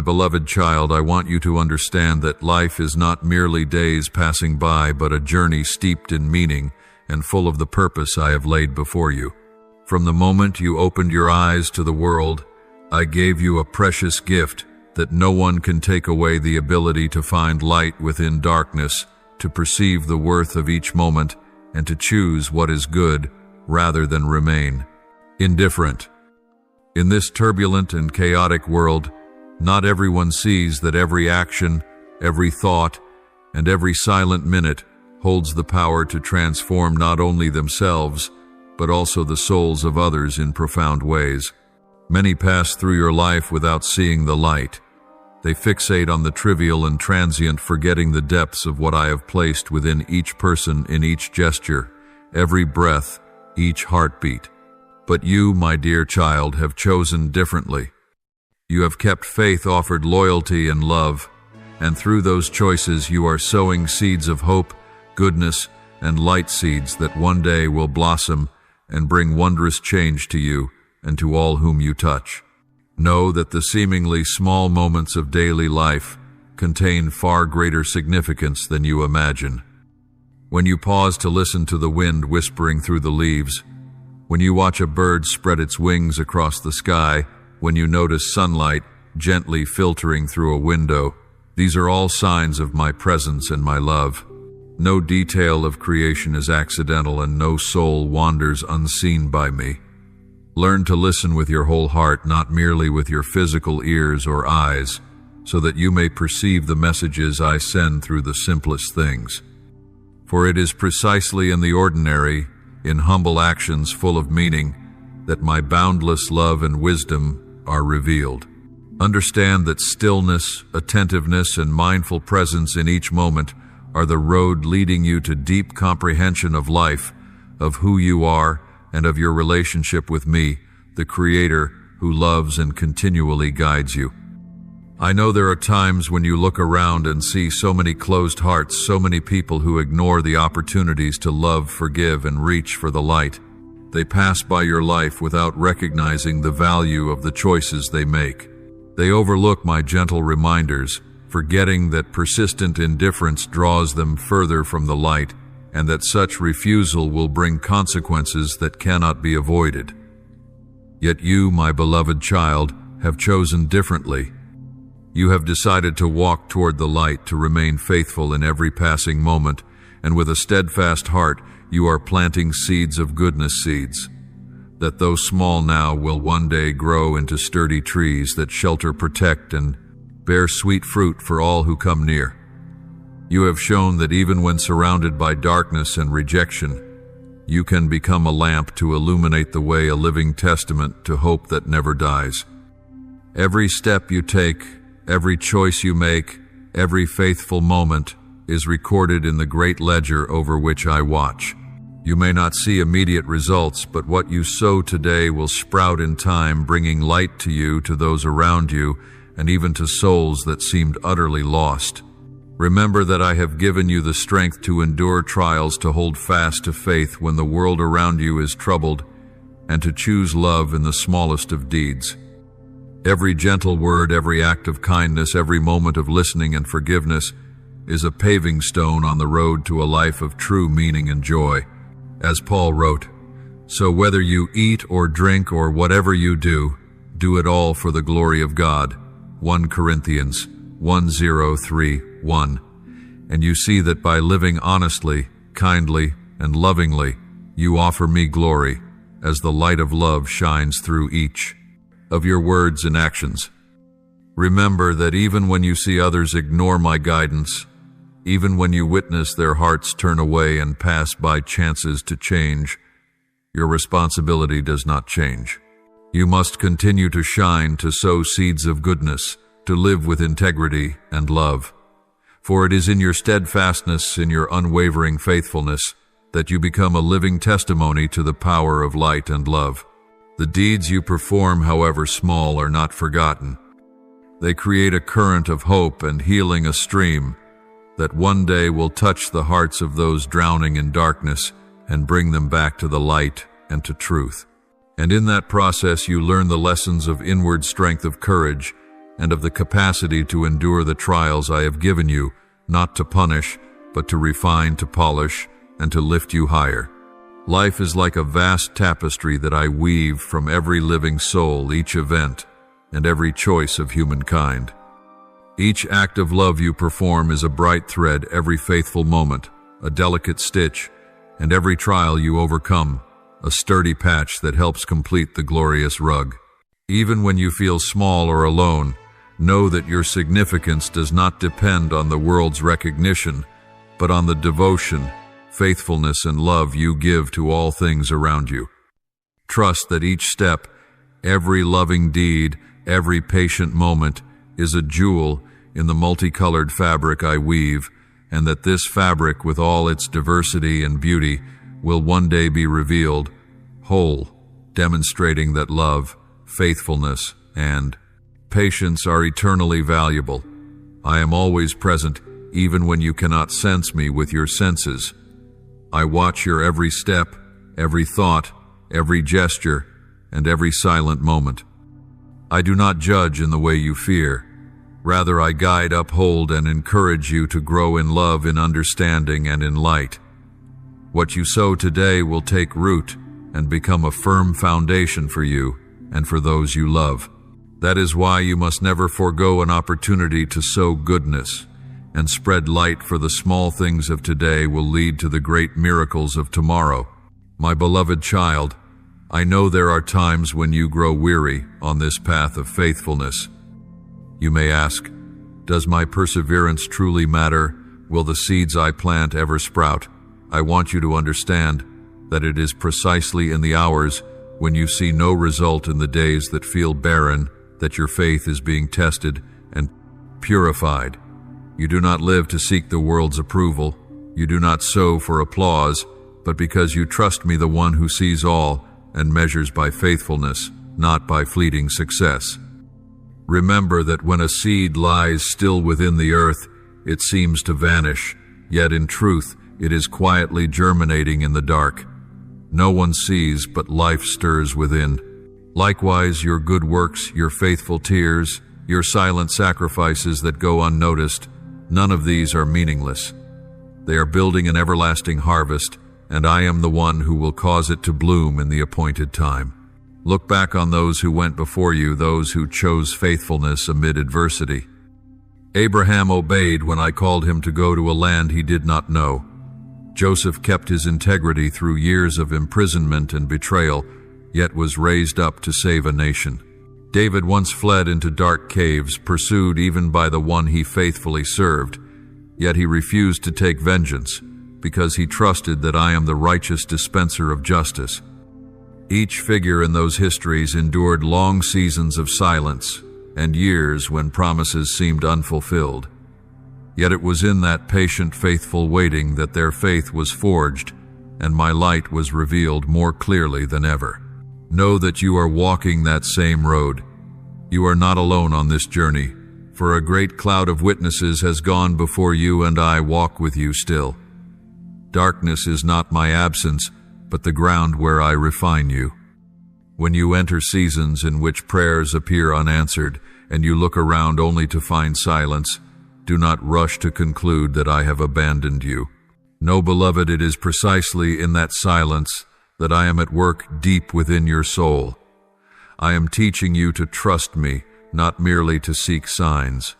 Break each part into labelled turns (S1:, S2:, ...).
S1: My beloved child, I want you to understand that life is not merely days passing by, but a journey steeped in meaning and full of the purpose I have laid before you. From the moment you opened your eyes to the world, I gave you a precious gift that no one can take away: the ability to find light within darkness, to perceive the worth of each moment, and to choose what is good rather than remain indifferent. In this turbulent and chaotic world, not everyone sees that every action, every thought, and every silent minute holds the power to transform not only themselves, but also the souls of others in profound ways. Many pass through your life without seeing the light. They fixate on the trivial and transient, forgetting the depths of what I have placed within each person, in each gesture, every breath, each heartbeat. But you, my dear child, have chosen differently. You have kept faith, offered loyalty and love, and through those choices you are sowing seeds of hope, goodness, and light, seeds that one day will blossom and bring wondrous change to you and to all whom you touch. Know that the seemingly small moments of daily life contain far greater significance than you imagine. When you pause to listen to the wind whispering through the leaves, when you watch a bird spread its wings across the sky, when you notice sunlight gently filtering through a window, these are all signs of my presence and my love. No detail of creation is accidental, and no soul wanders unseen by me. Learn to listen with your whole heart, not merely with your physical ears or eyes, so that you may perceive the messages I send through the simplest things. For it is precisely in the ordinary, in humble actions full of meaning, that my boundless love and wisdom are revealed. Understand that stillness, attentiveness, and mindful presence in each moment are the road leading you to deep comprehension of life, of who you are, and of your relationship with me, the Creator, who loves and continually guides you. I know there are times when you look around and see so many closed hearts, so many people who ignore the opportunities to love, forgive, and reach for the light. They pass by your life without recognizing the value of the choices they make. They overlook my gentle reminders, forgetting that persistent indifference draws them further from the light, and that such refusal will bring consequences that cannot be avoided. Yet you, my beloved child, have chosen differently. You have decided to walk toward the light, to remain faithful in every passing moment, and with a steadfast heart, you are planting seeds of goodness, seeds that, though small now, will one day grow into sturdy trees that shelter, protect, and bear sweet fruit for all who come near. You have shown that even when surrounded by darkness and rejection, you can become a lamp to illuminate the way, a living testament to hope that never dies. Every step you take, every choice you make, every faithful moment is recorded in the great ledger over which I watch. You may not see immediate results, but what you sow today will sprout in time, bringing light to you, to those around you, and even to souls that seemed utterly lost. Remember that I have given you the strength to endure trials, to hold fast to faith when the world around you is troubled, and to choose love in the smallest of deeds. Every gentle word, every act of kindness, every moment of listening and forgiveness is a paving stone on the road to a life of true meaning and joy. As Paul wrote, "So whether you eat or drink or whatever you do, do it all for the glory of God." 1 Corinthians 1:0-3-1. And you see that by living honestly, kindly, and lovingly, you offer me glory, as the light of love shines through each of your words and actions. Remember that even when you see others ignore my guidance, even when you witness their hearts turn away and pass by chances to change, your responsibility does not change. You must continue to shine, to sow seeds of goodness, to live with integrity and love. For it is in your steadfastness, in your unwavering faithfulness, that you become a living testimony to the power of light and love. The deeds you perform, however small, are not forgotten. They create a current of hope and healing, a stream that one day will touch the hearts of those drowning in darkness and bring them back to the light and to truth. And in that process you learn the lessons of inward strength, of courage, and of the capacity to endure the trials I have given you, not to punish, but to refine, to polish, and to lift you higher. Life is like a vast tapestry that I weave from every living soul, each event, and every choice of humankind. Each act of love you perform is a bright thread, every faithful moment, a delicate stitch, and every trial you overcome, a sturdy patch that helps complete the glorious rug. Even when you feel small or alone, know that your significance does not depend on the world's recognition, but on the devotion, faithfulness, and love you give to all things around you. Trust that each step, every loving deed, every patient moment is a jewel in the multicolored fabric I weave, and that this fabric, with all its diversity and beauty, will one day be revealed whole, demonstrating that love, faithfulness, and patience are eternally valuable. I am always present, even when you cannot sense me with your senses. I watch your every step, every thought, every gesture, and every silent moment. I do not judge in the way you fear. Rather, I guide, uphold, and encourage you to grow in love, in understanding, and in light. What you sow today will take root and become a firm foundation for you and for those you love. That is why you must never forego an opportunity to sow goodness and spread light, for the small things of today will lead to the great miracles of tomorrow. My beloved child, I know there are times when you grow weary on this path of faithfulness. You may ask, does my perseverance truly matter? Will the seeds I plant ever sprout? I want you to understand that it is precisely in the hours when you see no result, in the days that feel barren, that your faith is being tested and purified. You do not live to seek the world's approval. You do not sow for applause, but because you trust me, the one who sees all and measures by faithfulness, not by fleeting success. Remember that when a seed lies still within the earth, it seems to vanish, yet in truth it is quietly germinating in the dark. No one sees, but life stirs within. Likewise, your good works, your faithful tears, your silent sacrifices that go unnoticed, none of these are meaningless. They are building an everlasting harvest, and I am the one who will cause it to bloom in the appointed time. Look back on those who went before you, those who chose faithfulness amid adversity. Abraham obeyed when I called him to go to a land he did not know. Joseph kept his integrity through years of imprisonment and betrayal, yet was raised up to save a nation. David once fled into dark caves, pursued even by the one he faithfully served, yet he refused to take vengeance, because he trusted that I am the righteous dispenser of justice. Each figure in those histories endured long seasons of silence and years when promises seemed unfulfilled. Yet it was in that patient, faithful waiting that their faith was forged, and my light was revealed more clearly than ever. Know that you are walking that same road. You are not alone on this journey, for a great cloud of witnesses has gone before you, and I walk with you still. Darkness is not my absence, but the ground where I refine you. When you enter seasons in which prayers appear unanswered, and you look around only to find silence, do not rush to conclude that I have abandoned you. Know, beloved, it is precisely in that silence that I am at work deep within your soul. I am teaching you to trust me, not merely to seek signs.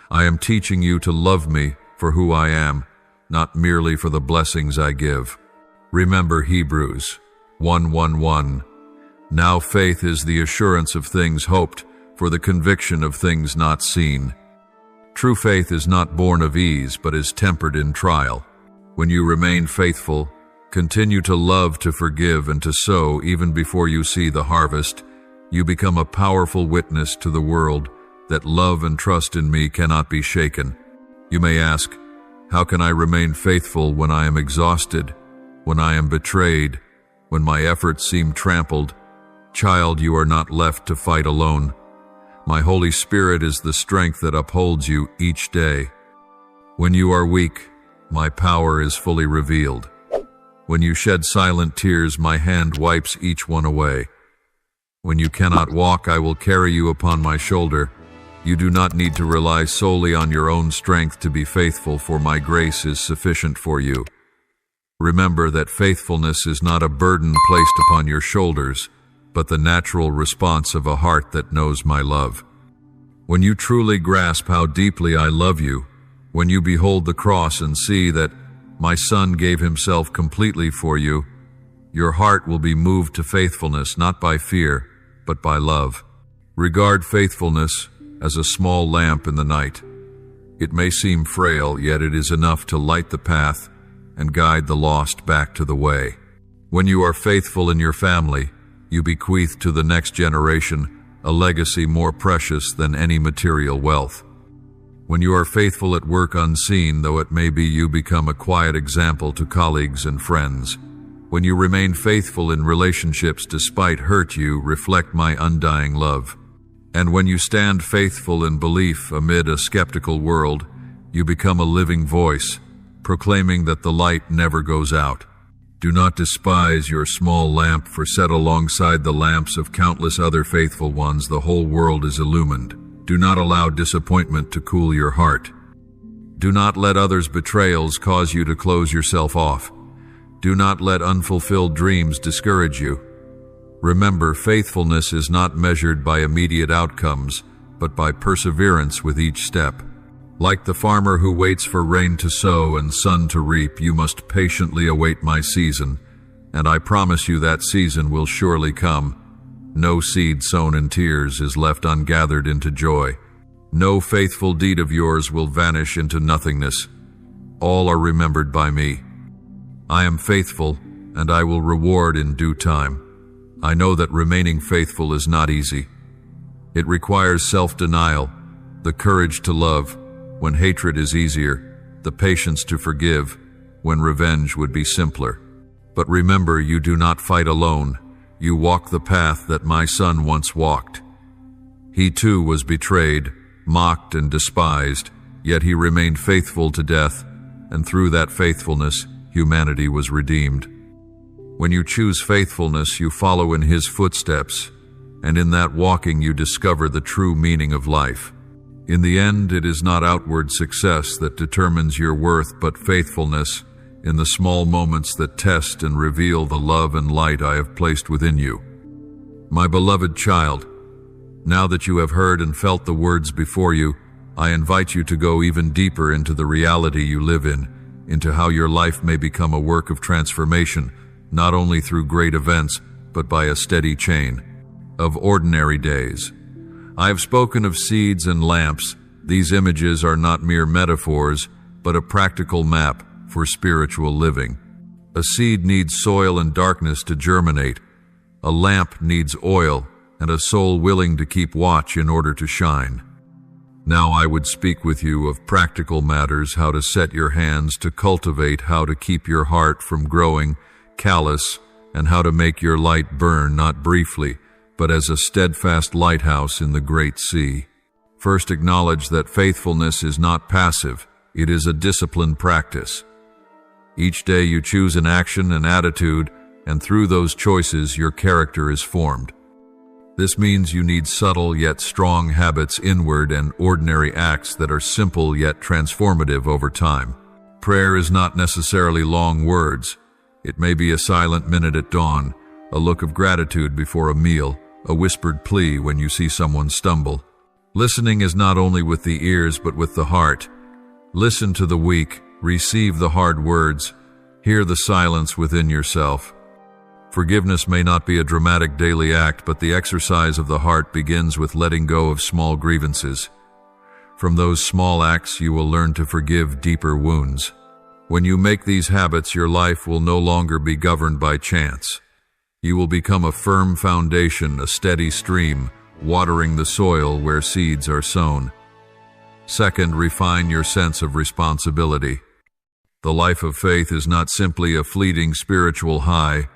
S1: I am teaching you to love me for who I am, not merely for the blessings I give. Remember Hebrews 1:1. Now faith is the assurance of things hoped, for the conviction of things not seen. True faith is not born of ease, but is tempered in trial. When you remain faithful, continue to love, to forgive, and to sow even before you see the harvest, you become a powerful witness to the world that love and trust in me cannot be shaken. You may ask, how can I remain faithful when I am exhausted, when I am betrayed, when my efforts seem trampled? Child, you are not left to fight alone. My Holy Spirit is the strength that upholds you each day. When you are weak, my power is fully revealed. When you shed silent tears, my hand wipes each one away. When you cannot walk, I will carry you upon my shoulder. You do not need to rely solely on your own strength to be faithful, for my grace is sufficient for you. Remember that faithfulness is not a burden placed upon your shoulders, but the natural response of a heart that knows my love. When you truly grasp how deeply I love you, when you behold the cross and see that my Son gave himself completely for you, your heart will be moved to faithfulness not by fear, but by love. Regard faithfulness as a small lamp in the night. It may seem frail, yet it is enough to light the path and guide the lost back to the way. When you are faithful in your family, you bequeath to the next generation a legacy more precious than any material wealth. When you are faithful at work unseen, though it may be, you become a quiet example to colleagues and friends. When you remain faithful in relationships despite hurt, you reflect my undying love. And when you stand faithful in belief amid a skeptical world, you become a living voice, proclaiming that the light never goes out. Do not despise your small lamp, for set alongside the lamps of countless other faithful ones, the whole world is illumined. Do not allow disappointment to cool your heart. Do not let others' betrayals cause you to close yourself off. Do not let unfulfilled dreams discourage you. Remember, faithfulness is not measured by immediate outcomes, but by perseverance with each step. Like the farmer who waits for rain to sow and sun to reap, you must patiently await my season, and I promise you that season will surely come. No seed sown in tears is left ungathered into joy. No faithful deed of yours will vanish into nothingness. All are remembered by me. I am faithful, and I will reward in due time. I know that remaining faithful is not easy. It requires self-denial, the courage to love when hatred is easier, the patience to forgive when revenge would be simpler. But remember, you do not fight alone. You walk the path that my Son once walked. He too was betrayed, mocked, and despised, yet he remained faithful to death, and through that faithfulness, humanity was redeemed. When you choose faithfulness, you follow in his footsteps, and in that walking you discover the true meaning of life. In the end, it is not outward success that determines your worth, but faithfulness in the small moments that test and reveal the love and light I have placed within you. My beloved child, now that you have heard and felt the words before you, I invite you to go even deeper into the reality you live in, into how your life may become a work of transformation, not only through great events, but by a steady chain of ordinary days. I have spoken of seeds and lamps. These images are not mere metaphors, but a practical map for spiritual living. A seed needs soil and darkness to germinate. A lamp needs oil and a soul willing to keep watch in order to shine. Now I would speak with you of practical matters, how to set your hands to cultivate, how to keep your heart from growing callous, and how to make your light burn not briefly, but as a steadfast lighthouse in the great sea. First, acknowledge that faithfulness is not passive. It is a disciplined practice. Each day you choose an action and attitude, and through those choices your character is formed. This means you need subtle yet strong habits inward and ordinary acts that are simple yet transformative over time. Prayer is not necessarily long words. It may be a silent minute at dawn, a look of gratitude before a meal, a whispered plea when you see someone stumble. Listening is not only with the ears but with the heart. Listen to the weak, receive the hard words, hear the silence within yourself. Forgiveness may not be a dramatic daily act, but the exercise of the heart begins with letting go of small grievances. From those small acts you will learn to forgive deeper wounds. When you make these habits, your life will no longer be governed by chance. You will become a firm foundation, a steady stream, watering the soil where seeds are sown. Second, refine your sense of responsibility. The life of faith is not simply a fleeting spiritual high,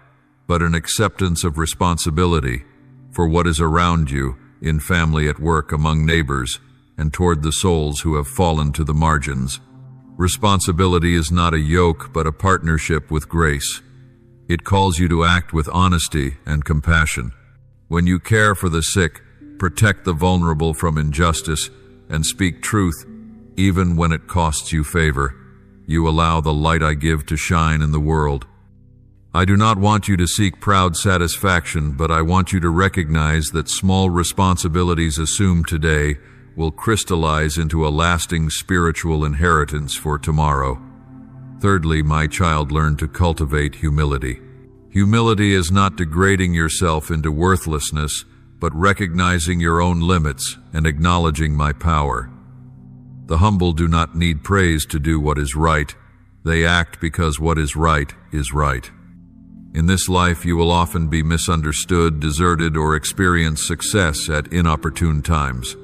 S1: but an acceptance of responsibility for what is around you, in family, at work, among neighbors, and toward the souls who have fallen to the margins. Responsibility is not a yoke, but a partnership with grace. It calls you to act with honesty and compassion. When you care for the sick, protect the vulnerable from injustice, and speak truth even when it costs you favor. You allow the light I give to shine in the world. I do not want you to seek proud satisfaction, but I want you to recognize that small responsibilities assumed today will crystallize into a lasting spiritual inheritance for tomorrow. Thirdly, my child, learn to cultivate humility. Humility is not degrading yourself into worthlessness, but recognizing your own limits and acknowledging my power. The humble do not need praise to do what is right. They act because what is right is right. In this life, you will often be misunderstood, deserted, or experience success at inopportune times.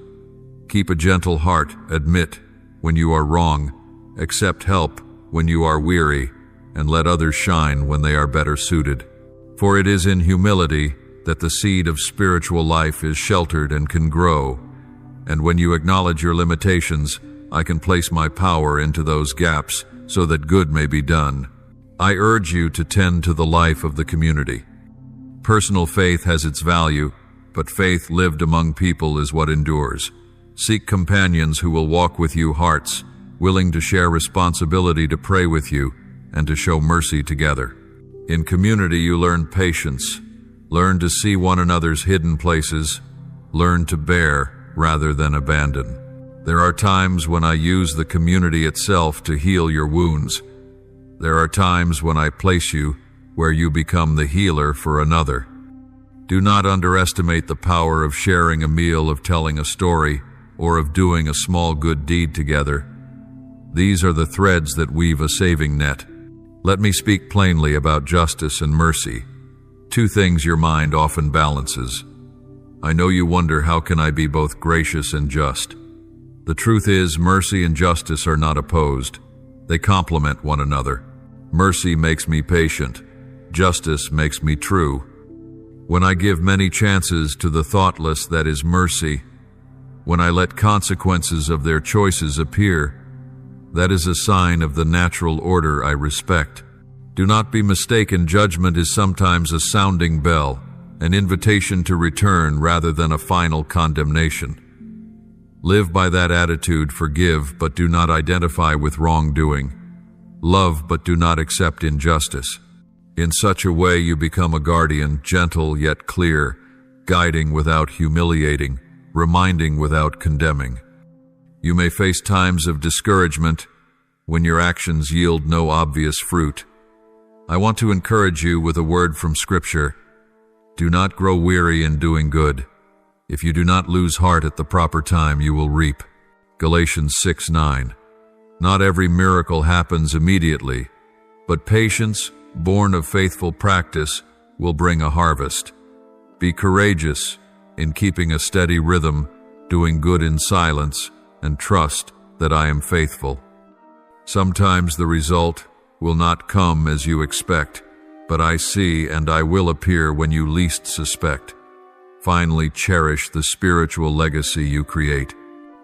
S1: Keep a gentle heart, admit when you are wrong, accept help when you are weary, and let others shine when they are better suited. For it is in humility that the seed of spiritual life is sheltered and can grow. And when you acknowledge your limitations, I can place my power into those gaps so that good may be done. I urge you to tend to the life of the community. Personal faith has its value, but faith lived among people is what endures. Seek companions who will walk with you, hearts willing to share responsibility, to pray with you, and to show mercy together. In community, you learn patience, learn to see one another's hidden places, learn to bear rather than abandon. There are times when I use the community itself to heal your wounds. There are times when I place you where you become the healer for another. Do not underestimate the power of sharing a meal, of telling a story, or of doing a small good deed together. These are the threads that weave a saving net. Let me speak plainly about justice and mercy, two things your mind often balances. I know you wonder, how can I be both gracious and just? The truth is, mercy and justice are not opposed. They complement one another. Mercy makes me patient. Justice makes me true. When I give many chances to the thoughtless, that is mercy. When I let consequences of their choices appear, that is a sign of the natural order I respect. Do not be mistaken, judgment is sometimes a sounding bell, an invitation to return rather than a final condemnation. Live by that attitude, forgive but do not identify with wrongdoing. Love but do not accept injustice. In such a way you become a guardian, gentle yet clear, guiding without humiliating, reminding without condemning. You may face times of discouragement when your actions yield no obvious fruit. I want to encourage you with a word from Scripture. Do not grow weary in doing good. If you do not lose heart at the proper time, you will reap. Galatians 6:9. Not every miracle happens immediately, but patience, born of faithful practice, will bring a harvest. Be courageous in keeping a steady rhythm, doing good in silence, and trust that I am faithful. Sometimes the result will not come as you expect, but I see and I will appear when you least suspect. Finally, cherish the spiritual legacy you create.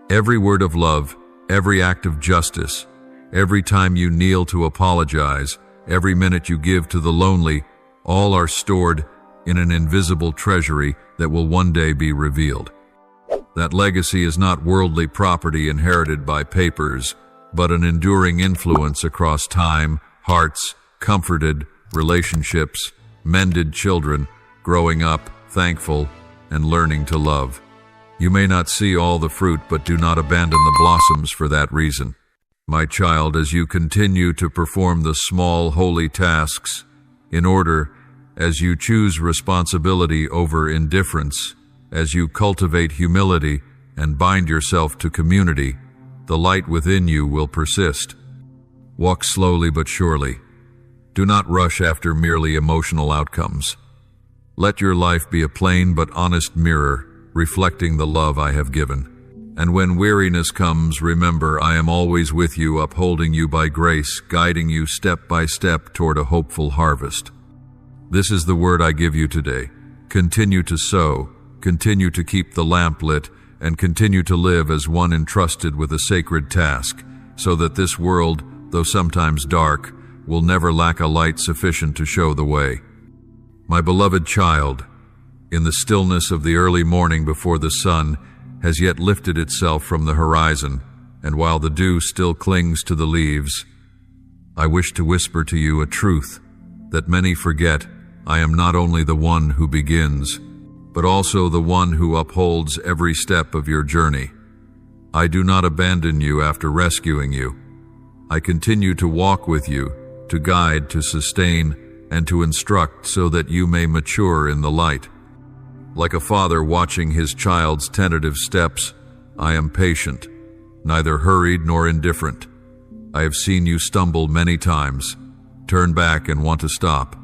S1: Every word of love, every act of justice, every time you kneel to apologize, every minute you give to the lonely, all are stored in an invisible treasury that will one day be revealed. That legacy is not worldly property inherited by papers, but an enduring influence across time, hearts, comforted relationships, mended children, growing up, thankful, and learning to love. You may not see all the fruit, but do not abandon the blossoms for that reason. My child, as you continue to perform the small, holy tasks, in order, as you choose responsibility over indifference, as you cultivate humility and bind yourself to community, the light within you will persist. Walk slowly but surely. Do not rush after merely emotional outcomes. Let your life be a plain but honest mirror, reflecting the love I have given. And when weariness comes, remember I am always with you, upholding you by grace, guiding you step by step toward a hopeful harvest. This is the word I give you today. Continue to sow, continue to keep the lamp lit, and continue to live as one entrusted with a sacred task, so that this world, though sometimes dark, will never lack a light sufficient to show the way. My beloved child, In the stillness of the early morning before the sun has yet lifted itself from the horizon, and while the dew still clings to the leaves, I wish to whisper to you a truth that many forget. I am not only the one who begins, but also the one who upholds every step of your journey. I do not abandon you after rescuing you. I continue to walk with you, to guide, to sustain, and to instruct so that you may mature in the light. Like a father watching his child's tentative steps, I am patient, neither hurried nor indifferent. I have seen you stumble many times, turn back and want to stop,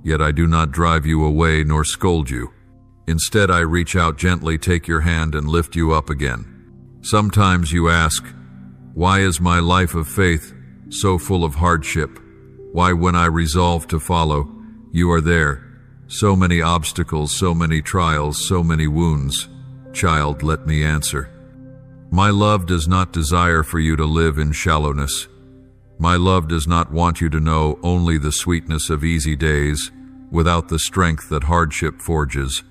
S1: yet I do not drive you away nor scold you. Instead, I reach out gently, take your hand, and lift you up again. Sometimes you ask, why is my life of faith so full of hardship? Why, when I resolve to follow, you are there? So many obstacles, so many trials, so many wounds. Child, let me answer. My love does not desire for you to live in shallowness. My love does not want you to know only the sweetness of easy days, without the strength that hardship forges.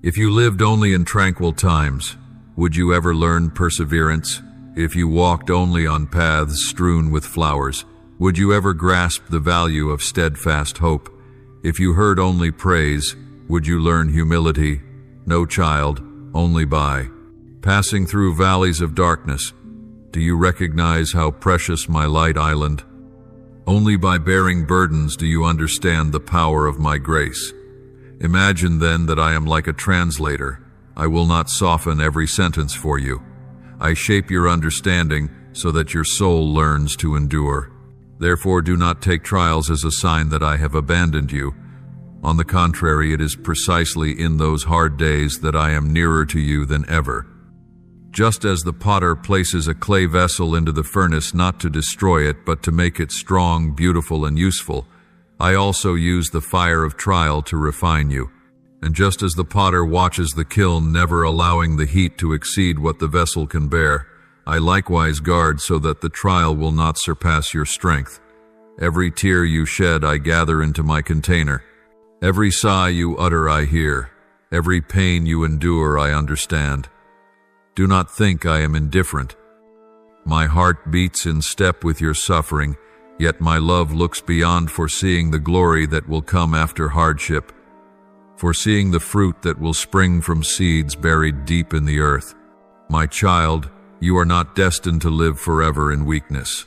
S1: If you lived only in tranquil times, would you ever learn perseverance? If you walked only on paths strewn with flowers, would you ever grasp the value of steadfast hope? If you heard only praise, would you learn humility? No, child, only by passing through valleys of darkness. Do you recognize how precious my light island? Only by bearing burdens do you understand the power of my grace. Imagine then that I am like a translator. I will not soften every sentence for you. I shape your understanding so that your soul learns to endure. Therefore, do not take trials as a sign that I have abandoned you. On the contrary, it is precisely in those hard days that I am nearer to you than ever. Just as the potter places a clay vessel into the furnace not to destroy it, but to make it strong, beautiful, and useful, I also use the fire of trial to refine you. And just as the potter watches the kiln, never allowing the heat to exceed what the vessel can bear, I likewise guard so that the trial will not surpass your strength. Every tear you shed I gather into my container. Every sigh you utter I hear. Every pain you endure I understand. Do not think I am indifferent. My heart beats in step with your suffering, yet my love looks beyond, foreseeing the glory that will come after hardship, foreseeing the fruit that will spring from seeds buried deep in the earth. My child, you are not destined to live forever in weakness.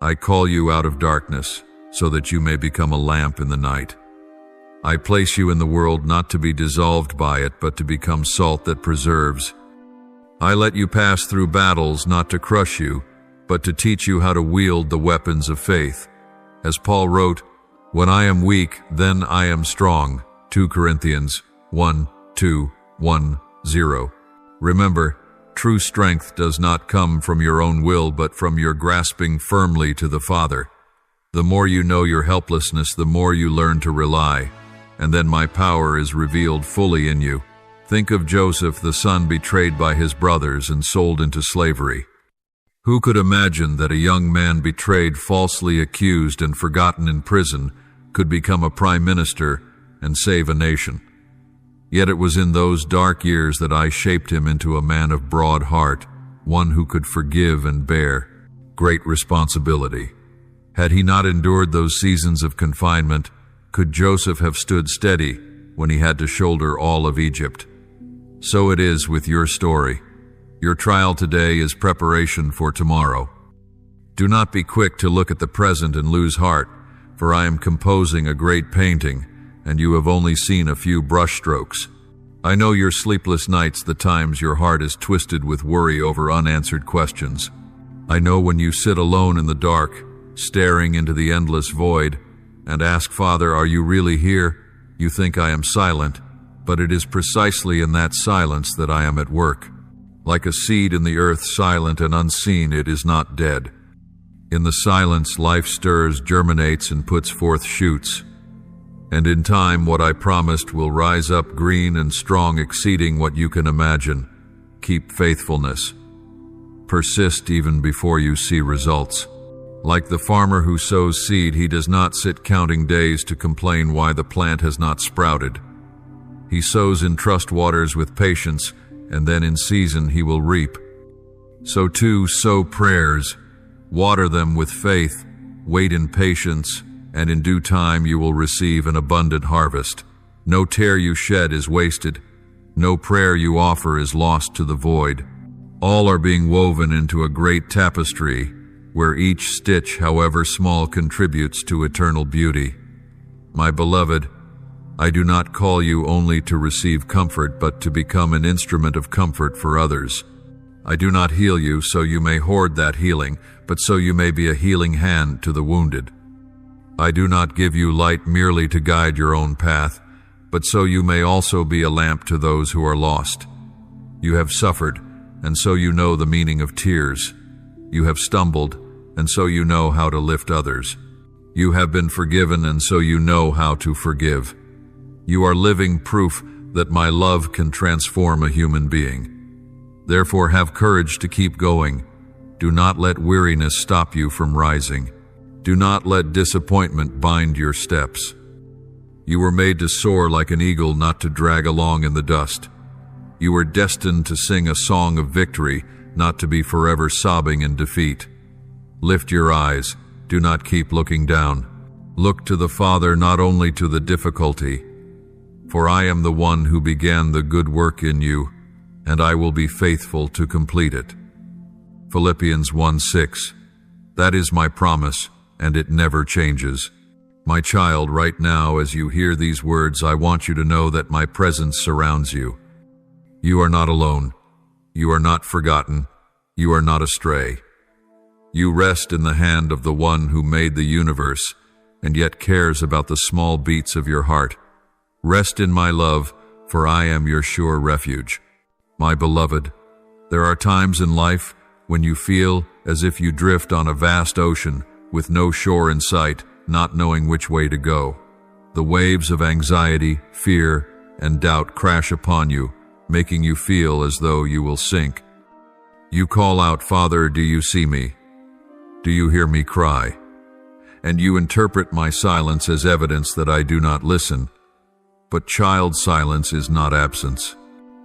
S1: I call you out of darkness so that you may become a lamp in the night. I place you in the world not to be dissolved by it, but to become salt that preserves. I let you pass through battles not to crush you, but to teach you how to wield the weapons of faith. As Paul wrote, "When I am weak, then I am strong." 2 Corinthians 1:2-1:0. Remember, true strength does not come from your own will, but from your grasping firmly to the Father. The more you know your helplessness, the more you learn to rely, and then my power is revealed fully in you. Think of Joseph, the son betrayed by his brothers and sold into slavery. Who could imagine that a young man betrayed, falsely accused, and forgotten in prison could become a prime minister and save a nation? Yet it was in those dark years that I shaped him into a man of broad heart, one who could forgive and bear great responsibility. Had he not endured those seasons of confinement, could Joseph have stood steady when he had to shoulder all of Egypt? So it is with your story. Your trial today is preparation for tomorrow. Do not be quick to look at the present and lose heart, for I am composing a great painting, and you have only seen a few brushstrokes. I know your sleepless nights, the times your heart is twisted with worry over unanswered questions. I know when you sit alone in the dark, staring into the endless void, and ask, "Father, are you really here?" You think I am silent, but it is precisely in that silence that I am at work. Like a seed in the earth, silent and unseen, it is not dead. In the silence, life stirs, germinates, and puts forth shoots. And in time, what I promised will rise up green and strong, exceeding what you can imagine. Keep faithfulness. Persist even before you see results. Like the farmer who sows seed, he does not sit counting days to complain why the plant has not sprouted. He sows in trust waters with patience, and then in season he will reap. So too, sow prayers, water them with faith, wait in patience, and in due time you will receive an abundant harvest. No tear you shed is wasted, no prayer you offer is lost to the void. All are being woven into a great tapestry, where each stitch, however small, contributes to eternal beauty. My beloved, I do not call you only to receive comfort, but to become an instrument of comfort for others. I do not heal you so you may hoard that healing, but so you may be a healing hand to the wounded. I do not give you light merely to guide your own path, but so you may also be a lamp to those who are lost. You have suffered, and so you know the meaning of tears. You have stumbled, and so you know how to lift others. You have been forgiven, and so you know how to forgive. You are living proof that my love can transform a human being. Therefore, have courage to keep going. Do not let weariness stop you from rising. Do not let disappointment bind your steps. You were made to soar like an eagle, not to drag along in the dust. You were destined to sing a song of victory, not to be forever sobbing in defeat. Lift your eyes. Do not keep looking down. Look to the Father, not only to the difficulty. For I am the one who began the good work in you, and I will be faithful to complete it. Philippians 1:6. That is my promise, and it never changes. My child, right now, as you hear these words, I want you to know that my presence surrounds you. You are not alone. You are not forgotten. You are not astray. You rest in the hand of the one who made the universe, and yet cares about the small beats of your heart. Rest in my love, for I am your sure refuge. My beloved, there are times in life when you feel as if you drift on a vast ocean with no shore in sight, not knowing which way to go. The waves of anxiety, fear, and doubt crash upon you, making you feel as though you will sink. You call out, "Father, do you see me? Do you hear me cry?" And you interpret my silence as evidence that I do not listen. But child, silence is not absence.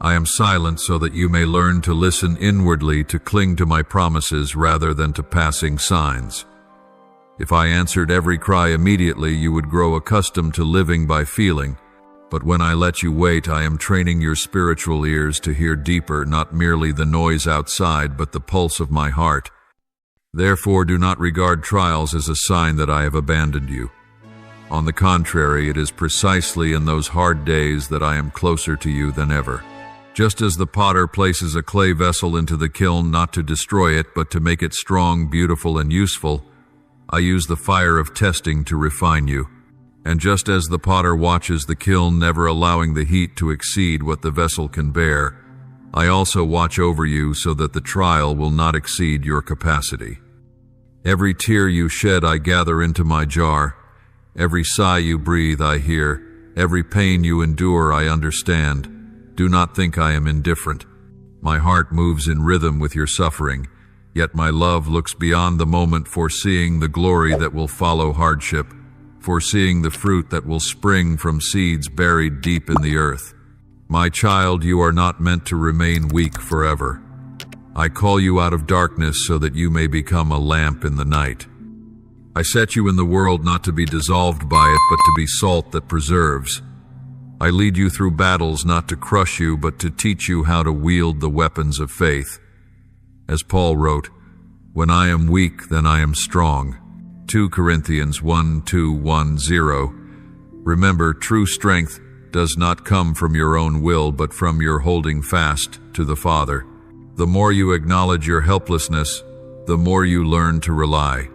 S1: I am silent so that you may learn to listen inwardly, to cling to my promises rather than to passing signs. If I answered every cry immediately, you would grow accustomed to living by feeling. But when I let you wait, I am training your spiritual ears to hear deeper, not merely the noise outside, but the pulse of my heart. Therefore, do not regard trials as a sign that I have abandoned you. On the contrary, it is precisely in those hard days that I am closer to you than ever. Just as the potter places a clay vessel into the kiln not to destroy it, but to make it strong, beautiful, and useful, I use the fire of testing to refine you. And just as the potter watches the kiln, never allowing the heat to exceed what the vessel can bear, I also watch over you so that the trial will not exceed your capacity. Every tear you shed I gather into my jar. Every sigh you breathe I hear. Every pain you endure I understand. Do not think I am indifferent. My heart moves in rhythm with your suffering, yet my love looks beyond the moment, foreseeing the glory that will follow hardship, foreseeing the fruit that will spring from seeds buried deep in the earth. My child, you are not meant to remain weak forever. I call you out of darkness so that you may become a lamp in the night. I set you in the world not to be dissolved by it, but to be salt that preserves. I lead you through battles not to crush you, but to teach you how to wield the weapons of faith. As Paul wrote, "When I am weak, then I am strong." 2 Corinthians 1:2-1-0. Remember, true strength does not come from your own will, but from your holding fast to the Father. The more you acknowledge your helplessness, the more you learn to rely,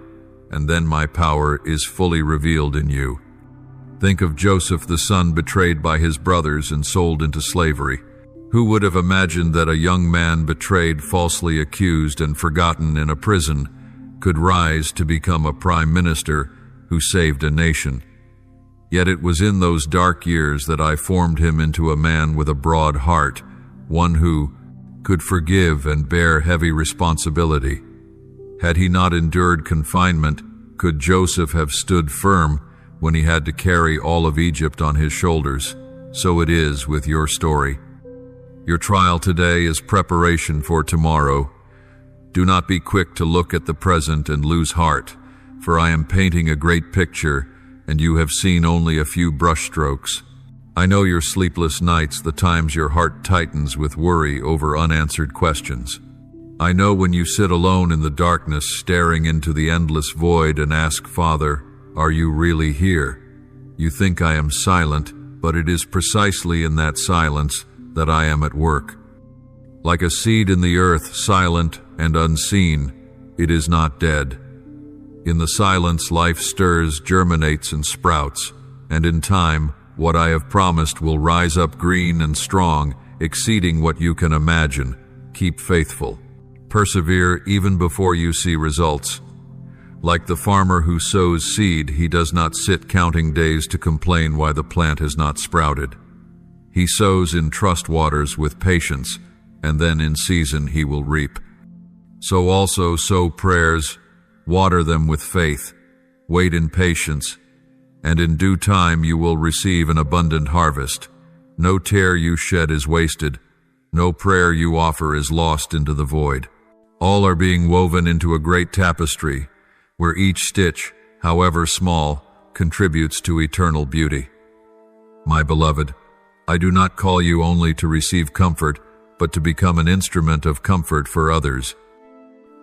S1: and then my power is fully revealed in you. Think of Joseph, the son betrayed by his brothers and sold into slavery. Who would have imagined that a young man betrayed, falsely accused, and forgotten in a prison could rise to become a prime minister who saved a nation? Yet it was in those dark years that I formed him into a man with a broad heart, one who could forgive and bear heavy responsibility. Had he not endured confinement, could Joseph have stood firm when he had to carry all of Egypt on his shoulders? so it is with your story. Your trial today is preparation for tomorrow. Do not be quick to look at the present and lose heart, for I am painting a great picture, and you have seen only a few brushstrokes. I know your sleepless nights, the times your heart tightens with worry over unanswered questions. I know when you sit alone in the darkness, staring into the endless void and ask, Father, are you really here? You think I am silent, but it is precisely in that silence that I am at work. Like a seed in the earth, silent and unseen, it is not dead. In the silence, life stirs, germinates, and sprouts, and in time, what I have promised will rise up green and strong, exceeding what you can imagine. Keep faithful. Persevere even before you see results. Like the farmer who sows seed, he does not sit counting days to complain why the plant has not sprouted. He sows in trust waters with patience, and then in season he will reap. So also sow prayers, water them with faith, wait in patience, and in due time you will receive an abundant harvest. No tear you shed is wasted, no prayer you offer is lost into the void. All are being woven into a great tapestry, where each stitch, however small, contributes to eternal beauty. My beloved, I do not call you only to receive comfort, but to become an instrument of comfort for others.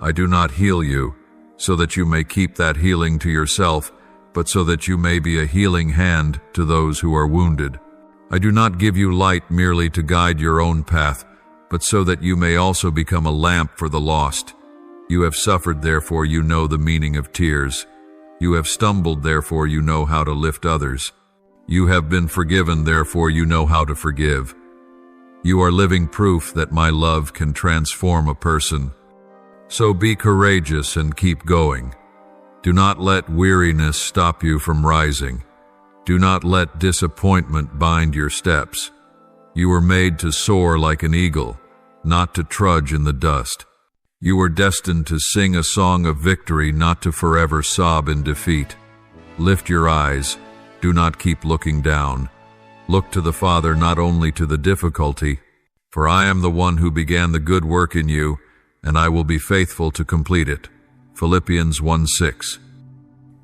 S1: I do not heal you, so that you may keep that healing to yourself, but so that you may be a healing hand to those who are wounded. I do not give you light merely to guide your own path, but so that you may also become a lamp for the lost. You have suffered, therefore you know the meaning of tears. You have stumbled, therefore you know how to lift others. You have been forgiven, therefore you know how to forgive. You are living proof that my love can transform a person. So be courageous and keep going. Do not let weariness stop you from rising. Do not let disappointment bind your steps. You were made to soar like an eagle, not to trudge in the dust. You were destined to sing a song of victory, not to forever sob in defeat. Lift your eyes. Do not keep looking down. Look to the Father, not only to the difficulty, for I am the one who began the good work in you, and I will be faithful to complete it. Philippians 1:6.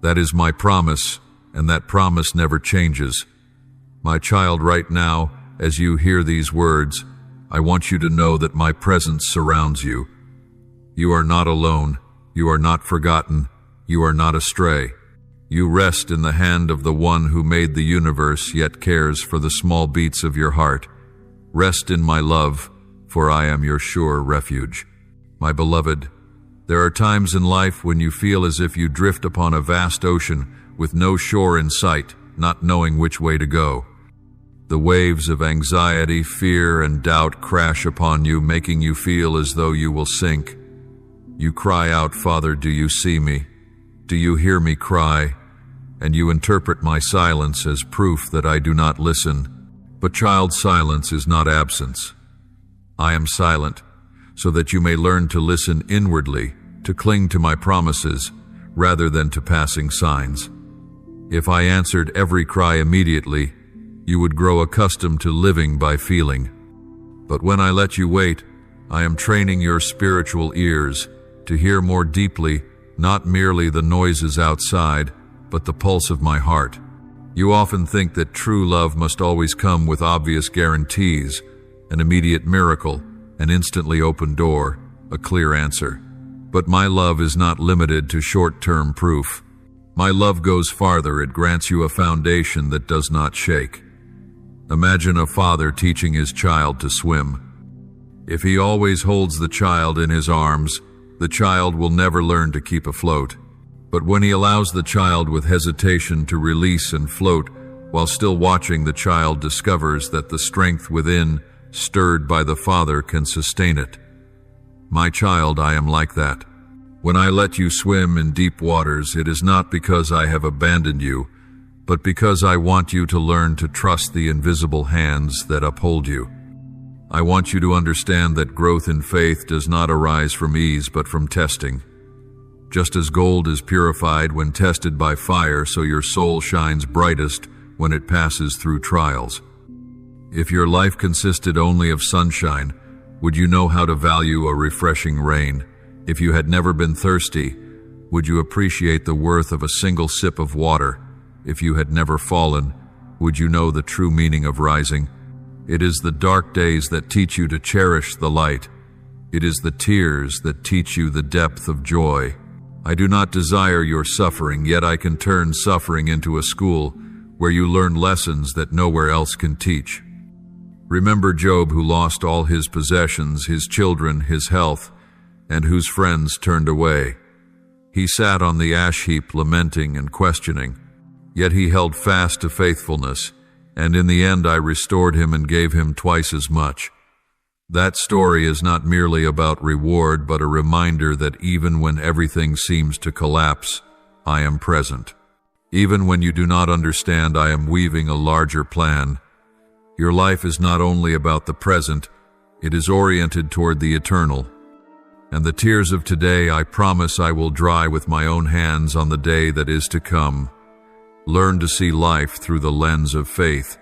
S1: That is my promise, and that promise never changes. My child, right now, as you hear these words, I want you to know that my presence surrounds you. You are not alone. You are not forgotten. You are not astray. You rest in the hand of the one who made the universe, yet cares for the small beats of your heart. Rest in my love, for I am your sure refuge. My beloved, there are times in life when you feel as if you drift upon a vast ocean with no shore in sight, not knowing which way to go. The waves of anxiety, fear, and doubt crash upon you, making you feel as though you will sink. You cry out, Father, do you see me? Do you hear me cry? And you interpret my silence as proof that I do not listen. But child, silence is not absence. I am silent, so that you may learn to listen inwardly, to cling to my promises, rather than to passing signs. If I answered every cry immediately, you would grow accustomed to living by feeling. But when I let you wait, I am training your spiritual ears to hear more deeply, not merely the noises outside, but the pulse of my heart. You often think that true love must always come with obvious guarantees, an immediate miracle, an instantly open door, a clear answer. But my love is not limited to short-term proof. My love goes farther. It grants you a foundation that does not shake. Imagine a father teaching his child to swim. If he always holds the child in his arms, the child will never learn to keep afloat. But when he allows the child with hesitation to release and float, while still watching, the child discovers that the strength within, stirred by the Father, can sustain it. My child, I am like that. When I let you swim in deep waters, it is not because I have abandoned you, but because I want you to learn to trust the invisible hands that uphold you. I want you to understand that growth in faith does not arise from ease, but from testing. Just as gold is purified when tested by fire, so your soul shines brightest when it passes through trials. If your life consisted only of sunshine, would you know how to value a refreshing rain? If you had never been thirsty, would you appreciate the worth of a single sip of water? If you had never fallen, would you know the true meaning of rising? It is the dark days that teach you to cherish the light. It is the tears that teach you the depth of joy. I do not desire your suffering, yet I can turn suffering into a school where you learn lessons that nowhere else can teach. Remember Job, who lost all his possessions, his children, his health, and whose friends turned away. He sat on the ash heap lamenting and questioning, yet he held fast to faithfulness, and in the end I restored him and gave him twice as much. That story is not merely about reward, but a reminder that even when everything seems to collapse, I am present. Even when you do not understand, I am weaving a larger plan. Your life is not only about the present, it is oriented toward the eternal. And the tears of today, I promise I will dry with my own hands on the day that is to come. Learn to see life through the lens of faith.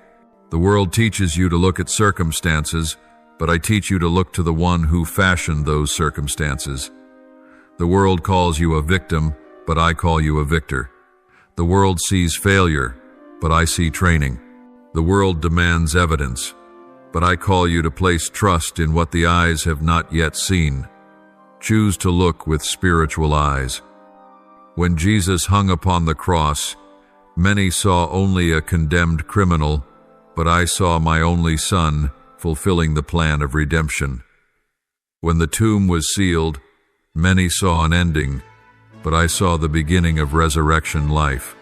S1: The world teaches you to look at circumstances, but I teach you to look to the one who fashioned those circumstances. The world calls you a victim, but I call you a victor. The world sees failure, but I see training. The world demands evidence, but I call you to place trust in what the eyes have not yet seen. Choose to look with spiritual eyes. When Jesus hung upon the cross, many saw only a condemned criminal, but I saw my only Son, fulfilling the plan of redemption. When the tomb was sealed, many saw an ending, but I saw the beginning of resurrection life.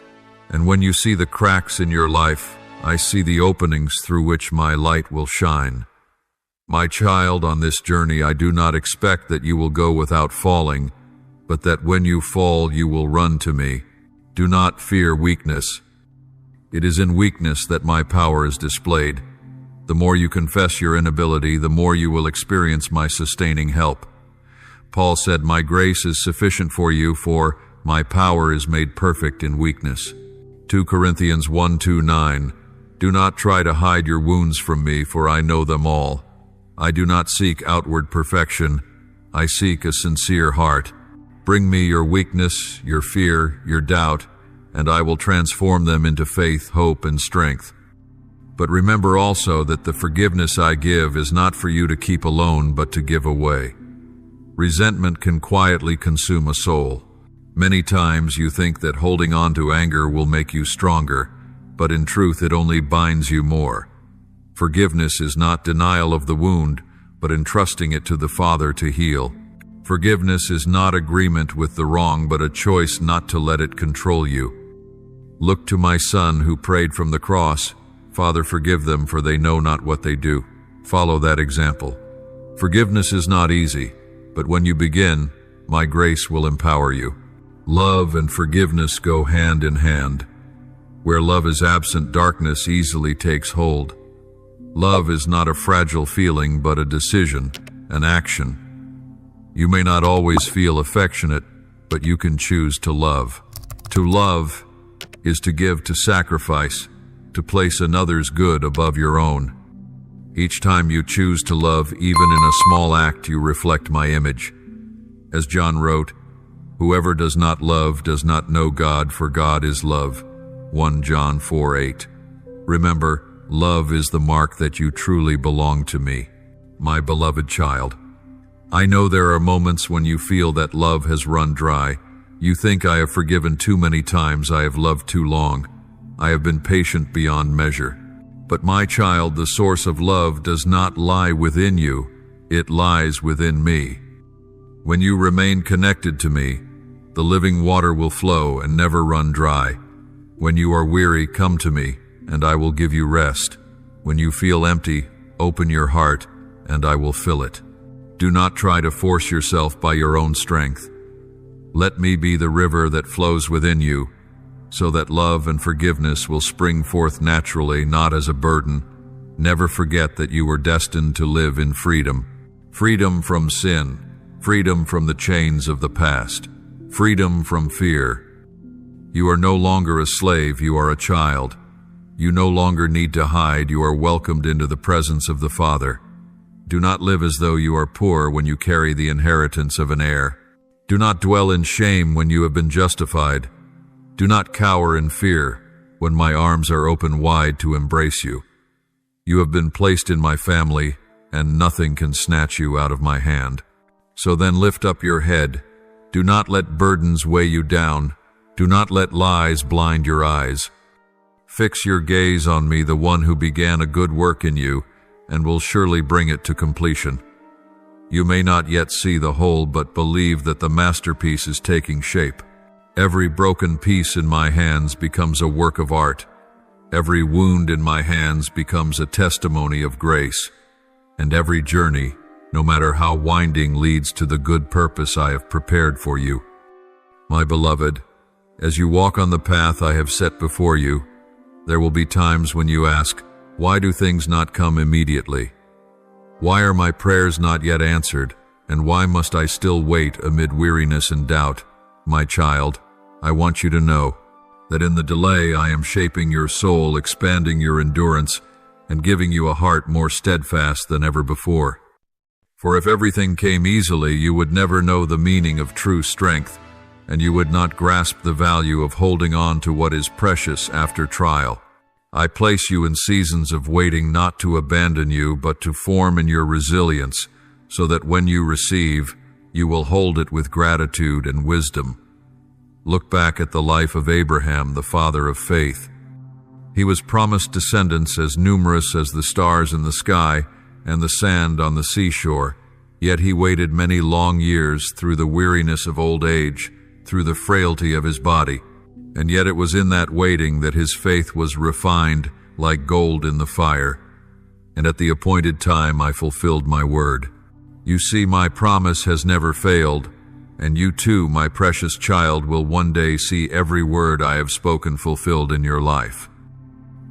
S1: And when you see the cracks in your life, I see the openings through which my light will shine. My child, on this journey I do not expect that you will go without falling, but that when you fall you will run to me. Do not fear weakness. It is in weakness that my power is displayed. The more you confess your inability, the more you will experience my sustaining help. Paul said, "My grace is sufficient for you, for my power is made perfect in weakness." 2 Corinthians 1:2-9. Do not try to hide your wounds from me, for I know them all. I do not seek outward perfection. I seek a sincere heart. Bring me your weakness, your fear, your doubt, and I will transform them into faith, hope, and strength. But remember also that the forgiveness I give is not for you to keep alone, but to give away. Resentment can quietly consume a soul. Many times you think that holding on to anger will make you stronger, but in truth it only binds you more. Forgiveness is not denial of the wound, but entrusting it to the Father to heal. Forgiveness is not agreement with the wrong, but a choice not to let it control you. Look to my Son who prayed from the cross, "Father, forgive them, for they know not what they do." Follow that example. Forgiveness is not easy, but when you begin, my grace will empower you. Love and forgiveness go hand in hand. Where love is absent, darkness easily takes hold. Love is not a fragile feeling, but a decision, an action. You may not always feel affectionate, but you can choose to love. To love is to give, to sacrifice, to place another's good above your own. Each time you choose to love, even in a small act, you reflect my image. As John wrote, "Whoever does not love does not know God, for God is love." 1 John 4:8. Remember, love is the mark that you truly belong to me, my beloved child. I know there are moments when you feel that love has run dry. You think, "I have forgiven too many times, I have loved too long, I have been patient beyond measure." But my child, the source of love does not lie within you, it lies within me. When you remain connected to me, the living water will flow and never run dry. When you are weary, come to me, and I will give you rest. When you feel empty, open your heart, and I will fill it. Do not try to force yourself by your own strength. Let me be the river that flows within you, so that love and forgiveness will spring forth naturally, not as a burden. Never forget that you were destined to live in freedom. Freedom from sin, freedom from the chains of the past, freedom from fear. You are no longer a slave, you are a child. You no longer need to hide. You are welcomed into the presence of the Father. Do not live as though you are poor when you carry the inheritance of an heir. Do not dwell in shame when you have been justified. Do not cower in fear when my arms are open wide to embrace you. You have been placed in my family, and nothing can snatch you out of my hand. So then lift up your head. Do not let burdens weigh you down. Do not let lies blind your eyes. Fix your gaze on me, the one who began a good work in you, and will surely bring it to completion. You may not yet see the whole, but believe that the masterpiece is taking shape. Every broken piece in my hands becomes a work of art. Every wound in my hands becomes a testimony of grace. And every journey, no matter how winding, leads to the good purpose I have prepared for you. My beloved, as you walk on the path I have set before you, there will be times when you ask, why do things not come immediately? Why are my prayers not yet answered, and why must I still wait amid weariness and doubt? My child, I want you to know that in the delay I am shaping your soul, expanding your endurance, and giving you a heart more steadfast than ever before. For if everything came easily, you would never know the meaning of true strength, and you would not grasp the value of holding on to what is precious after trial. I place you in seasons of waiting, not to abandon you, but to form in your resilience, so that when you receive, you will hold it with gratitude and wisdom. Look back at the life of Abraham, the father of faith. He was promised descendants as numerous as the stars in the sky and the sand on the seashore, yet he waited many long years through the weariness of old age, through the frailty of his body. And yet it was in that waiting that his faith was refined like gold in the fire. And at the appointed time I fulfilled my word. You see, my promise has never failed, and you too, my precious child, will one day see every word I have spoken fulfilled in your life.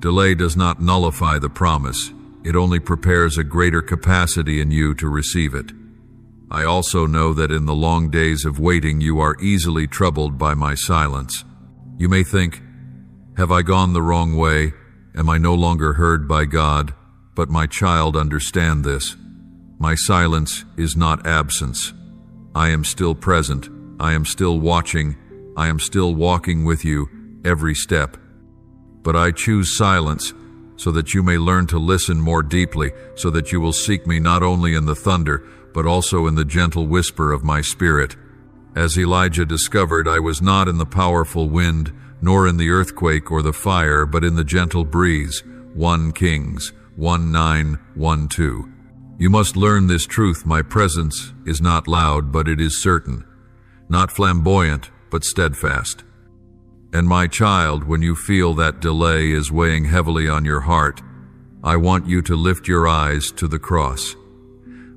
S1: Delay does not nullify the promise. It only prepares a greater capacity in you to receive it. I also know that in the long days of waiting you are easily troubled by my silence. You may think, have I gone the wrong way? Am I no longer heard by God? But my child, understand this. My silence is not absence. I am still present. I am still watching. I am still walking with you every step. But I choose silence so that you may learn to listen more deeply, so that you will seek me not only in the thunder, but also in the gentle whisper of my spirit. As Elijah discovered, I was not in the powerful wind, nor in the earthquake or the fire, but in the gentle breeze. 1 Kings 1:9-1:2. You must learn this truth. My presence is not loud, but it is certain, not flamboyant, but steadfast. And my child, when you feel that delay is weighing heavily on your heart, I want you to lift your eyes to the cross.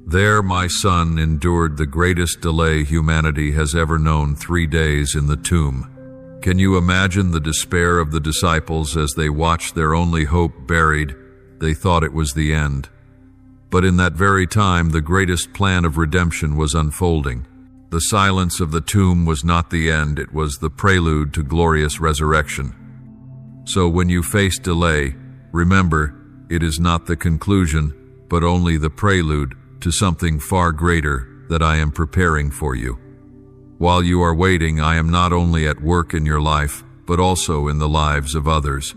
S1: There my son endured the greatest delay humanity has ever known, 3 days in the tomb. Can you imagine the despair of the disciples as they watched their only hope buried? They thought it was the end. But in that very time, the greatest plan of redemption was unfolding. The silence of the tomb was not the end, it was the prelude to glorious resurrection. So when you face delay, remember, it is not the conclusion, but only the prelude to something far greater that I am preparing for you. While you are waiting, I am not only at work in your life, but also in the lives of others.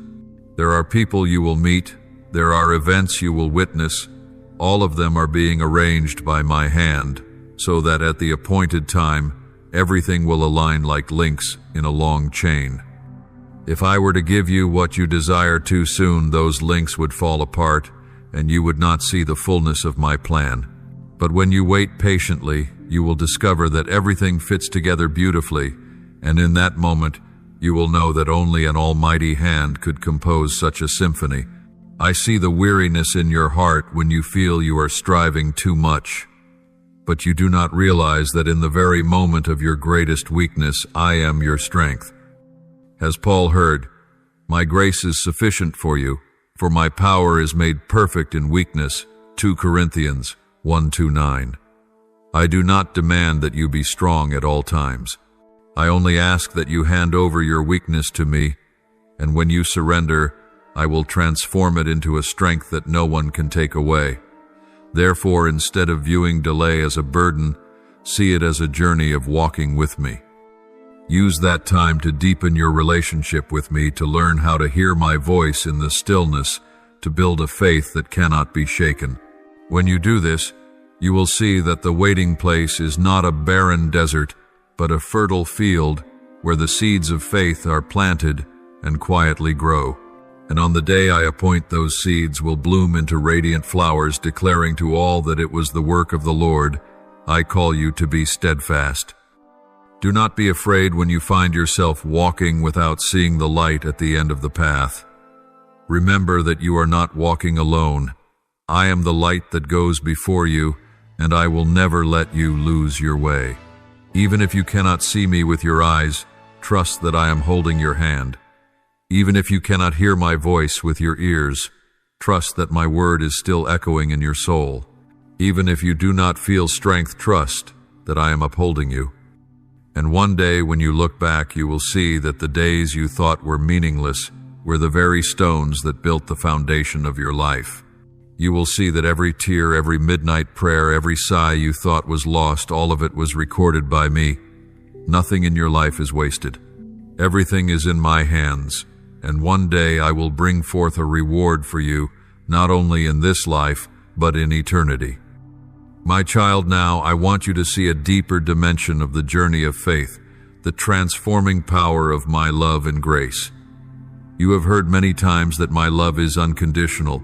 S1: There are people you will meet, there are events you will witness. All of them are being arranged by my hand, so that at the appointed time, everything will align like links in a long chain. If I were to give you what you desire too soon, those links would fall apart, and you would not see the fullness of my plan. But when you wait patiently, you will discover that everything fits together beautifully, and in that moment, you will know that only an almighty hand could compose such a symphony. I see the weariness in your heart when you feel you are striving too much. But you do not realize that in the very moment of your greatest weakness, I am your strength. As Paul heard, my grace is sufficient for you, for my power is made perfect in weakness. 2 Corinthians 1:2-9. I do not demand that you be strong at all times. I only ask that you hand over your weakness to me, and when you surrender, I will transform it into a strength that no one can take away. Therefore, instead of viewing delay as a burden, see it as a journey of walking with me. Use that time to deepen your relationship with me, to learn how to hear my voice in the stillness, to build a faith that cannot be shaken. When you do this, you will see that the waiting place is not a barren desert, but a fertile field where the seeds of faith are planted and quietly grow. And on the day I appoint, those seeds will bloom into radiant flowers, declaring to all that it was the work of the Lord. I call you to be steadfast. Do not be afraid when you find yourself walking without seeing the light at the end of the path. Remember that you are not walking alone. I am the light that goes before you, and I will never let you lose your way. Even if you cannot see me with your eyes, trust that I am holding your hand. Even if you cannot hear my voice with your ears, trust that my word is still echoing in your soul. Even if you do not feel strength, trust that I am upholding you. And one day when you look back, you will see that the days you thought were meaningless were the very stones that built the foundation of your life. You will see that every tear, every midnight prayer, every sigh you thought was lost, all of it was recorded by me. Nothing in your life is wasted. Everything is in my hands, and one day I will bring forth a reward for you, not only in this life, but in eternity. My child, now I want you to see a deeper dimension of the journey of faith, the transforming power of my love and grace. You have heard many times that my love is unconditional,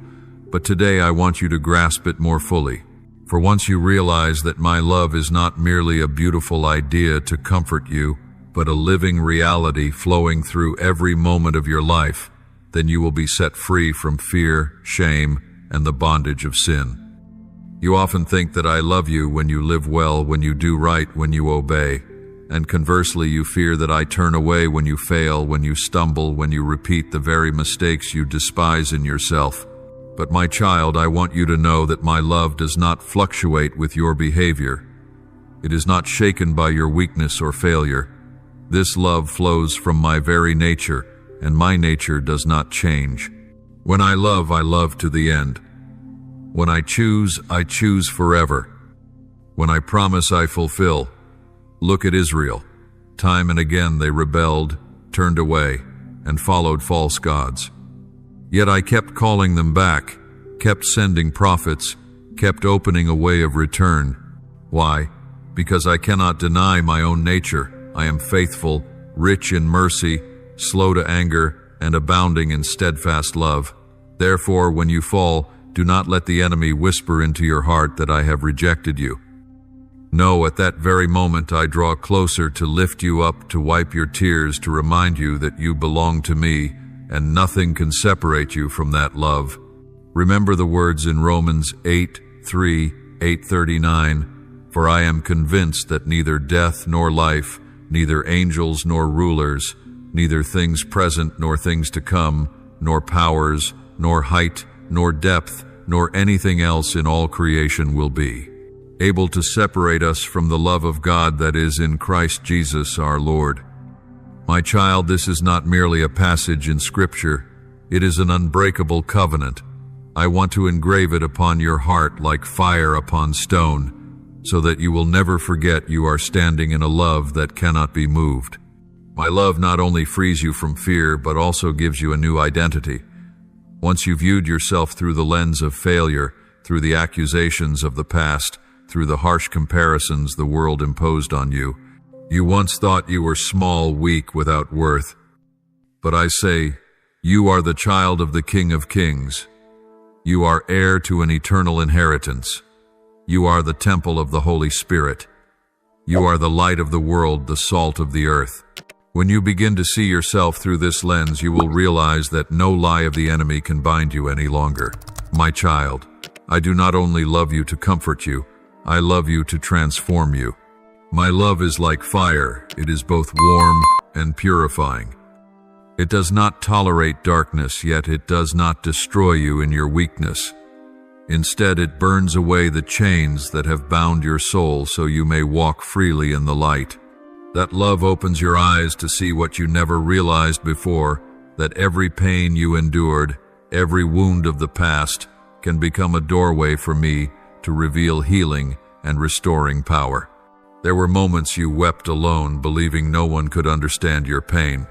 S1: but today I want you to grasp it more fully. For once you realize that my love is not merely a beautiful idea to comfort you, but a living reality flowing through every moment of your life, then you will be set free from fear, shame, and the bondage of sin. You often think that I love you when you live well, when you do right, when you obey. And conversely, you fear that I turn away when you fail, when you stumble, when you repeat the very mistakes you despise in yourself. But my child, I want you to know that my love does not fluctuate with your behavior. It is not shaken by your weakness or failure. This love flows from my very nature, and my nature does not change. When I love to the end. When I choose forever. When I promise, I fulfill. Look at Israel. Time and again they rebelled, turned away, and followed false gods. Yet I kept calling them back, kept sending prophets, kept opening a way of return. Why? Because I cannot deny my own nature. I am faithful, rich in mercy, slow to anger, and abounding in steadfast love. Therefore, when you fall, do not let the enemy whisper into your heart that I have rejected you. No, at that very moment I draw closer to lift you up, to wipe your tears, to remind you that you belong to me, and nothing can separate you from that love. Remember the words in Romans 8:39, for I am convinced that neither death nor life, neither angels nor rulers, neither things present nor things to come, nor powers, nor height, nor depth, nor anything else in all creation will be able to separate us from the love of God that is in Christ Jesus our Lord. My child, this is not merely a passage in Scripture. It is an unbreakable covenant. I want to engrave it upon your heart like fire upon stone, so that you will never forget you are standing in a love that cannot be moved. My love not only frees you from fear, but also gives you a new identity. Once you viewed yourself through the lens of failure, through the accusations of the past, through the harsh comparisons the world imposed on you, you once thought you were small, weak, without worth. But I say, you are the child of the King of Kings. You are heir to an eternal inheritance. You are the temple of the Holy Spirit. You are the light of the world, the salt of the earth. When you begin to see yourself through this lens, you will realize that no lie of the enemy can bind you any longer. My child, I do not only love you to comfort you, I love you to transform you. My love is like fire. It is both warm and purifying. It does not tolerate darkness, yet it does not destroy you in your weakness. Instead, it burns away the chains that have bound your soul so you may walk freely in the light. That love opens your eyes to see what you never realized before, that every pain you endured, every wound of the past can become a doorway for me to reveal healing and restoring power. There were moments you wept alone, believing no one could understand your pain.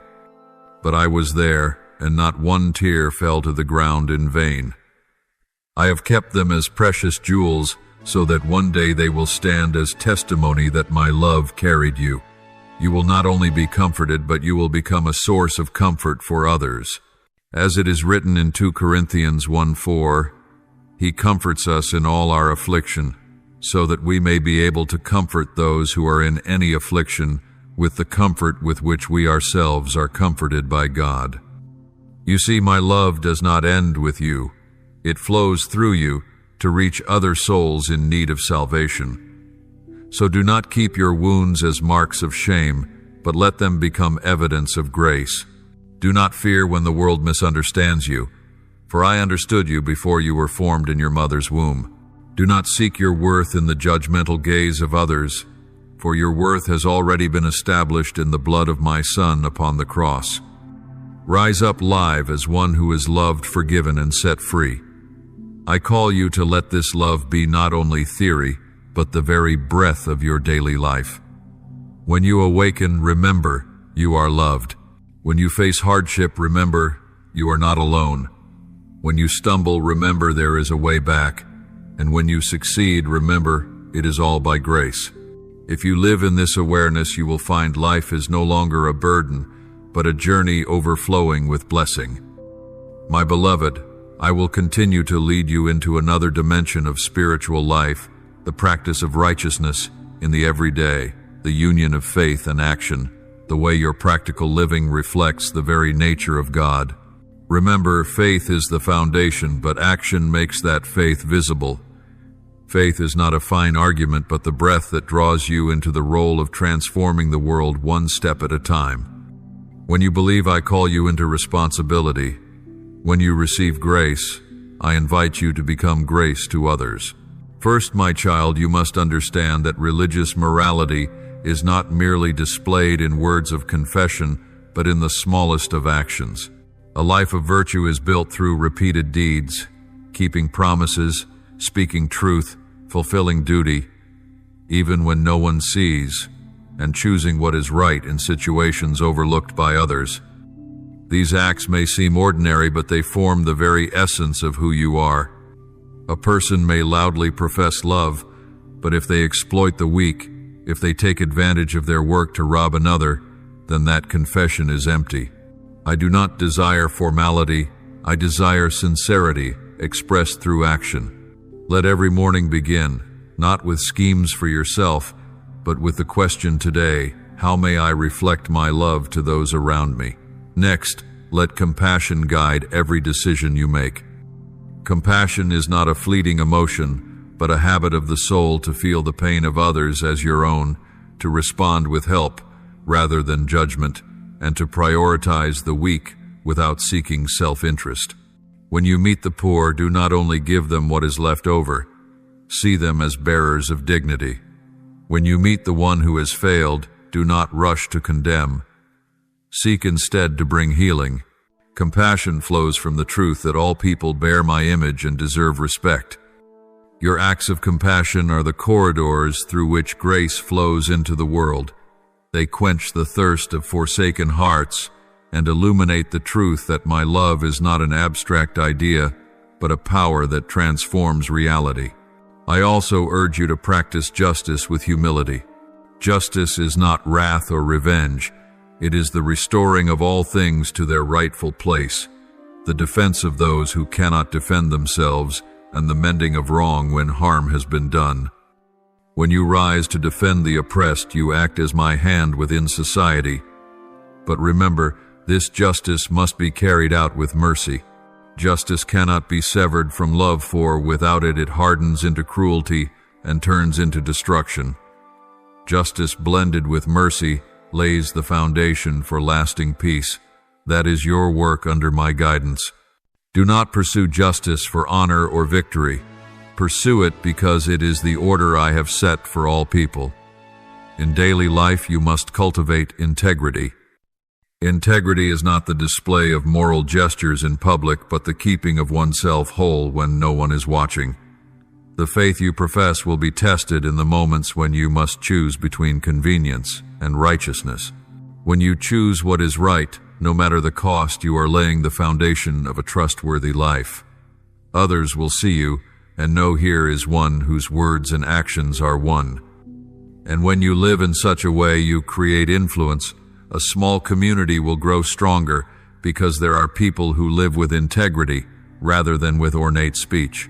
S1: But I was there, and not one tear fell to the ground in vain. I have kept them as precious jewels, so that one day they will stand as testimony that my love carried you. You will not only be comforted, but you will become a source of comfort for others. As it is written in 2 Corinthians 1:4, He comforts us in all our affliction, so that we may be able to comfort those who are in any affliction with the comfort with which we ourselves are comforted by God. You see, my love does not end with you. It flows through you to reach other souls in need of salvation. So do not keep your wounds as marks of shame, but let them become evidence of grace. Do not fear when the world misunderstands you, for I understood you before you were formed in your mother's womb. Do not seek your worth in the judgmental gaze of others, for your worth has already been established in the blood of my Son upon the cross. Rise up live as one who is loved, forgiven, and set free. I call you to let this love be not only theory, but the very breath of your daily life. When you awaken, remember you are loved. When you face hardship, remember you are not alone. When you stumble, remember there is a way back. And when you succeed, remember it is all by grace. If you live in this awareness, you will find life is no longer a burden, but a journey overflowing with blessing. My beloved, I will continue to lead you into another dimension of spiritual life, the practice of righteousness in the everyday, the union of faith and action, the way your practical living reflects the very nature of God. Remember, faith is the foundation, but action makes that faith visible. Faith is not a fine argument, but the breath that draws you into the role of transforming the world one step at a time. When you believe, I call you into responsibility. When you receive grace, I invite you to become grace to others. First, my child, you must understand that religious morality is not merely displayed in words of confession, but in the smallest of actions. A life of virtue is built through repeated deeds, keeping promises, speaking truth, fulfilling duty, even when no one sees, and choosing what is right in situations overlooked by others. These acts may seem ordinary, but they form the very essence of who you are. A person may loudly profess love, but if they exploit the weak, if they take advantage of their work to rob another, then that confession is empty. I do not desire formality, I desire sincerity expressed through action. Let every morning begin, not with schemes for yourself, but with the question today, how may I reflect my love to those around me? Next, let compassion guide every decision you make. Compassion is not a fleeting emotion, but a habit of the soul to feel the pain of others as your own, to respond with help rather than judgment, and to prioritize the weak without seeking self-interest. When you meet the poor, do not only give them what is left over, see them as bearers of dignity. When you meet the one who has failed, do not rush to condemn. Seek instead to bring healing. Compassion flows from the truth that all people bear my image and deserve respect. Your acts of compassion are the corridors through which grace flows into the world. They quench the thirst of forsaken hearts and illuminate the truth that my love is not an abstract idea, but a power that transforms reality. I also urge you to practice justice with humility. Justice is not wrath or revenge. It is the restoring of all things to their rightful place, the defense of those who cannot defend themselves, and the mending of wrong when harm has been done. When you rise to defend the oppressed, you act as my hand within society. But remember, this justice must be carried out with mercy. Justice cannot be severed from love, for without it, it hardens into cruelty and turns into destruction. Justice blended with mercy lays the foundation for lasting peace. That is your work under my guidance. Do not pursue justice for honor or victory. Pursue it because it is the order I have set for all people. In daily life, you must cultivate integrity. Integrity is not the display of moral gestures in public, but the keeping of oneself whole when no one is watching. The faith you profess will be tested in the moments when you must choose between convenience and righteousness. When you choose what is right, no matter the cost, you are laying the foundation of a trustworthy life. Others will see you and know here is one whose words and actions are one. And when you live in such a way, you create influence. A small community will grow stronger because there are people who live with integrity rather than with ornate speech.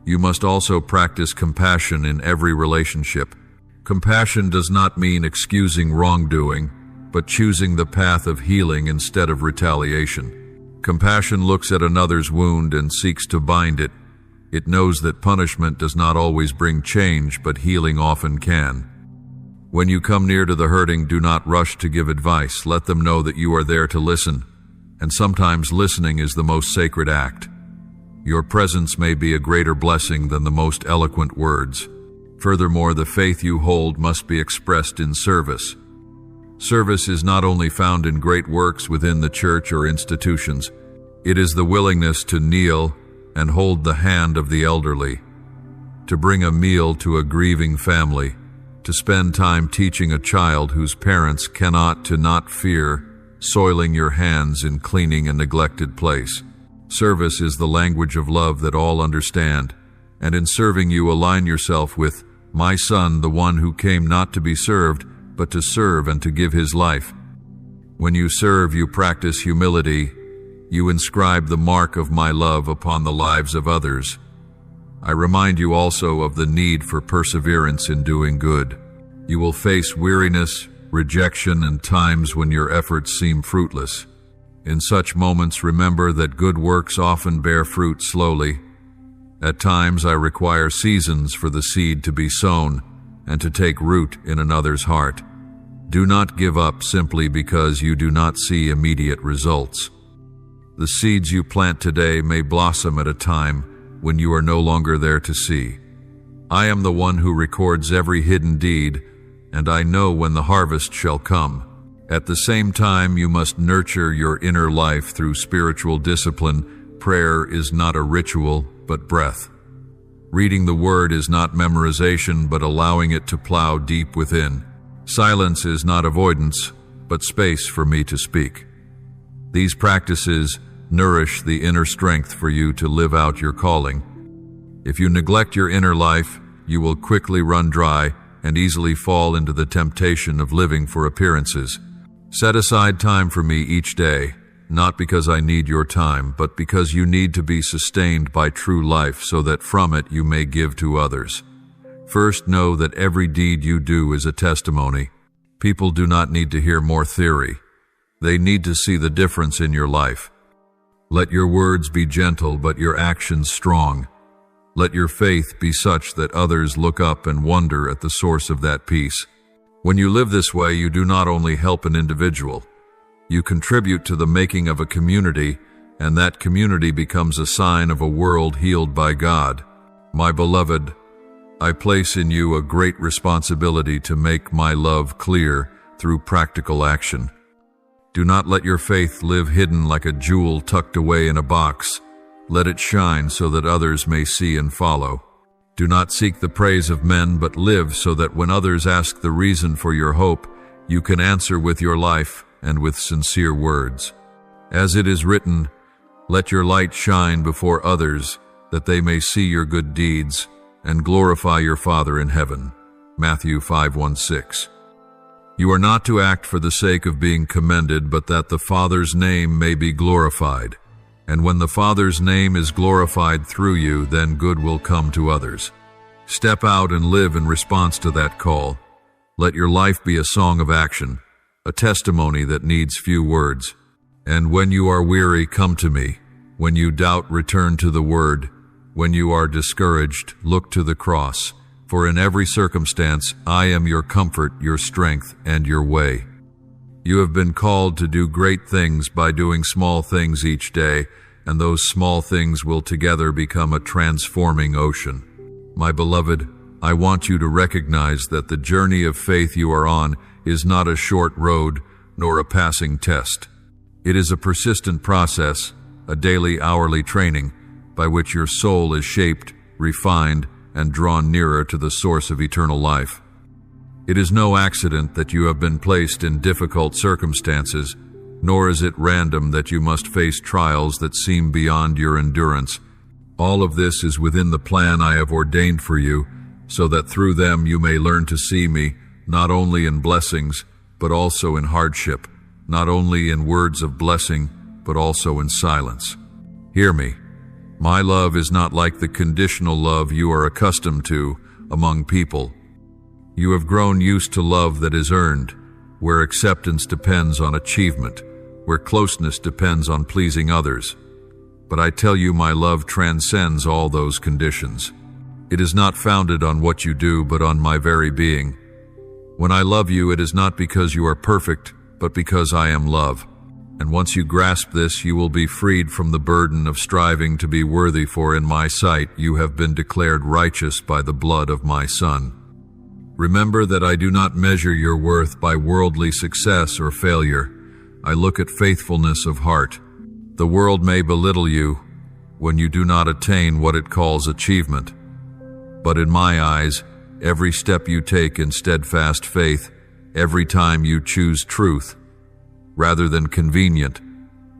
S1: You must also practice compassion in every relationship. Compassion does not mean excusing wrongdoing, but choosing the path of healing instead of retaliation. Compassion looks at another's wound and seeks to bind it. It knows that punishment does not always bring change, but healing often can. When you come near to the hurting, do not rush to give advice. Let them know that you are there to listen, and sometimes listening is the most sacred act. Your presence may be a greater blessing than the most eloquent words. Furthermore, the faith you hold must be expressed in service. Service is not only found in great works within the church or institutions. It is the willingness to kneel and hold the hand of the elderly, to bring a meal to a grieving family, to spend time teaching a child whose parents cannot, to not fear, soiling your hands in cleaning a neglected place. Service is the language of love that all understand, and in serving you align yourself with my Son, the one who came not to be served, but to serve and to give his life. When you serve, you practice humility. You inscribe the mark of my love upon the lives of others. I remind you also of the need for perseverance in doing good. You will face weariness, rejection, and times when your efforts seem fruitless. In such moments, remember that good works often bear fruit slowly. At times, I require seasons for the seed to be sown and to take root in another's heart. Do not give up simply because you do not see immediate results. The seeds you plant today may blossom at a time when you are no longer there to see. I am the one who records every hidden deed, and I know when the harvest shall come. At the same time, you must nurture your inner life through spiritual discipline. Prayer is not a ritual, but breath. Reading the Word is not memorization, but allowing it to plow deep within. Silence is not avoidance, but space for me to speak. These practices nourish the inner strength for you to live out your calling. If you neglect your inner life, you will quickly run dry and easily fall into the temptation of living for appearances. Set aside time for me each day, not because I need your time, but because you need to be sustained by true life so that from it you may give to others. First, know that every deed you do is a testimony. People do not need to hear more theory. They need to see the difference in your life. Let your words be gentle, but your actions strong. Let your faith be such that others look up and wonder at the source of that peace. When you live this way, you do not only help an individual. You contribute to the making of a community, and that community becomes a sign of a world healed by God. My beloved, I place in you a great responsibility to make my love clear through practical action. Do not let your faith live hidden like a jewel tucked away in a box. Let it shine so that others may see and follow. Do not seek the praise of men, but live so that when others ask the reason for your hope, you can answer with your life and with sincere words. As it is written, let your light shine before others, that they may see your good deeds and glorify your Father in heaven. Matthew 5:1-6. You are not to act for the sake of being commended, but that the Father's name may be glorified. And when the Father's name is glorified through you, then good will come to others. Step out and live in response to that call. Let your life be a song of action, a testimony that needs few words. And when you are weary, come to me. When you doubt, return to the Word. When you are discouraged, look to the cross. For in every circumstance, I am your comfort, your strength, and your way. You have been called to do great things by doing small things each day, and those small things will together become a transforming ocean. My beloved, I want you to recognize that the journey of faith you are on is not a short road, nor a passing test. It is a persistent process, a daily, hourly training by which your soul is shaped, refined, and drawn nearer to the source of eternal life. It is no accident that you have been placed in difficult circumstances, nor is it random that you must face trials that seem beyond your endurance. All of this is within the plan I have ordained for you, so that through them you may learn to see me, not only in blessings, but also in hardship, not only in words of blessing, but also in silence. Hear me. My love is not like the conditional love you are accustomed to among people. You have grown used to love that is earned, where acceptance depends on achievement, where closeness depends on pleasing others. But I tell you, my love transcends all those conditions. It is not founded on what you do, but on my very being. When I love you, it is not because you are perfect, but because I am love. And once you grasp this, you will be freed from the burden of striving to be worthy, for in my sight you have been declared righteous by the blood of my Son. Remember that I do not measure your worth by worldly success or failure. I look at faithfulness of heart. The world may belittle you when you do not attain what it calls achievement. But in my eyes, every step you take in steadfast faith, every time you choose truth, rather than convenient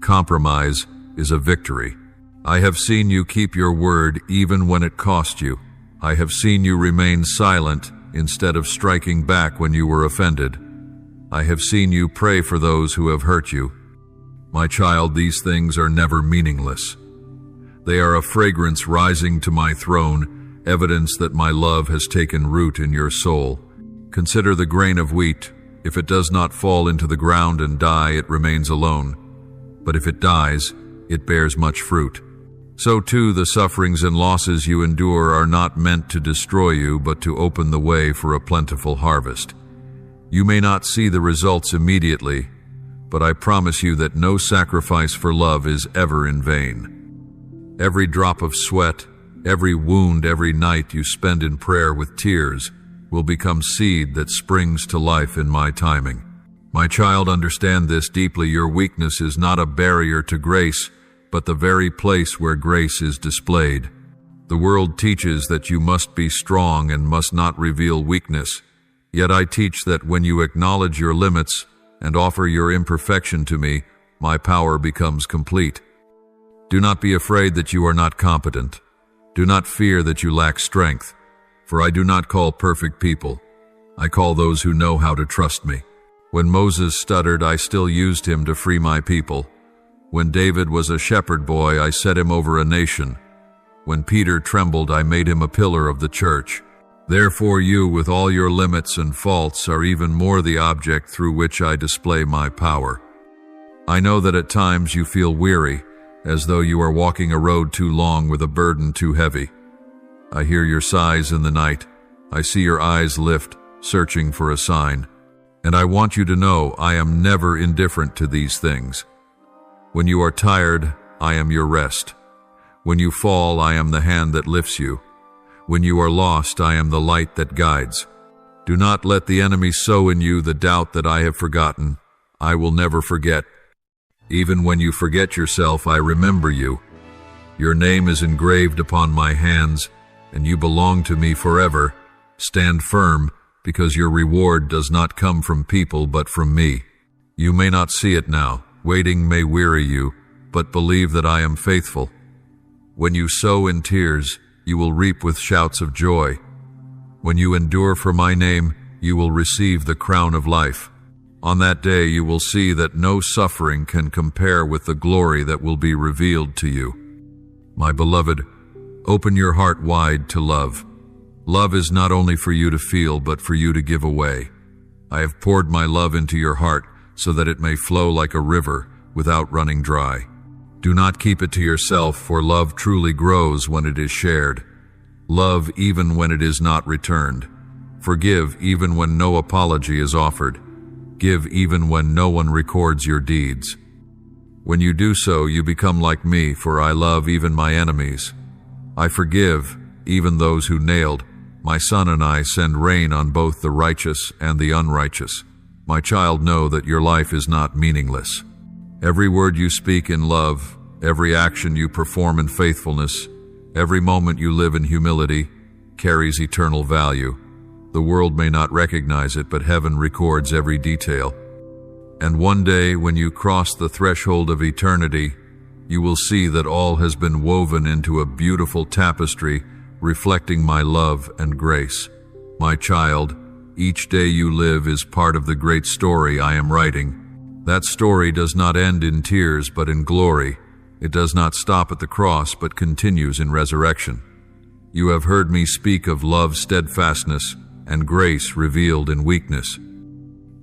S1: compromise, is a victory. I have seen you keep your word even when it cost you. I have seen you remain silent instead of striking back when you were offended. I have seen you pray for those who have hurt you. My child, these things are never meaningless. They are a fragrance rising to my throne, evidence that my love has taken root in your soul. Consider the grain of wheat. If it does not fall into the ground and die, it remains alone. But if it dies, it bears much fruit. So too, the sufferings and losses you endure are not meant to destroy you, but to open the way for a plentiful harvest. You may not see the results immediately, but I promise you that no sacrifice for love is ever in vain. Every drop of sweat, every wound, every night you spend in prayer with tears will become seed that springs to life in my timing. My child, understand this deeply. Your weakness is not a barrier to grace, but the very place where grace is displayed. The world teaches that you must be strong and must not reveal weakness. Yet I teach that when you acknowledge your limits and offer your imperfection to me, my power becomes complete. Do not be afraid that you are not competent. Do not fear that you lack strength, for I do not call perfect people. I call those who know how to trust me. When Moses stuttered, I still used him to free my people. When David was a shepherd boy, I set him over a nation. When Peter trembled, I made him a pillar of the church. Therefore you, with all your limits and faults, are even more the object through which I display my power. I know that at times you feel weary, as though you are walking a road too long with a burden too heavy. I hear your sighs in the night. I see your eyes lift, searching for a sign. And I want you to know I am never indifferent to these things. When you are tired, I am your rest. When you fall, I am the hand that lifts you. When you are lost, I am the light that guides. Do not let the enemy sow in you the doubt that I have forgotten. I will never forget. Even when you forget yourself, I remember you. Your name is engraved upon my hands, and you belong to me forever. Stand firm, because your reward does not come from people but from me. You may not see it now. Waiting may weary you, but believe that I am faithful. When you sow in tears, you will reap with shouts of joy. When you endure for my name, you will receive the crown of life. On that day you will see that no suffering can compare with the glory that will be revealed to you. My beloved, open your heart wide to love. Love is not only for you to feel, but for you to give away. I have poured my love into your heart so that it may flow like a river without running dry. Do not keep it to yourself, for love truly grows when it is shared. Love even when it is not returned. Forgive even when no apology is offered. Give even when no one records your deeds. When you do so, you become like me, for I love even my enemies. I forgive even those who nailed. My Son and I send rain on both the righteous and the unrighteous. My child, know that your life is not meaningless. Every word you speak in love, every action you perform in faithfulness, every moment you live in humility, carries eternal value. The world may not recognize it, but heaven records every detail. And one day, when you cross the threshold of eternity, you will see that all has been woven into a beautiful tapestry reflecting my love and grace. My child, each day you live is part of the great story I am writing. That story does not end in tears, but in glory. It does not stop at the cross, but continues in resurrection. You have heard me speak of love's steadfastness and grace revealed in weakness.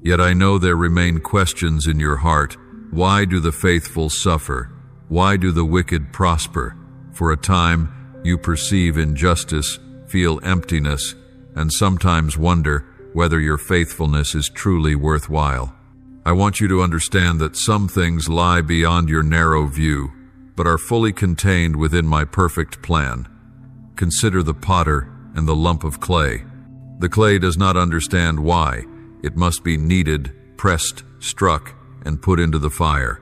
S1: Yet I know there remain questions in your heart. Why do the faithful suffer? Why do the wicked prosper? For a time, you perceive injustice, feel emptiness, and sometimes wonder whether your faithfulness is truly worthwhile. I want you to understand that some things lie beyond your narrow view, but are fully contained within my perfect plan. Consider the potter and the lump of clay. The clay does not understand why. It must be kneaded, pressed, struck, and put into the fire.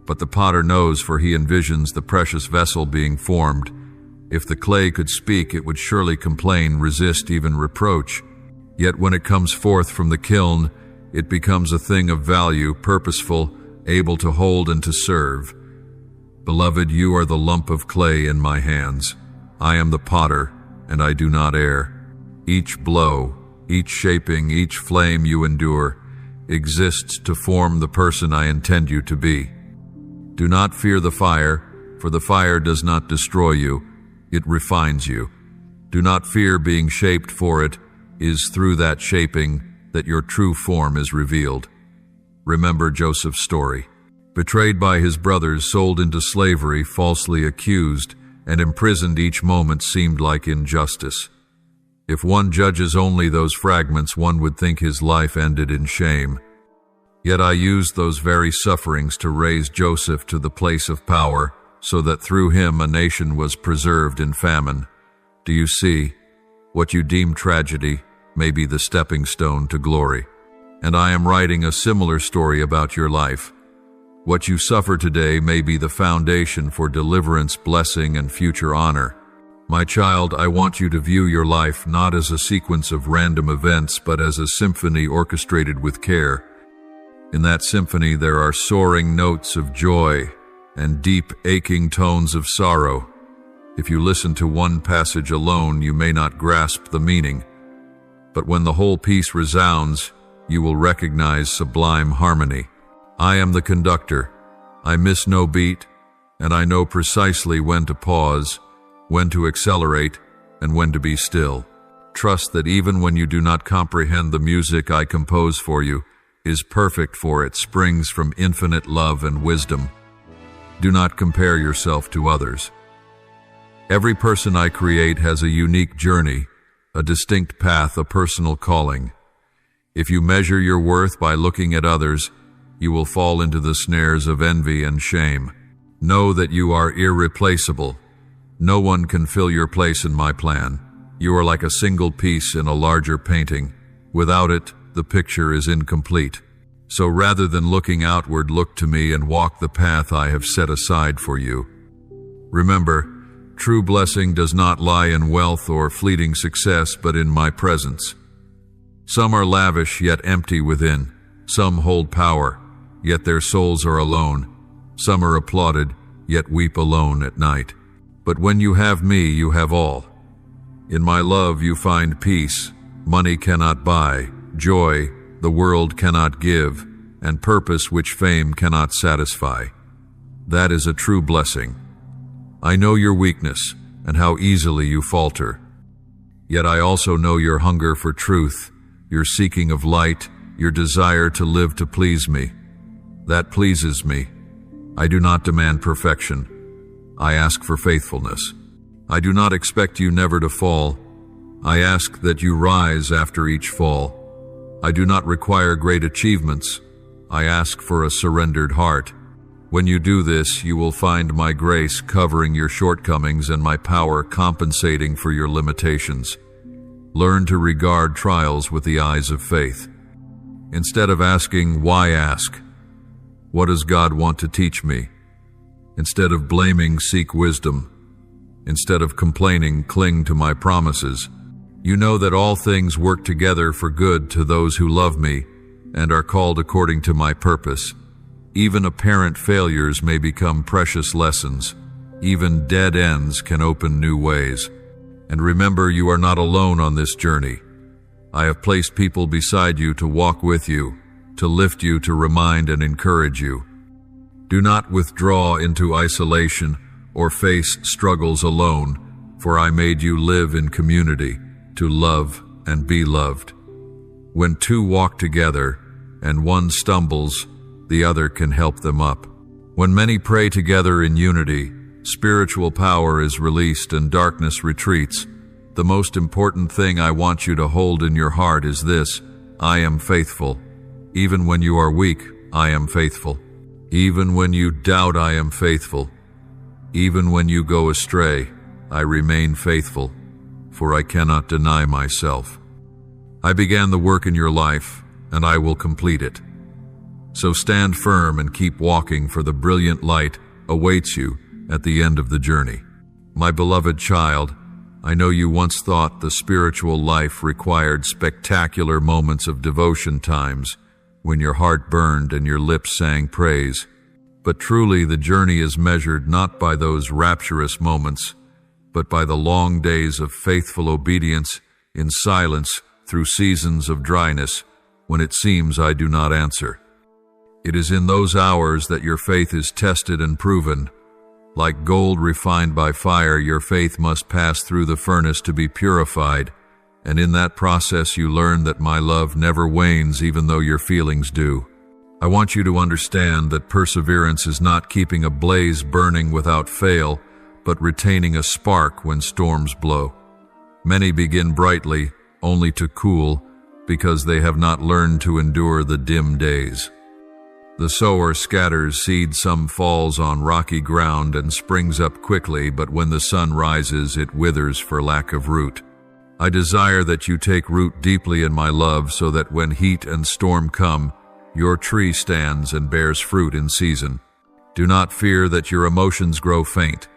S1: But the potter knows, for he envisions the precious vessel being formed. If the clay could speak, it would surely complain, resist, even reproach. Yet when it comes forth from the kiln, it becomes a thing of value, purposeful, able to hold and to serve. Beloved, you are the lump of clay in my hands. I am the potter, and I do not err. Each blow, each shaping, each flame you endure exists to form the person I intend you to be. Do not fear the fire, for the fire does not destroy you, it refines you. Do not fear being shaped, for it is through that shaping that your true form is revealed. Remember Joseph's story. Betrayed by his brothers, sold into slavery, falsely accused, and imprisoned, each moment seemed like injustice. If one judges only those fragments, one would think his life ended in shame. Yet I used those very sufferings to raise Joseph to the place of power, so that through him a nation was preserved in famine. Do you see? What you deem tragedy may be the stepping stone to glory. And I am writing a similar story about your life. What you suffer today may be the foundation for deliverance, blessing, and future honor. My child, I want you to view your life not as a sequence of random events, but as a symphony orchestrated with care. In that symphony, there are soaring notes of joy and deep, aching tones of sorrow. If you listen to one passage alone, you may not grasp the meaning. But when the whole piece resounds, you will recognize sublime harmony. I am the conductor. I miss no beat, and I know precisely when to pause, when to accelerate, and when to be still. Trust that even when you do not comprehend the music I compose for you, is perfect, for it springs from infinite love and wisdom. Do not compare yourself to others. Every person I create has a unique journey, a distinct path, a personal calling. If you measure your worth by looking at others, you will fall into the snares of envy and shame. Know that you are irreplaceable. No one can fill your place in my plan. You are like a single piece in a larger painting. Without it, the picture is incomplete. So rather than looking outward, look to me and walk the path I have set aside for you. Remember, true blessing does not lie in wealth or fleeting success, but in my presence. Some are lavish, yet empty within. Some hold power, yet their souls are alone. Some are applauded, yet weep alone at night. But when you have me, you have all. In my love you find peace, money cannot buy, joy the world cannot give, and purpose which fame cannot satisfy. That is a true blessing. I know your weakness and how easily you falter. Yet I also know your hunger for truth, your seeking of light, your desire to live to please me. That pleases me. I do not demand perfection. I ask for faithfulness. I do not expect you never to fall. I ask that you rise after each fall. I do not require great achievements. I ask for a surrendered heart. When you do this, you will find my grace covering your shortcomings and my power compensating for your limitations. Learn to regard trials with the eyes of faith. Instead of asking, why ask? What does God want to teach me? Instead of blaming, seek wisdom. Instead of complaining, cling to my promises. You know that all things work together for good to those who love me and are called according to my purpose. Even apparent failures may become precious lessons. Even dead ends can open new ways. And remember, you are not alone on this journey. I have placed people beside you to walk with you, to lift you, to remind and encourage you. Do not withdraw into isolation or face struggles alone, for I made you live in community, to love and be loved. When two walk together and one stumbles, the other can help them up. When many pray together in unity, spiritual power is released and darkness retreats. The most important thing I want you to hold in your heart is this: I am faithful. Even when you are weak, I am faithful. Even when you doubt, I am faithful. Even when you go astray, I remain faithful, for I cannot deny myself. I began the work in your life, and I will complete it. So stand firm and keep walking, for the brilliant light awaits you at the end of the journey. My beloved child, I know you once thought the spiritual life required spectacular moments of devotion times when your heart burned and your lips sang praise. But truly the journey is measured not by those rapturous moments, but by the long days of faithful obedience in silence through seasons of dryness when it seems I do not answer. It is in those hours that your faith is tested and proven. Like gold refined by fire, your faith must pass through the furnace to be purified, and in that process you learn that my love never wanes even though your feelings do. I want you to understand that perseverance is not keeping a blaze burning without fail, but retaining a spark when storms blow. Many begin brightly, only to cool, because they have not learned to endure the dim days. The sower scatters seed, some falls on rocky ground and springs up quickly, but when the sun rises, it withers for lack of root. I desire that you take root deeply in my love, so that when heat and storm come, your tree stands and bears fruit in season. Do not fear that your emotions grow faint.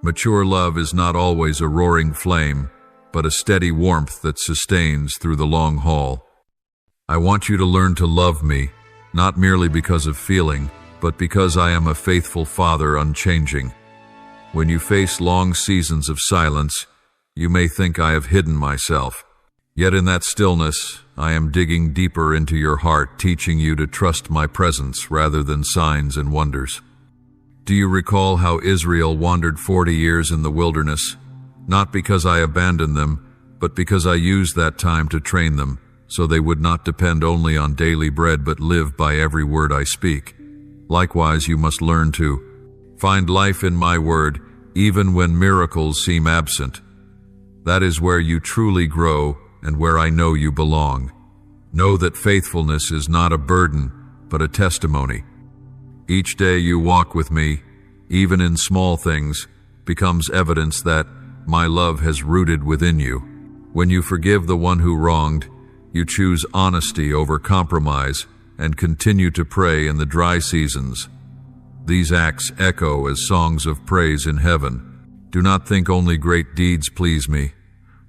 S1: Mature love is not always a roaring flame, but a steady warmth that sustains through the long haul. I want you to learn to love me, not merely because of feeling, but because I am a faithful Father, unchanging. When you face long seasons of silence, you may think I have hidden myself. Yet in that stillness, I am digging deeper into your heart, teaching you to trust my presence rather than signs and wonders. Do you recall how Israel wandered 40 years in the wilderness? Not because I abandoned them, but because I used that time to train them, so they would not depend only on daily bread but live by every word I speak. Likewise, you must learn to find life in my word, even when miracles seem absent. That is where you truly grow and where I know you belong. Know that faithfulness is not a burden, but a testimony. Each day you walk with me, even in small things, becomes evidence that my love has rooted within you. When you forgive the one who wronged, you choose honesty over compromise and continue to pray in the dry seasons. These acts echo as songs of praise in heaven. Do not think only great deeds please me.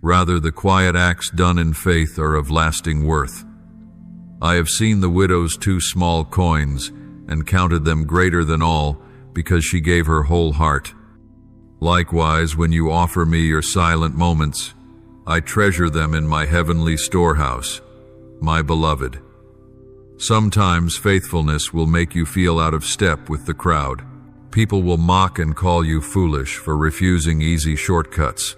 S1: Rather, the quiet acts done in faith are of lasting worth. I have seen the widow's 2 small coins and counted them greater than all, because she gave her whole heart. Likewise, when you offer me your silent moments, I treasure them in my heavenly storehouse, my beloved. Sometimes faithfulness will make you feel out of step with the crowd. People will mock and call you foolish for refusing easy shortcuts.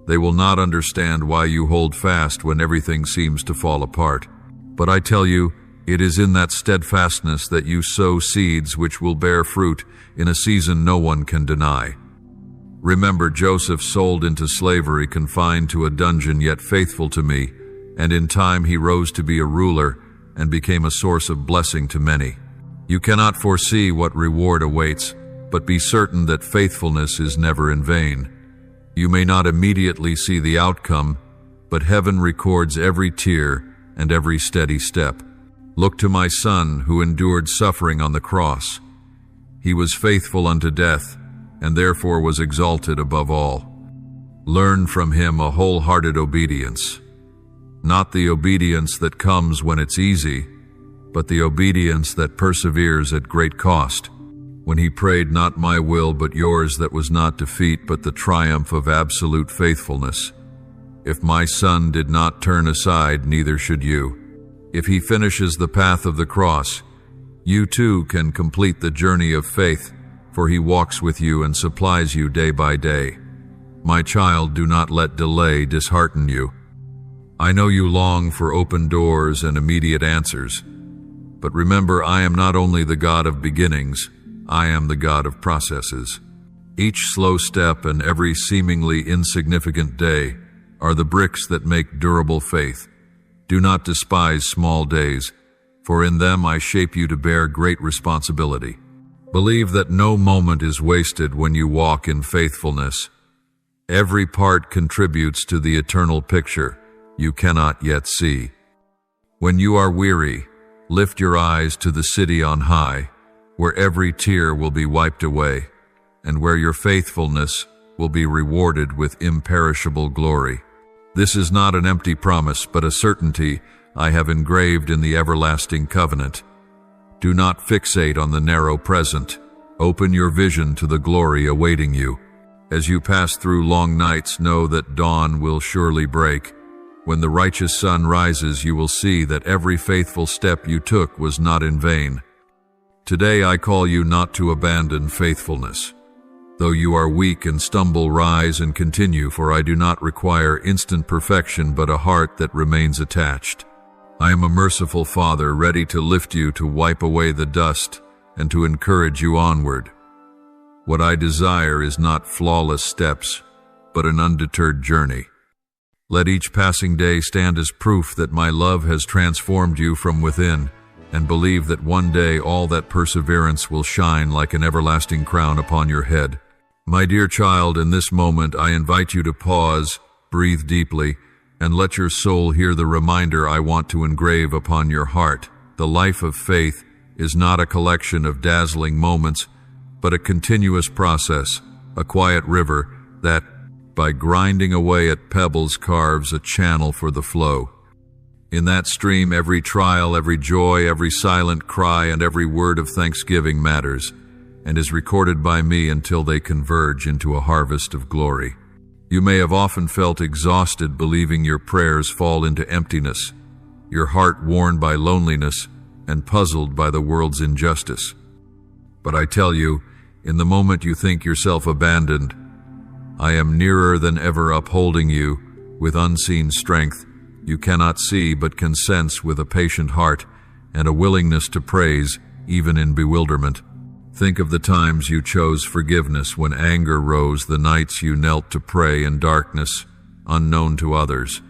S1: They will not understand why you hold fast when everything seems to fall apart. But I tell you, it is in that steadfastness that you sow seeds which will bear fruit in a season no one can deny. Remember Joseph, sold into slavery, confined to a dungeon, yet faithful to me, and in time he rose to be a ruler and became a source of blessing to many. You cannot foresee what reward awaits, but be certain that faithfulness is never in vain. You may not immediately see the outcome, but heaven records every tear and every steady step. Look to my Son who endured suffering on the cross. He was faithful unto death, and therefore was exalted above all. Learn from him a wholehearted obedience, not the obedience that comes when it's easy, but the obedience that perseveres at great cost. When he prayed, "Not my will but yours," that was not defeat but the triumph of absolute faithfulness. If my Son did not turn aside, neither should you. If he finishes the path of the cross, you too can complete the journey of faith, for he walks with you and supplies you day by day. My child, do not let delay dishearten you. I know you long for open doors and immediate answers, but remember, I am not only the God of beginnings, I am the God of processes. Each slow step and every seemingly insignificant day are the bricks that make durable faith. Do not despise small days, for in them I shape you to bear great responsibility. Believe that no moment is wasted when you walk in faithfulness. Every part contributes to the eternal picture you cannot yet see. When you are weary, lift your eyes to the city on high, where every tear will be wiped away, and where your faithfulness will be rewarded with imperishable glory. This is not an empty promise, but a certainty I have engraved in the everlasting covenant. Do not fixate on the narrow present. Open your vision to the glory awaiting you. As you pass through long nights, know that dawn will surely break. When the righteous sun rises, you will see that every faithful step you took was not in vain. Today I call you not to abandon faithfulness. Though you are weak and stumble, rise and continue, for I do not require instant perfection, but a heart that remains attached. I am a merciful Father, ready to lift you, to wipe away the dust, and to encourage you onward. What I desire is not flawless steps, but an undeterred journey. Let each passing day stand as proof that my love has transformed you from within, and believe that one day all that perseverance will shine like an everlasting crown upon your head. My dear child, in this moment I invite you to pause, breathe deeply, and let your soul hear the reminder I want to engrave upon your heart. The life of faith is not a collection of dazzling moments, but a continuous process, a quiet river that, by grinding away at pebbles, carves a channel for the flow. In that stream, every trial, every joy, every silent cry, and every word of thanksgiving matters, and is recorded by me until they converge into a harvest of glory. You may have often felt exhausted, believing your prayers fall into emptiness, your heart worn by loneliness, and puzzled by the world's injustice. But I tell you, in the moment you think yourself abandoned, I am nearer than ever, upholding you with unseen strength you cannot see but can sense, with a patient heart and a willingness to praise even in bewilderment. Think of the times you chose forgiveness when anger rose, the nights you knelt to pray in darkness, unknown to others,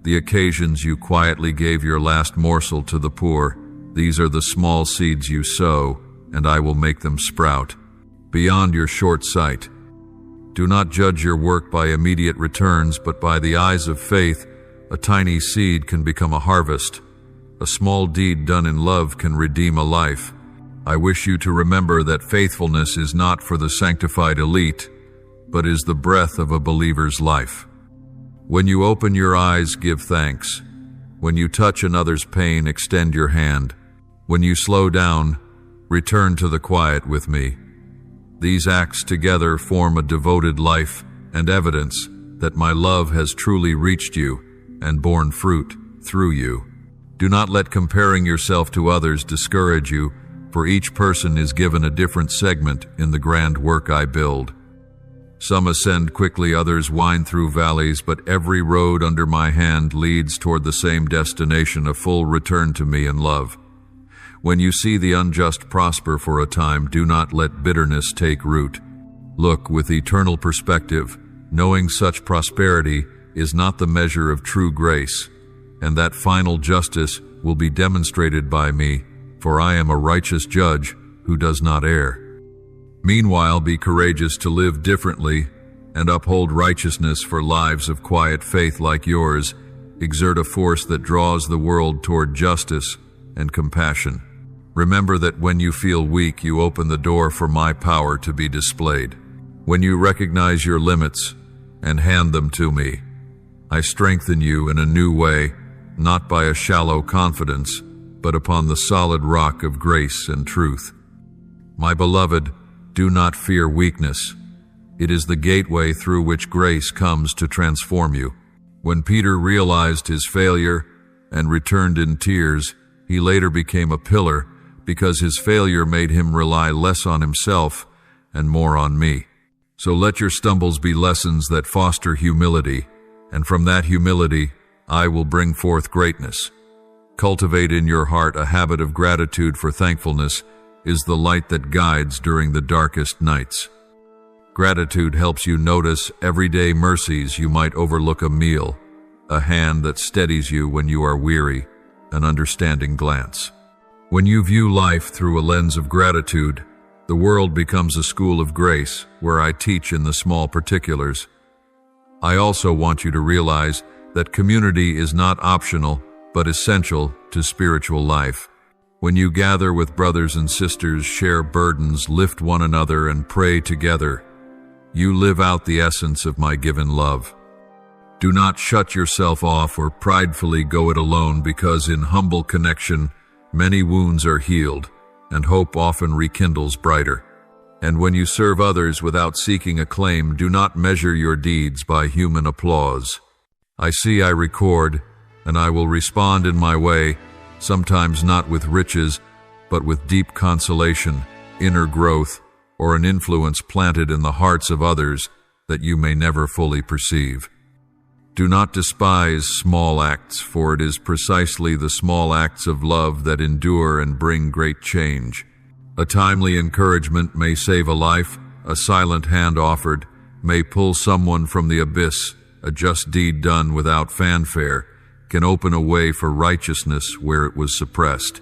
S1: the occasions you quietly gave your last morsel to the poor. These are the small seeds you sow, and I will make them sprout. Beyond your short sight, do not judge your work by immediate returns, but by the eyes of faith. A tiny seed can become a harvest. A small deed done in love can redeem a life. I wish you to remember that faithfulness is not for the sanctified elite, but is the breath of a believer's life. When you open your eyes, give thanks. When you touch another's pain, extend your hand. When you slow down, return to the quiet with me. These acts together form a devoted life and evidence that my love has truly reached you and borne fruit through you. Do not let comparing yourself to others discourage you, for each person is given a different segment in the grand work I build. Some ascend quickly, others wind through valleys, but every road under my hand leads toward the same destination, a full return to me in love. When you see the unjust prosper for a time, do not let bitterness take root. Look with eternal perspective, knowing such prosperity is not the measure of true grace, and that final justice will be demonstrated by me, for I am a righteous judge who does not err. Meanwhile, be courageous to live differently and uphold righteousness, for lives of quiet faith like yours exert a force that draws the world toward justice, and compassion. Remember that when you feel weak, you open the door for my power to be displayed. When you recognize your limits and hand them to me, I strengthen you in a new way, not by a shallow confidence, but upon the solid rock of grace and truth. My beloved, do not fear weakness. It is the gateway through which grace comes to transform you. When Peter realized his failure and returned in tears, he later became a pillar because his failure made him rely less on himself and more on me. So let your stumbles be lessons that foster humility, and from that humility I will bring forth greatness. Cultivate in your heart a habit of gratitude, for thankfulness is the light that guides during the darkest nights. Gratitude helps you notice everyday mercies. You might overlook a meal, a hand that steadies you when you are weary, an understanding glance. When you view life through a lens of gratitude, the world becomes a school of grace where I teach in the small particulars. I also want you to realize that community is not optional, but essential to spiritual life. When you gather with brothers and sisters, share burdens, lift one another, and pray together, you live out the essence of my given love. Do not shut yourself off or pridefully go it alone, because in humble connection, many wounds are healed, and hope often rekindles brighter. And when you serve others without seeking acclaim, do not measure your deeds by human applause. I see, I record, and I will respond in my way, sometimes not with riches, but with deep consolation, inner growth, or an influence planted in the hearts of others that you may never fully perceive. Do not despise small acts, for it is precisely the small acts of love that endure and bring great change. A timely encouragement may save a life, a silent hand offered may pull someone from the abyss, a just deed done without fanfare can open a way for righteousness where it was suppressed.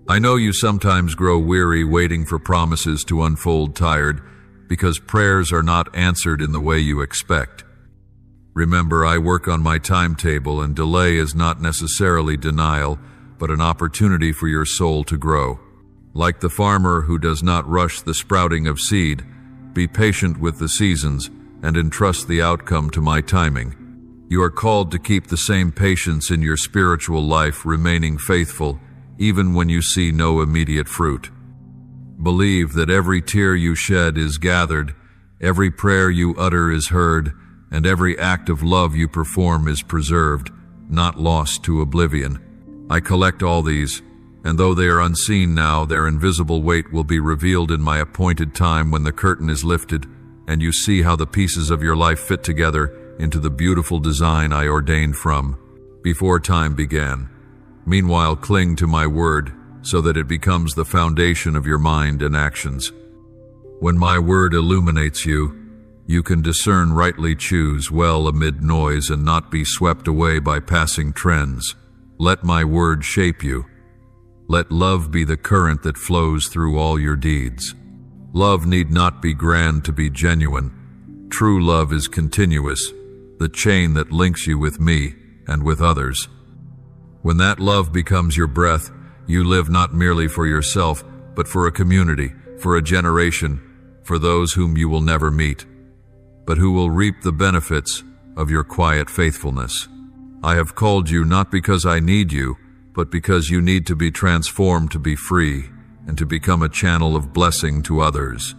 S1: I know you sometimes grow weary waiting for promises to unfold, tired because prayers are not answered in the way you expect. Remember, I work on my timetable, and delay is not necessarily denial, but an opportunity for your soul to grow. Like the farmer who does not rush the sprouting of seed, be patient with the seasons and entrust the outcome to my timing. You are called to keep the same patience in your spiritual life, remaining faithful even when you see no immediate fruit. Believe that every tear you shed is gathered, every prayer you utter is heard, and every act of love you perform is preserved, not lost to oblivion. I collect all these, and though they are unseen now, their invisible weight will be revealed in my appointed time when the curtain is lifted, and you see how the pieces of your life fit together into the beautiful design I ordained from before time began. Meanwhile, cling to my word, so that it becomes the foundation of your mind and actions. When my word illuminates you, you can discern rightly, choose well amid noise, and not be swept away by passing trends. Let my word shape you. Let love be the current that flows through all your deeds. Love need not be grand to be genuine. True love is continuous, the chain that links you with me and with others. When that love becomes your breath, you live not merely for yourself, but for a community, for a generation, for those whom you will never meet, but who will reap the benefits of your quiet faithfulness. I have called you not because I need you, but because you need to be transformed to be free and to become a channel of blessing to others.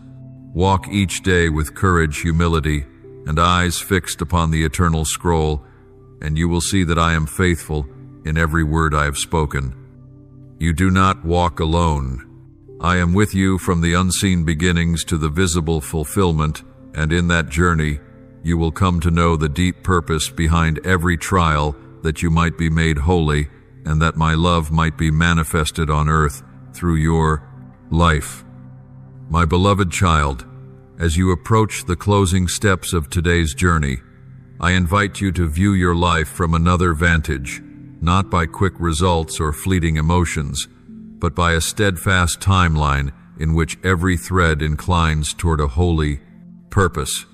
S1: Walk each day with courage, humility, and eyes fixed upon the eternal scroll, and you will see that I am faithful in every word I have spoken. You do not walk alone. I am with you from the unseen beginnings to the visible fulfillment, and in that journey, you will come to know the deep purpose behind every trial, that you might be made holy, and that my love might be manifested on earth through your life. My beloved child, as you approach the closing steps of today's journey, I invite you to view your life from another vantage, not by quick results or fleeting emotions, but by a steadfast timeline in which every thread inclines toward a holy purpose.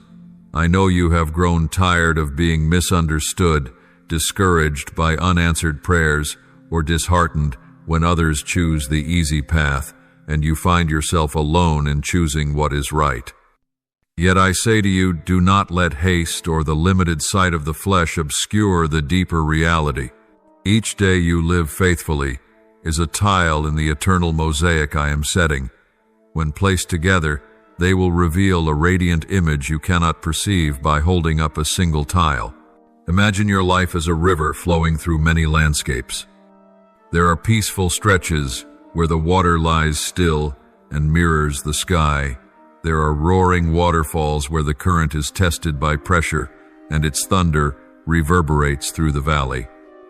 S1: I know you have grown tired of being misunderstood, discouraged by unanswered prayers, or disheartened when others choose the easy path, and you find yourself alone in choosing what is right. Yet I say to you, do not let haste or the limited sight of the flesh obscure the deeper reality. Each day you live faithfully is a tile in the eternal mosaic I am setting. When placed together, they will reveal a radiant image you cannot perceive by holding up a single tile. Imagine your life as a river flowing through many landscapes. There are peaceful stretches where the water lies still and mirrors the sky. There are roaring waterfalls where the current is tested by pressure and its thunder reverberates through the valley.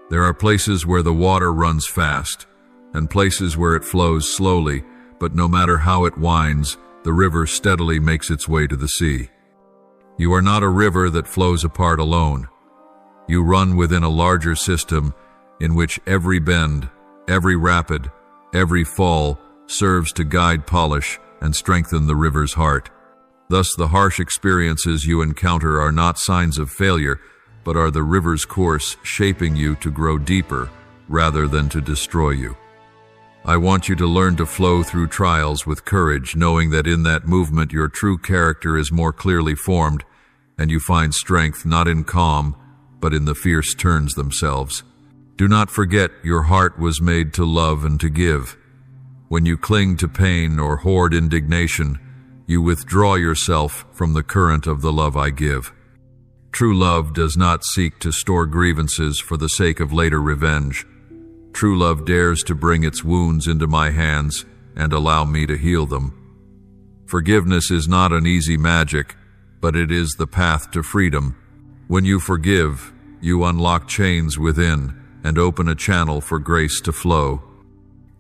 S1: There are places where the water runs fast and places where it flows slowly, but no matter how it winds, the river steadily makes its way to the sea. You are not a river that flows apart alone. You run within a larger system in which every bend, every rapid, every fall serves to guide, polish, and strengthen the river's heart. Thus, the harsh experiences you encounter are not signs of failure, but are the river's course shaping you to grow deeper rather than to destroy you. I want you to learn to flow through trials with courage, knowing that in that movement your true character is more clearly formed, and you find strength not in calm, but in the fierce turns themselves. Do not forget your heart was made to love and to give. When you cling to pain or hoard indignation, you withdraw yourself from the current of the love I give. True love does not seek to store grievances for the sake of later revenge. True love dares to bring its wounds into my hands and allow me to heal them. Forgiveness is not an easy magic, but it is the path to freedom. When you forgive, you unlock chains within and open a channel for grace to flow.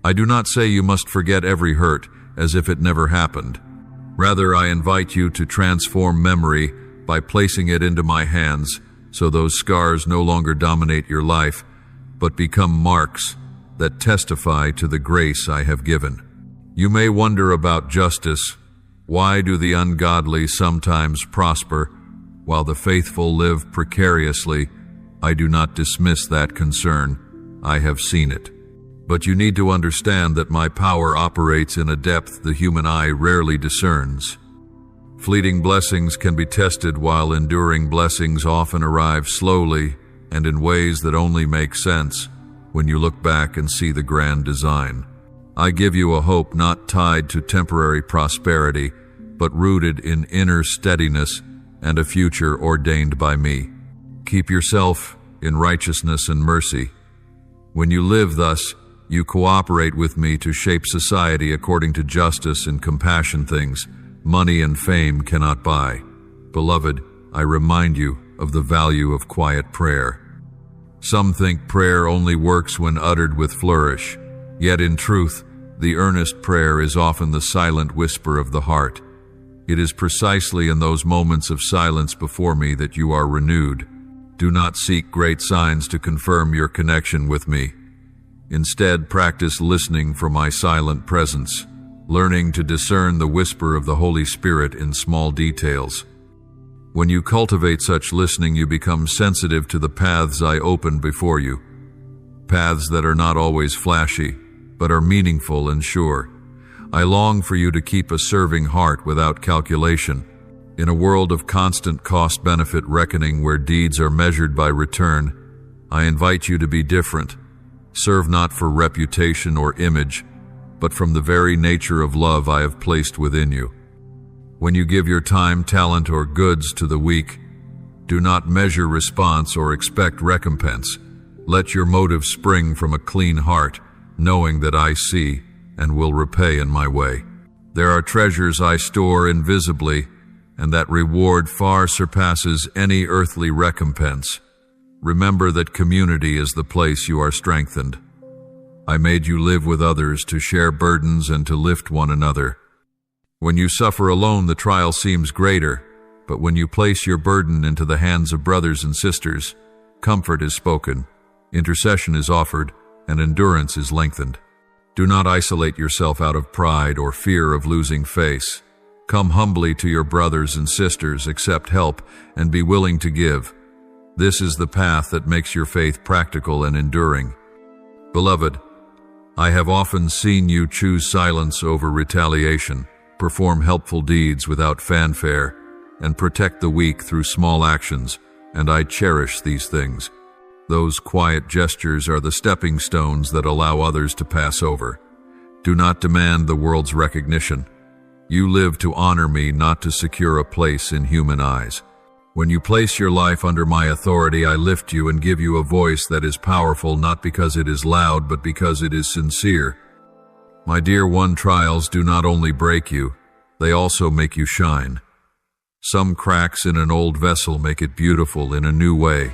S1: I do not say you must forget every hurt as if it never happened. Rather, I invite you to transform memory by placing it into my hands so those scars no longer dominate your life, but become marks that testify to the grace I have given. You may wonder about justice. Why do the ungodly sometimes prosper while the faithful live precariously? I do not dismiss that concern. I have seen it. But you need to understand that my power operates in a depth the human eye rarely discerns. Fleeting blessings can be tested, while enduring blessings often arrive slowly and in ways that only make sense when you look back and see the grand design. I give you a hope not tied to temporary prosperity, but rooted in inner steadiness and a future ordained by me. Keep yourself in righteousness and mercy. When you live thus, you cooperate with me to shape society according to justice and compassion, things money and fame cannot buy. Beloved, I remind you of the value of quiet prayer. Some think prayer only works when uttered with flourish, yet in truth, the earnest prayer is often the silent whisper of the heart. It is precisely in those moments of silence before me that you are renewed. Do not seek great signs to confirm your connection with me. Instead, practice listening for my silent presence, learning to discern the whisper of the Holy Spirit in small details. When you cultivate such listening, you become sensitive to the paths I open before you, paths that are not always flashy, but are meaningful and sure. I long for you to keep a serving heart without calculation. In a world of constant cost-benefit reckoning where deeds are measured by return, I invite you to be different. Serve not for reputation or image, but from the very nature of love I have placed within you. When you give your time, talent, or goods to the weak, do not measure response or expect recompense. Let your motive spring from a clean heart, knowing that I see and will repay in my way. There are treasures I store invisibly, and that reward far surpasses any earthly recompense. Remember that community is the place you are strengthened. I made you live with others to share burdens and to lift one another. When you suffer alone, the trial seems greater, but when you place your burden into the hands of brothers and sisters, comfort is spoken, intercession is offered, and endurance is lengthened. Do not isolate yourself out of pride or fear of losing face. Come humbly to your brothers and sisters, accept help, and be willing to give. This is the path that makes your faith practical and enduring. Beloved, I have often seen you choose silence over retaliation, perform helpful deeds without fanfare, and protect the weak through small actions, and I cherish these things. Those quiet gestures are the stepping stones that allow others to pass over. Do not demand the world's recognition. You live to honor me, not to secure a place in human eyes. When you place your life under my authority, I lift you and give you a voice that is powerful, not because it is loud, but because it is sincere. My dear one, trials do not only break you, they also make you shine. Some cracks in an old vessel make it beautiful in a new way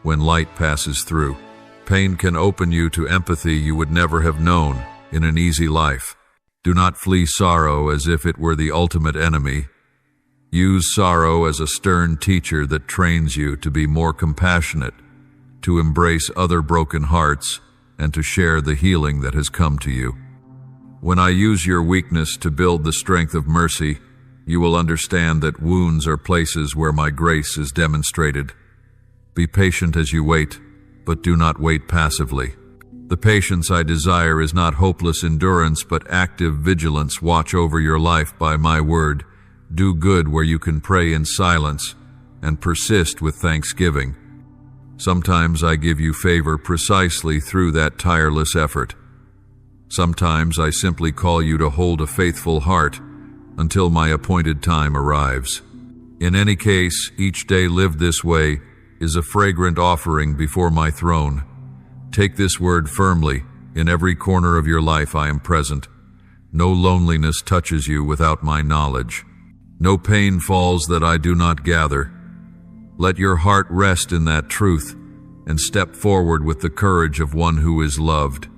S1: when light passes through. Pain can open you to empathy you would never have known in an easy life. Do not flee sorrow as if it were the ultimate enemy. Use sorrow as a stern teacher that trains you to be more compassionate, to embrace other broken hearts, and to share the healing that has come to you. When I use your weakness to build the strength of mercy, you will understand that wounds are places where my grace is demonstrated. Be patient as you wait, but do not wait passively. The patience I desire is not hopeless endurance, but active vigilance. Watch over your life by my word. Do good where you can pray in silence, and persist with thanksgiving. Sometimes I give you favor precisely through that tireless effort. Sometimes I simply call you to hold a faithful heart until my appointed time arrives. In any case, each day lived this way is a fragrant offering before my throne. Take this word firmly. In every corner of your life I am present. No loneliness touches you without my knowledge. No pain falls that I do not gather. Let your heart rest in that truth and step forward with the courage of one who is loved.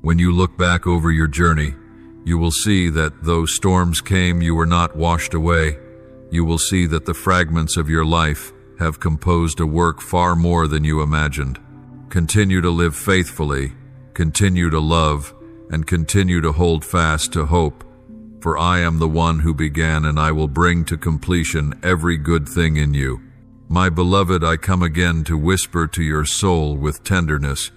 S1: When you look back over your journey, you will see that though storms came, you were not washed away. You will see that the fragments of your life have composed a work far more than you imagined. Continue to live faithfully, continue to love, and continue to hold fast to hope. For I am the one who began, and I will bring to completion every good thing in you. My beloved, I come again to whisper to your soul with tenderness,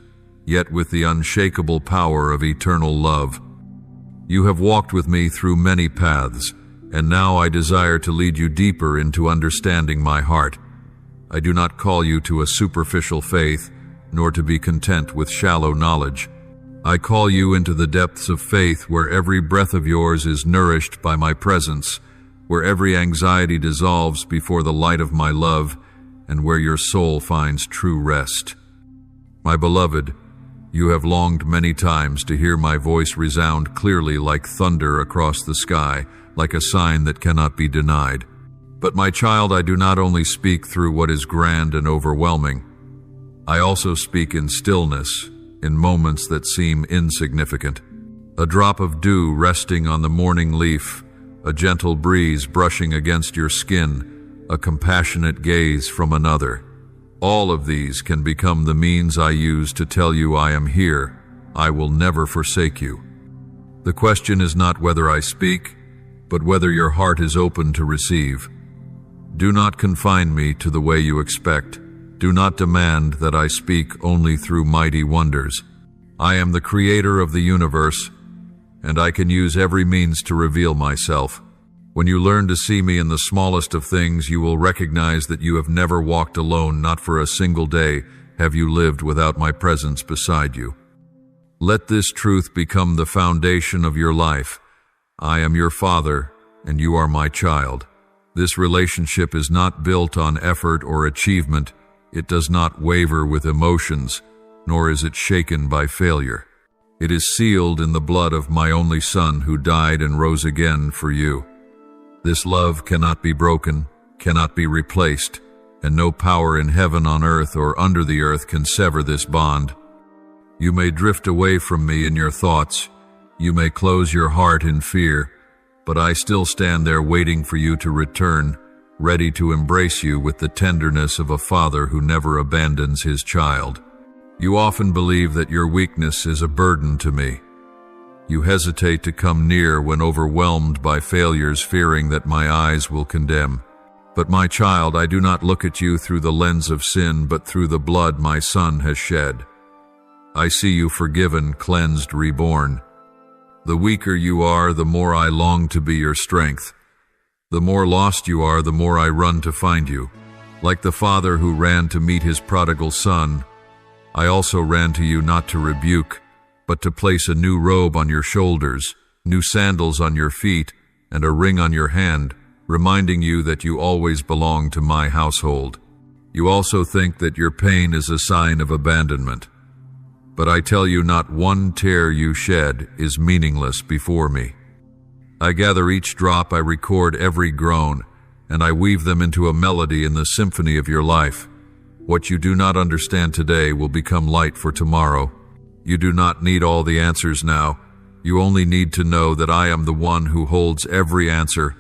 S1: yet with the unshakable power of eternal love. You have walked with me through many paths, and now I desire to lead you deeper into understanding my heart. I do not call you to a superficial faith, nor to be content with shallow knowledge. I call you into the depths of faith where every breath of yours is nourished by my presence, where every anxiety dissolves before the light of my love, and where your soul finds true rest. My beloved, you have longed many times to hear my voice resound clearly like thunder across the sky, like a sign that cannot be denied. But my child, I do not only speak through what is grand and overwhelming. I also speak in stillness, in moments that seem insignificant. A drop of dew resting on the morning leaf, a gentle breeze brushing against your skin, a compassionate gaze from another. All of these can become the means I use to tell you I am here. I will never forsake you. The question is not whether I speak, but whether your heart is open to receive. Do not confine me to the way you expect. Do not demand that I speak only through mighty wonders. I am the creator of the universe, and I can use every means to reveal myself. When you learn to see me in the smallest of things, you will recognize that you have never walked alone. Not for a single day have you lived without my presence beside you. Let this truth become the foundation of your life. I am your father, and you are my child. This relationship is not built on effort or achievement. It does not waver with emotions, nor is it shaken by failure. It is sealed in the blood of my only Son who died and rose again for you. This love cannot be broken, cannot be replaced, and no power in heaven, on earth, or under the earth can sever this bond. You may drift away from me in your thoughts. You may close your heart in fear, but I still stand there waiting for you to return, ready to embrace you with the tenderness of a father who never abandons his child. You often believe that your weakness is a burden to me. You hesitate to come near when overwhelmed by failures, fearing that my eyes will condemn. But my child, I do not look at you through the lens of sin, but through the blood my Son has shed. I see you forgiven, cleansed, reborn. The weaker you are, the more I long to be your strength. The more lost you are, the more I run to find you. Like the father who ran to meet his prodigal son, I also ran to you not to rebuke, but to place a new robe on your shoulders, new sandals on your feet, and a ring on your hand, reminding you that you always belong to my household. You also think that your pain is a sign of abandonment. But I tell you, not one tear you shed is meaningless before me. I gather each drop, I record every groan, and I weave them into a melody in the symphony of your life. What you do not understand today will become light for tomorrow. You do not need all the answers now. You only need to know that I am the one who holds every answer,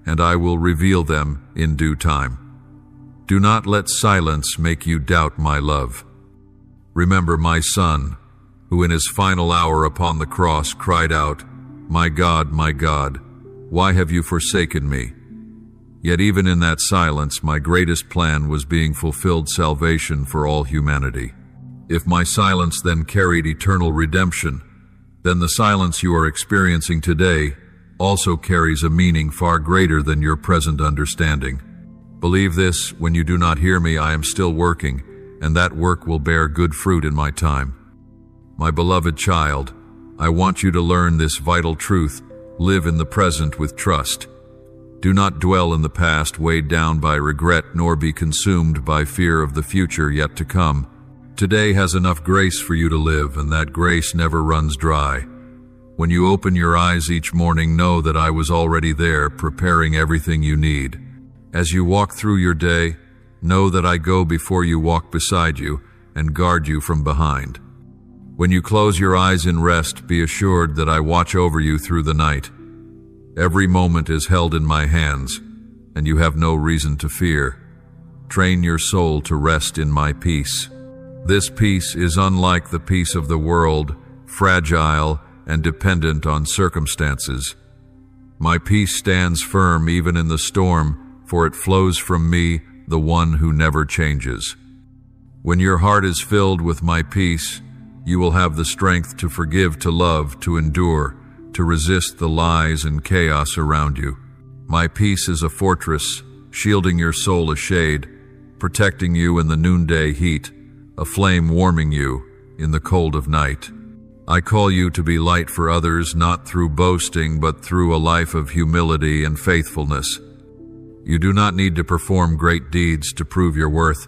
S1: and I will reveal them in due time. Do not let silence make you doubt my love. Remember my son, who in his final hour upon the cross cried out, my God, why have you forsaken me?" Yet even in that silence, my greatest plan was being fulfilled, salvation for all humanity. If my silence then carried eternal redemption, then the silence you are experiencing today also carries a meaning far greater than your present understanding. Believe this, when you do not hear me, I am still working, and that work will bear good fruit in my time. My beloved child, I want you to learn this vital truth. Live in the present with trust. Do not dwell in the past, weighed down by regret, nor be consumed by fear of the future yet to come. Today has enough grace for you to live, and that grace never runs dry. When you open your eyes each morning, know that I was already there, preparing everything you need. As you walk through your day, know that I go before you, walk beside you, and guard you from behind. When you close your eyes in rest, be assured that I watch over you through the night. Every moment is held in my hands, and you have no reason to fear. Train your soul to rest in my peace. This peace is unlike the peace of the world, fragile and dependent on circumstances. My peace stands firm even in the storm, for it flows from me, the one who never changes. When your heart is filled with my peace, you will have the strength to forgive, to love, to endure, to resist the lies and chaos around you. My peace is a fortress, shielding your soul, a shade, protecting you in the noonday heat, a flame warming you in the cold of night. I call you to be light for others, not through boasting, but through a life of humility and faithfulness. You do not need to perform great deeds to prove your worth.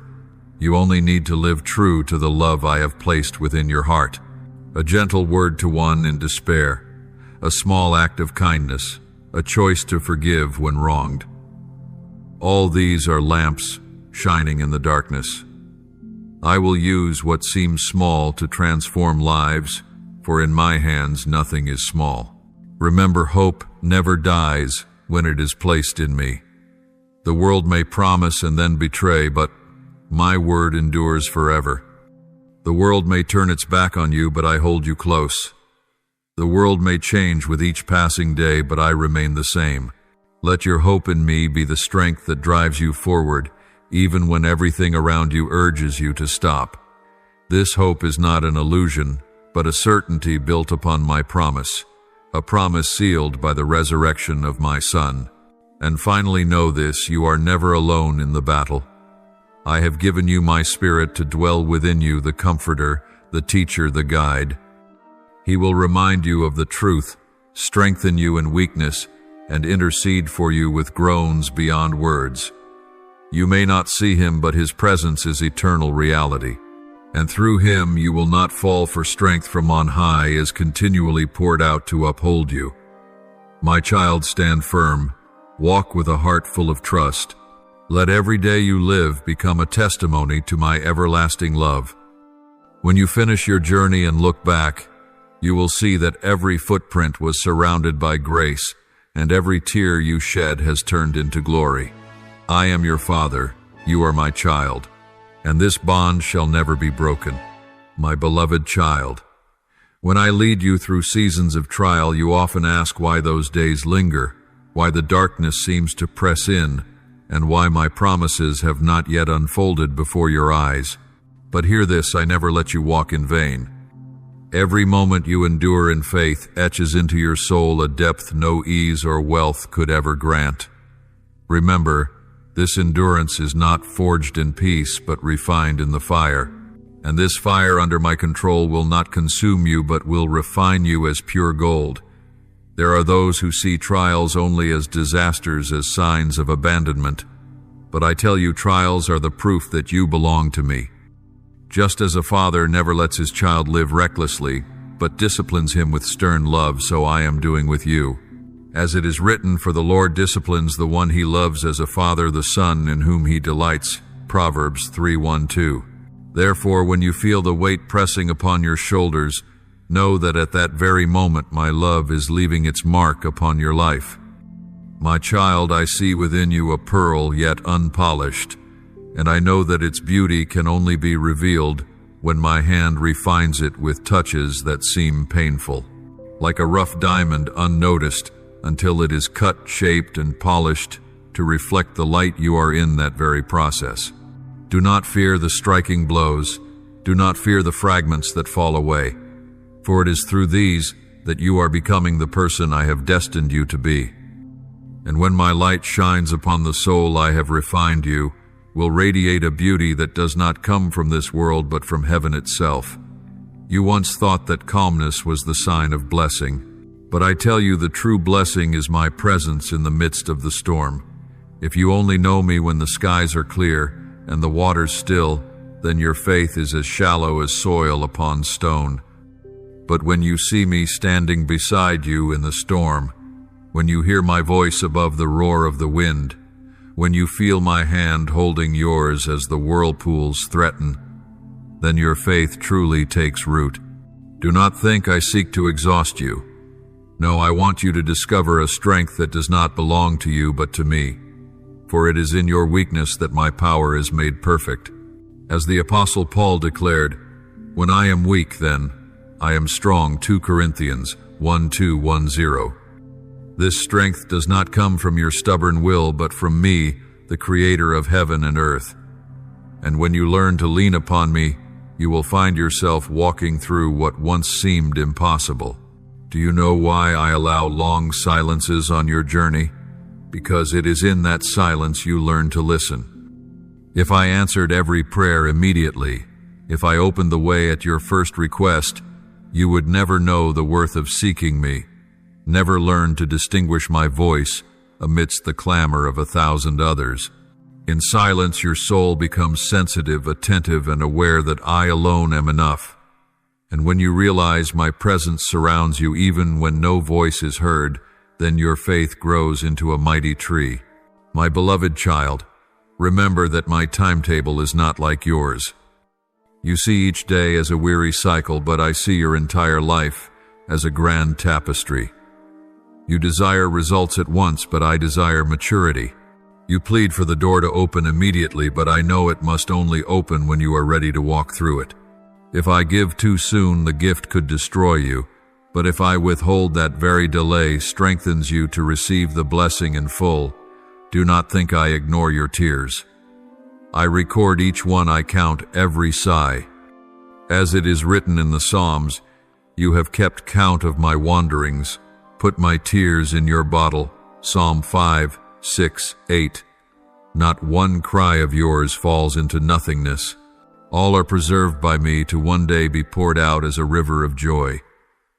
S1: You only need to live true to the love I have placed within your heart. A gentle word to one in despair, a small act of kindness, a choice to forgive when wronged. All these are lamps shining in the darkness. I will use what seems small to transform lives, for in my hands nothing is small. Remember, hope never dies when it is placed in me. The world may promise and then betray, but my word endures forever. The world may turn its back on you, but I hold you close. The world may change with each passing day, but I remain the same. Let your hope in me be the strength that drives you forward, even when everything around you urges you to stop. This hope is not an illusion, but a certainty built upon my promise, a promise sealed by the resurrection of my Son. And finally, know this, you are never alone in the battle. I have given you my Spirit to dwell within you, the Comforter, the Teacher, the Guide. He will remind you of the truth, strengthen you in weakness, and intercede for you with groans beyond words. You may not see him, but his presence is eternal reality. And through him you will not fall, for strength from on high is continually poured out to uphold you. My child, stand firm. Walk with a heart full of trust. Let every day you live become a testimony to my everlasting love. When you finish your journey and look back, you will see that every footprint was surrounded by grace, and every tear you shed has turned into glory. I am your Father, you are my child, and this bond shall never be broken. My beloved child, when I lead you through seasons of trial, you often ask why those days linger, why the darkness seems to press in, and why my promises have not yet unfolded before your eyes. But hear this, I never let you walk in vain. Every moment you endure in faith etches into your soul a depth no ease or wealth could ever grant. Remember, this endurance is not forged in peace but refined in the fire. And this fire under my control will not consume you but will refine you as pure gold. There are those who see trials only as disasters, as signs of abandonment. But I tell you, trials are the proof that you belong to me. Just as a father never lets his child live recklessly, but disciplines him with stern love, so I am doing with you. As it is written, for the Lord disciplines the one he loves as a father the son in whom he delights. Proverbs 3:1-2. Therefore, when you feel the weight pressing upon your shoulders, know that at that very moment my love is leaving its mark upon your life. My child, I see within you a pearl yet unpolished, and I know that its beauty can only be revealed when my hand refines it with touches that seem painful. Like a rough diamond unnoticed until it is cut, shaped, and polished to reflect the light you are in that very process. Do not fear the striking blows. Do not fear the fragments that fall away. For it is through these that you are becoming the person I have destined you to be. And when my light shines upon the soul I have refined you, will radiate a beauty that does not come from this world but from heaven itself. You once thought that calmness was the sign of blessing, but I tell you the true blessing is my presence in the midst of the storm. If you only know me when the skies are clear and the waters still, then your faith is as shallow as soil upon stone. But when you see me standing beside you in the storm, when you hear my voice above the roar of the wind, when you feel my hand holding yours as the whirlpools threaten, then your faith truly takes root. Do not think I seek to exhaust you. No, I want you to discover a strength that does not belong to you but to me. For it is in your weakness that my power is made perfect. As the Apostle Paul declared, when I am weak, then I am strong. 2 Corinthians 1:2-1-0. This strength does not come from your stubborn will, but from me, the Creator of heaven and earth. And when you learn to lean upon me, you will find yourself walking through what once seemed impossible. Do you know why I allow long silences on your journey? Because it is in that silence you learn to listen. If I answered every prayer immediately, if I opened the way at your first request, you would never know the worth of seeking me, never learn to distinguish my voice amidst the clamor of 1,000 others. In silence, your soul becomes sensitive, attentive, and aware that I alone am enough. And when you realize my presence surrounds you even when no voice is heard, then your faith grows into a mighty tree. My beloved child, remember that my timetable is not like yours. You see each day as a weary cycle, but I see your entire life as a grand tapestry. You desire results at once, but I desire maturity. You plead for the door to open immediately, but I know it must only open when you are ready to walk through it. If I give too soon, the gift could destroy you, but if I withhold, that very delay strengthens you to receive the blessing in full. Do not think I ignore your tears. I record each one, I count every sigh. As it is written in the Psalms, you have kept count of my wanderings. Put my tears in your bottle. Psalm 5, 6, 8. Not one cry of yours falls into nothingness. All are preserved by me to one day be poured out as a river of joy.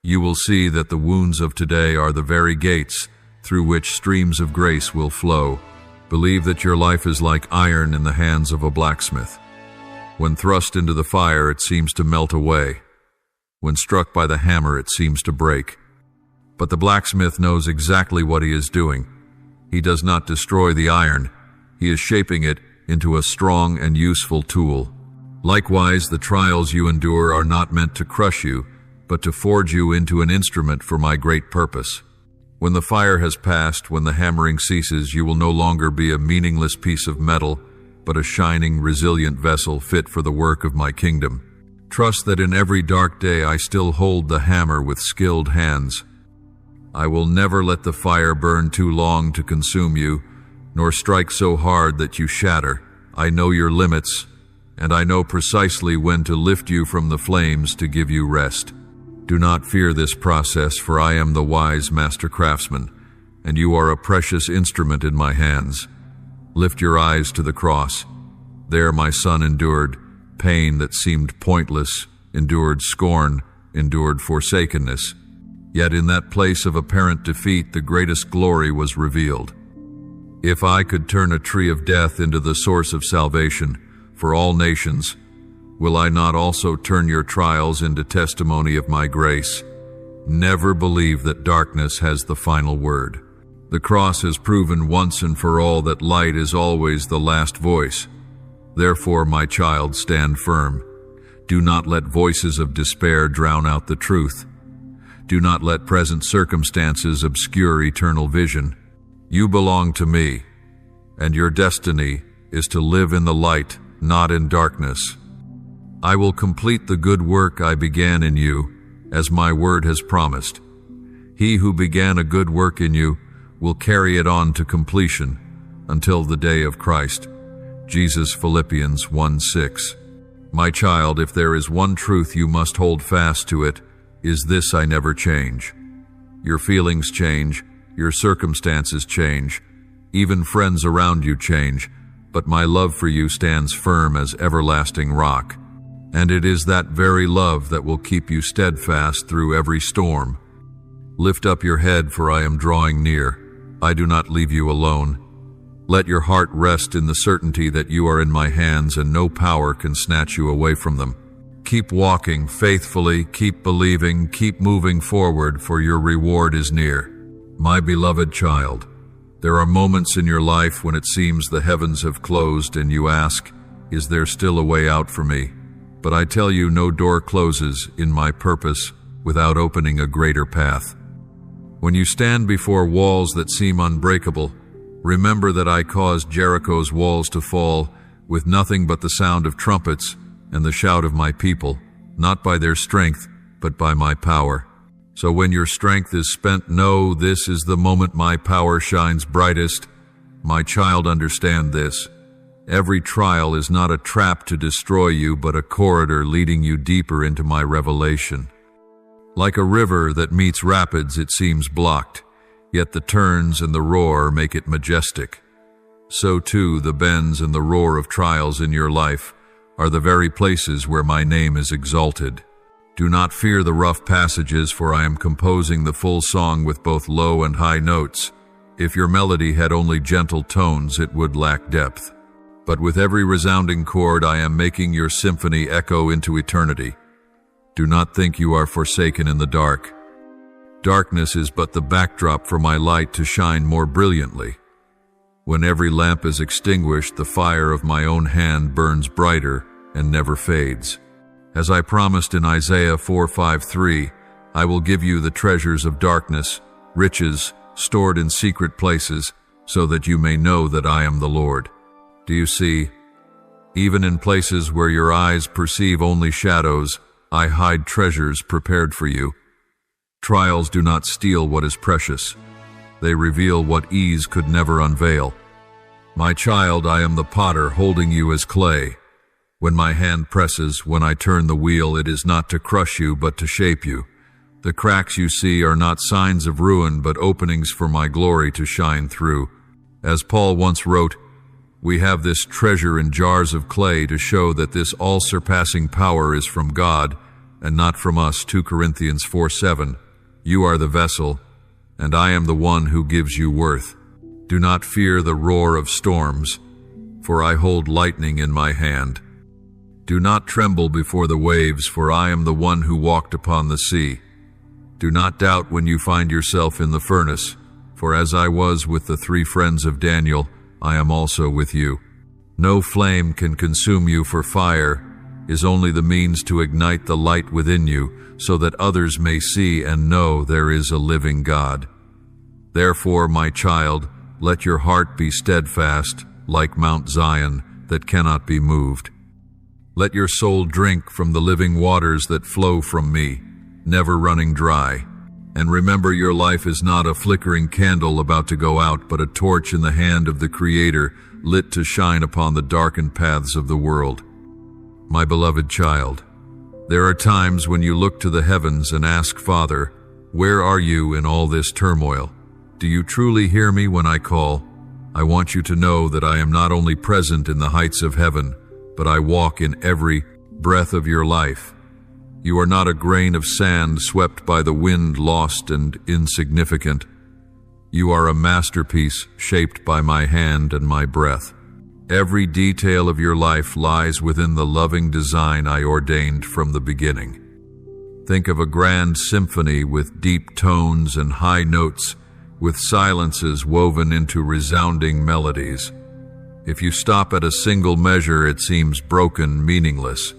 S1: You will see that the wounds of today are the very gates through which streams of grace will flow. Believe that your life is like iron in the hands of a blacksmith. When thrust into the fire, it seems to melt away. When struck by the hammer, it seems to break. But the blacksmith knows exactly what he is doing. He does not destroy the iron. He is shaping it into a strong and useful tool. Likewise, the trials you endure are not meant to crush you, but to forge you into an instrument for my great purpose. When the fire has passed, when the hammering ceases, you will no longer be a meaningless piece of metal, but a shining, resilient vessel fit for the work of my kingdom. Trust that in every dark day I still hold the hammer with skilled hands. I will never let the fire burn too long to consume you, nor strike so hard that you shatter. I know your limits, and I know precisely when to lift you from the flames to give you rest. Do not fear this process, for I am the wise master craftsman, and you are a precious instrument in my hands. Lift your eyes to the cross. There my son endured pain that seemed pointless, endured scorn, endured forsakenness. Yet in that place of apparent defeat, the greatest glory was revealed. If I could turn a tree of death into the source of salvation for all nations, will I not also turn your trials into testimony of my grace? Never believe that darkness has the final word. The cross has proven once and for all that light is always the last voice. Therefore, my child, stand firm. Do not let voices of despair drown out the truth. Do not let present circumstances obscure eternal vision. You belong to me, and your destiny is to live in the light, not in darkness. I will complete the good work I began in you, as my word has promised. He who began a good work in you will carry it on to completion until the day of Christ. Jesus, Philippians 1:6. My child, if there is one truth you must hold fast to, it is this: I never change. Your feelings change, your circumstances change, even friends around you change, but my love for you stands firm as everlasting rock. And it is that very love that will keep you steadfast through every storm. Lift up your head, for I am drawing near. I do not leave you alone. Let your heart rest in the certainty that you are in my hands, and no power can snatch you away from them. Keep walking faithfully, keep believing, keep moving forward, for your reward is near. My beloved child, there are moments in your life when it seems the heavens have closed and you ask, is there still a way out for me? But I tell you, no door closes in my purpose without opening a greater path. When you stand before walls that seem unbreakable, remember that I caused Jericho's walls to fall with nothing but the sound of trumpets and the shout of my people, not by their strength, but by my power. So when your strength is spent, know this is the moment my power shines brightest. My child, understand this. Every trial is not a trap to destroy you, but a corridor leading you deeper into my revelation. Like a river that meets rapids, it seems blocked, yet the turns and the roar make it majestic. So too, the bends and the roar of trials in your life are the very places where my name is exalted. Do not fear the rough passages, for I am composing the full song with both low and high notes. If your melody had only gentle tones, it would lack depth. But with every resounding chord, I am making your symphony echo into eternity. Do not think you are forsaken in the dark. Darkness is but the backdrop for my light to shine more brilliantly. When every lamp is extinguished, the fire of my own hand burns brighter and never fades. As I promised in Isaiah 4:5-3, I will give you the treasures of darkness, riches stored in secret places, so that you may know that I am the Lord. Do you see? Even in places where your eyes perceive only shadows, I hide treasures prepared for you. Trials do not steal what is precious. They reveal what ease could never unveil. My child, I am the potter holding you as clay. When my hand presses, when I turn the wheel, it is not to crush you, but to shape you. The cracks you see are not signs of ruin, but openings for my glory to shine through. As Paul once wrote, we have this treasure in jars of clay to show that this all-surpassing power is from God and not from us. 2 Corinthians 4:7. You are the vessel, and I am the one who gives you worth. Do not fear the roar of storms, for I hold lightning in my hand. Do not tremble before the waves, for I am the one who walked upon the sea. Do not doubt when you find yourself in the furnace, for as I was with the 3 friends of Daniel, I am also with you. No flame can consume you, for fire is only the means to ignite the light within you, so that others may see and know there is a living God. Therefore, my child, let your heart be steadfast, like Mount Zion, that cannot be moved. Let your soul drink from the living waters that flow from me, never running dry. And remember, your life is not a flickering candle about to go out, but a torch in the hand of the Creator, lit to shine upon the darkened paths of the world. My beloved child, There are times when you look to the heavens and ask, Father, where are you in all this turmoil? Do you truly hear me when I call? I want you to know that I am not only present in the heights of heaven, but I walk in every breath of your life. You are not a grain of sand swept by the wind, lost and insignificant. You are a masterpiece shaped by my hand and my breath. Every detail of your life lies within the loving design I ordained from the beginning. Think of a grand symphony with deep tones and high notes, with silences woven into resounding melodies. If you stop at a single measure, it seems broken, meaningless.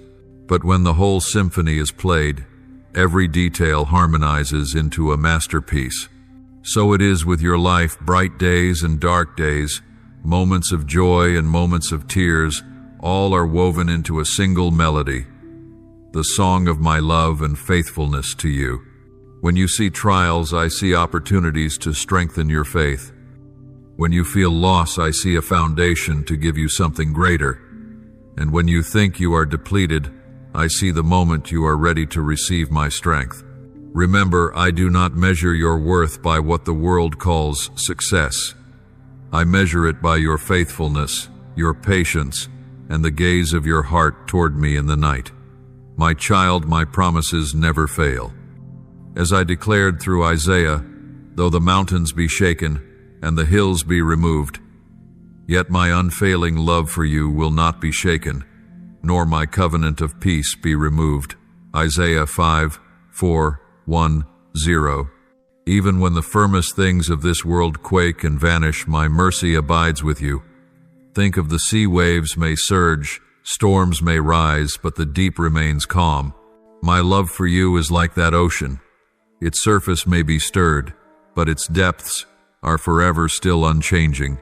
S1: But when the whole symphony is played, every detail harmonizes into a masterpiece. So it is with your life, bright days and dark days, moments of joy and moments of tears, all are woven into a single melody, the song of my love and faithfulness to you. When you see trials, I see opportunities to strengthen your faith. When you feel loss, I see a foundation to give you something greater. And when you think you are depleted, I see the moment you are ready to receive my strength. Remember, I do not measure your worth by what the world calls success. I measure it by your faithfulness, your patience, and the gaze of your heart toward me in the night. My child, my promises never fail. As I declared through Isaiah, though the mountains be shaken and the hills be removed, yet my unfailing love for you will not be shaken, nor my covenant of peace be removed. Isaiah 5:4-1-0. Even when the firmest things of this world quake and vanish, my mercy abides with you. Think of the sea waves may surge, storms may rise, but the deep remains calm. My love for you is like that ocean. Its surface may be stirred, but its depths are forever still unchanging.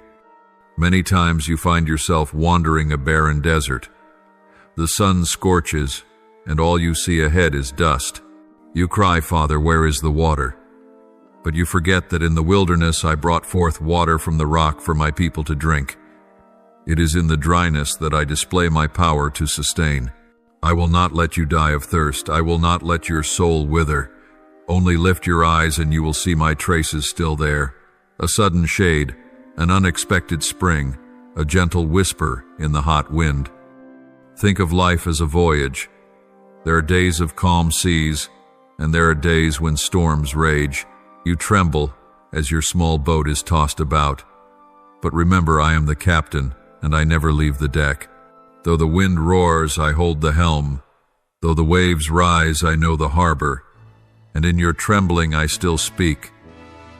S1: Many times you find yourself wandering a barren desert. The sun scorches, and all you see ahead is dust. You cry, Father, where is the water? But you forget that in the wilderness I brought forth water from the rock for my people to drink. It is in the dryness that I display my power to sustain. I will not let you die of thirst. I will not let your soul wither. Only lift your eyes and you will see my traces still there. A sudden shade, an unexpected spring, a gentle whisper in the hot wind. Think of life as a voyage. There are days of calm seas, and there are days when storms rage. You tremble as your small boat is tossed about. But remember, I am the captain, and I never leave the deck. Though the wind roars, I hold the helm. Though the waves rise, I know the harbor. And in your trembling I still speak.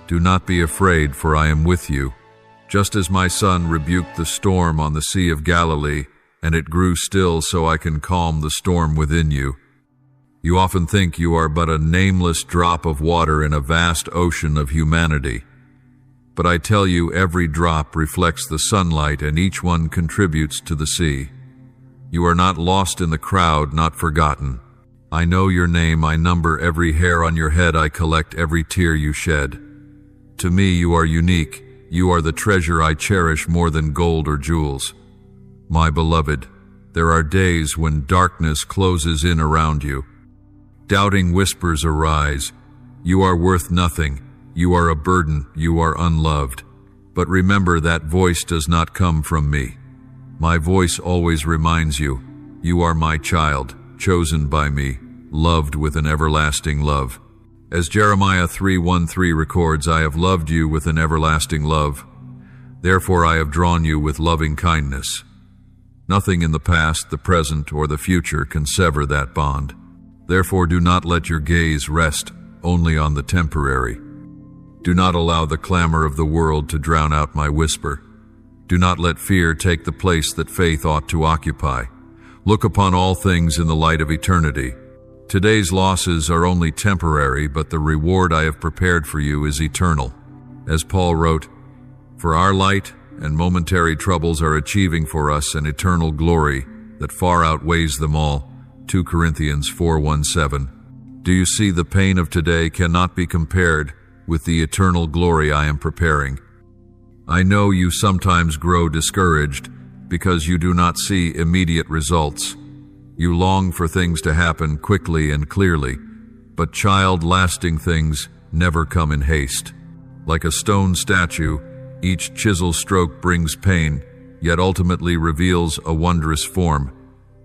S1: Do not be afraid, for I am with you. Just as my son rebuked the storm on the Sea of Galilee, and it grew still so I can calm the storm within you. You often think you are but a nameless drop of water in a vast ocean of humanity. But I tell you, every drop reflects the sunlight, and each one contributes to the sea. You are not lost in the crowd, not forgotten. I know your name, I number every hair on your head, I collect every tear you shed. To me you are unique, you are the treasure I cherish more than gold or jewels. My beloved, there are days when darkness closes in around you. Doubting whispers arise. You are worth nothing. You are a burden. You are unloved. But remember, that voice does not come from me. My voice always reminds you, you are my child, chosen by me, loved with an everlasting love. As Jeremiah 3:1-3 records, I have loved you with an everlasting love. Therefore I have drawn you with loving kindness. Nothing in the past, the present, or the future can sever that bond. Therefore do not let your gaze rest only on the temporary. Do not allow the clamor of the world to drown out my whisper. Do not let fear take the place that faith ought to occupy. Look upon all things in the light of eternity. Today's losses are only temporary, but the reward I have prepared for you is eternal. As Paul wrote, for our light and momentary troubles are achieving for us an eternal glory that far outweighs them all. 2 Corinthians 4:1-7. Do you see the pain of today cannot be compared with the eternal glory I am preparing? I know you sometimes grow discouraged because you do not see immediate results. You long for things to happen quickly and clearly, but child, lasting things never come in haste. Like a stone statue, each chisel stroke brings pain, yet ultimately reveals a wondrous form.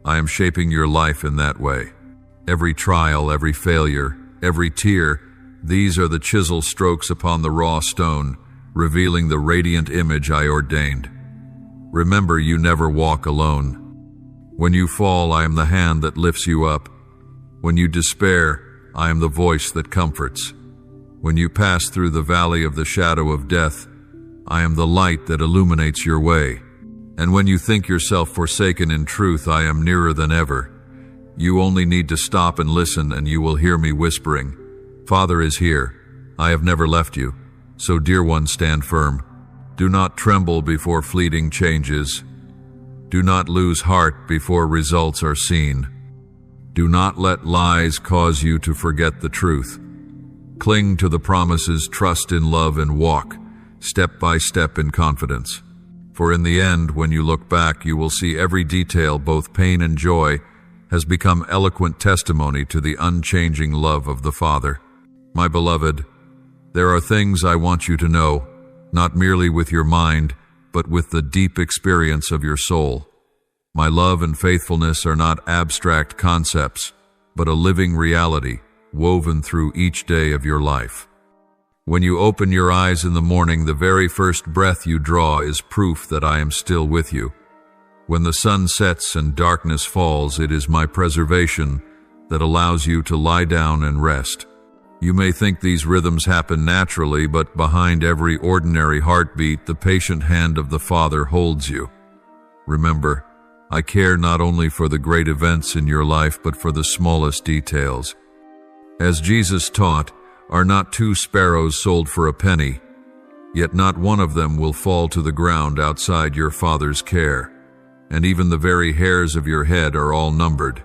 S1: I am shaping your life in that way. Every trial, every failure, every tear, these are the chisel strokes upon the raw stone, revealing the radiant image I ordained. Remember, you never walk alone. When you fall, I am the hand that lifts you up. When you despair, I am the voice that comforts. When you pass through the valley of the shadow of death, I am the light that illuminates your way. And when you think yourself forsaken, in truth, I am nearer than ever. You only need to stop and listen, and you will hear me whispering, Father is here. I have never left you. So, dear one, stand firm. Do not tremble before fleeting changes. Do not lose heart before results are seen. Do not let lies cause you to forget the truth. Cling to the promises, trust in love, and walk, step by step, in confidence. For in the end, when you look back, you will see every detail, both pain and joy, has become eloquent testimony to the unchanging love of the Father. My beloved, there are things I want you to know, not merely with your mind, but with the deep experience of your soul. My love and faithfulness are not abstract concepts, but a living reality woven through each day of your life. When you open your eyes in the morning, the very first breath you draw is proof that I am still with you. When the sun sets and darkness falls, it is my preservation that allows you to lie down and rest. You may think these rhythms happen naturally, but behind every ordinary heartbeat, the patient hand of the Father holds you. Remember, I care not only for the great events in your life, but for the smallest details. As Jesus taught, are not 2 sparrows sold for a penny? Yet not one of them will fall to the ground outside your Father's care, and even the very hairs of your head are all numbered.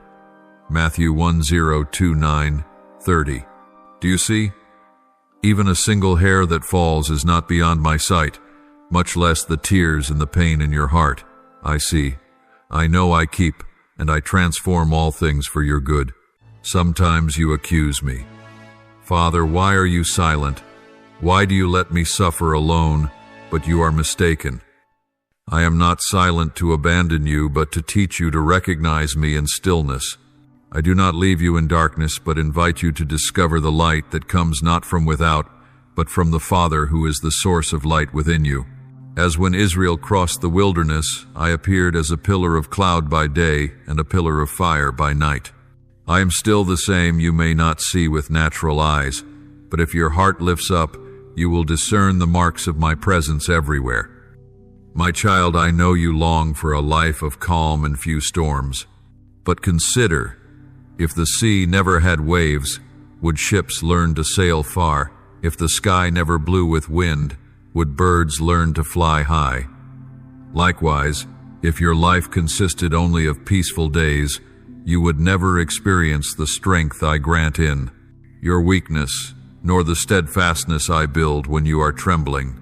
S1: Matthew 10:29-30. Do you see? Even a single hair that falls is not beyond my sight, much less the tears and the pain in your heart. I see. I know I keep, and I transform all things for your good. Sometimes you accuse me. Father, why are you silent? Why do you let me suffer alone? But you are mistaken. I am not silent to abandon you, but to teach you to recognize me in stillness. I do not leave you in darkness, but invite you to discover the light that comes not from without, but from the Father who is the source of light within you. As when Israel crossed the wilderness, I appeared as a pillar of cloud by day and a pillar of fire by night. I am still the same. You may not see with natural eyes, but if your heart lifts up, you will discern the marks of my presence everywhere. My child, I know you long for a life of calm and few storms. But consider, if the sea never had waves, would ships learn to sail far? If the sky never blew with wind, would birds learn to fly high? Likewise, if your life consisted only of peaceful days, you would never experience the strength I grant in your weakness, nor the steadfastness I build when you are trembling.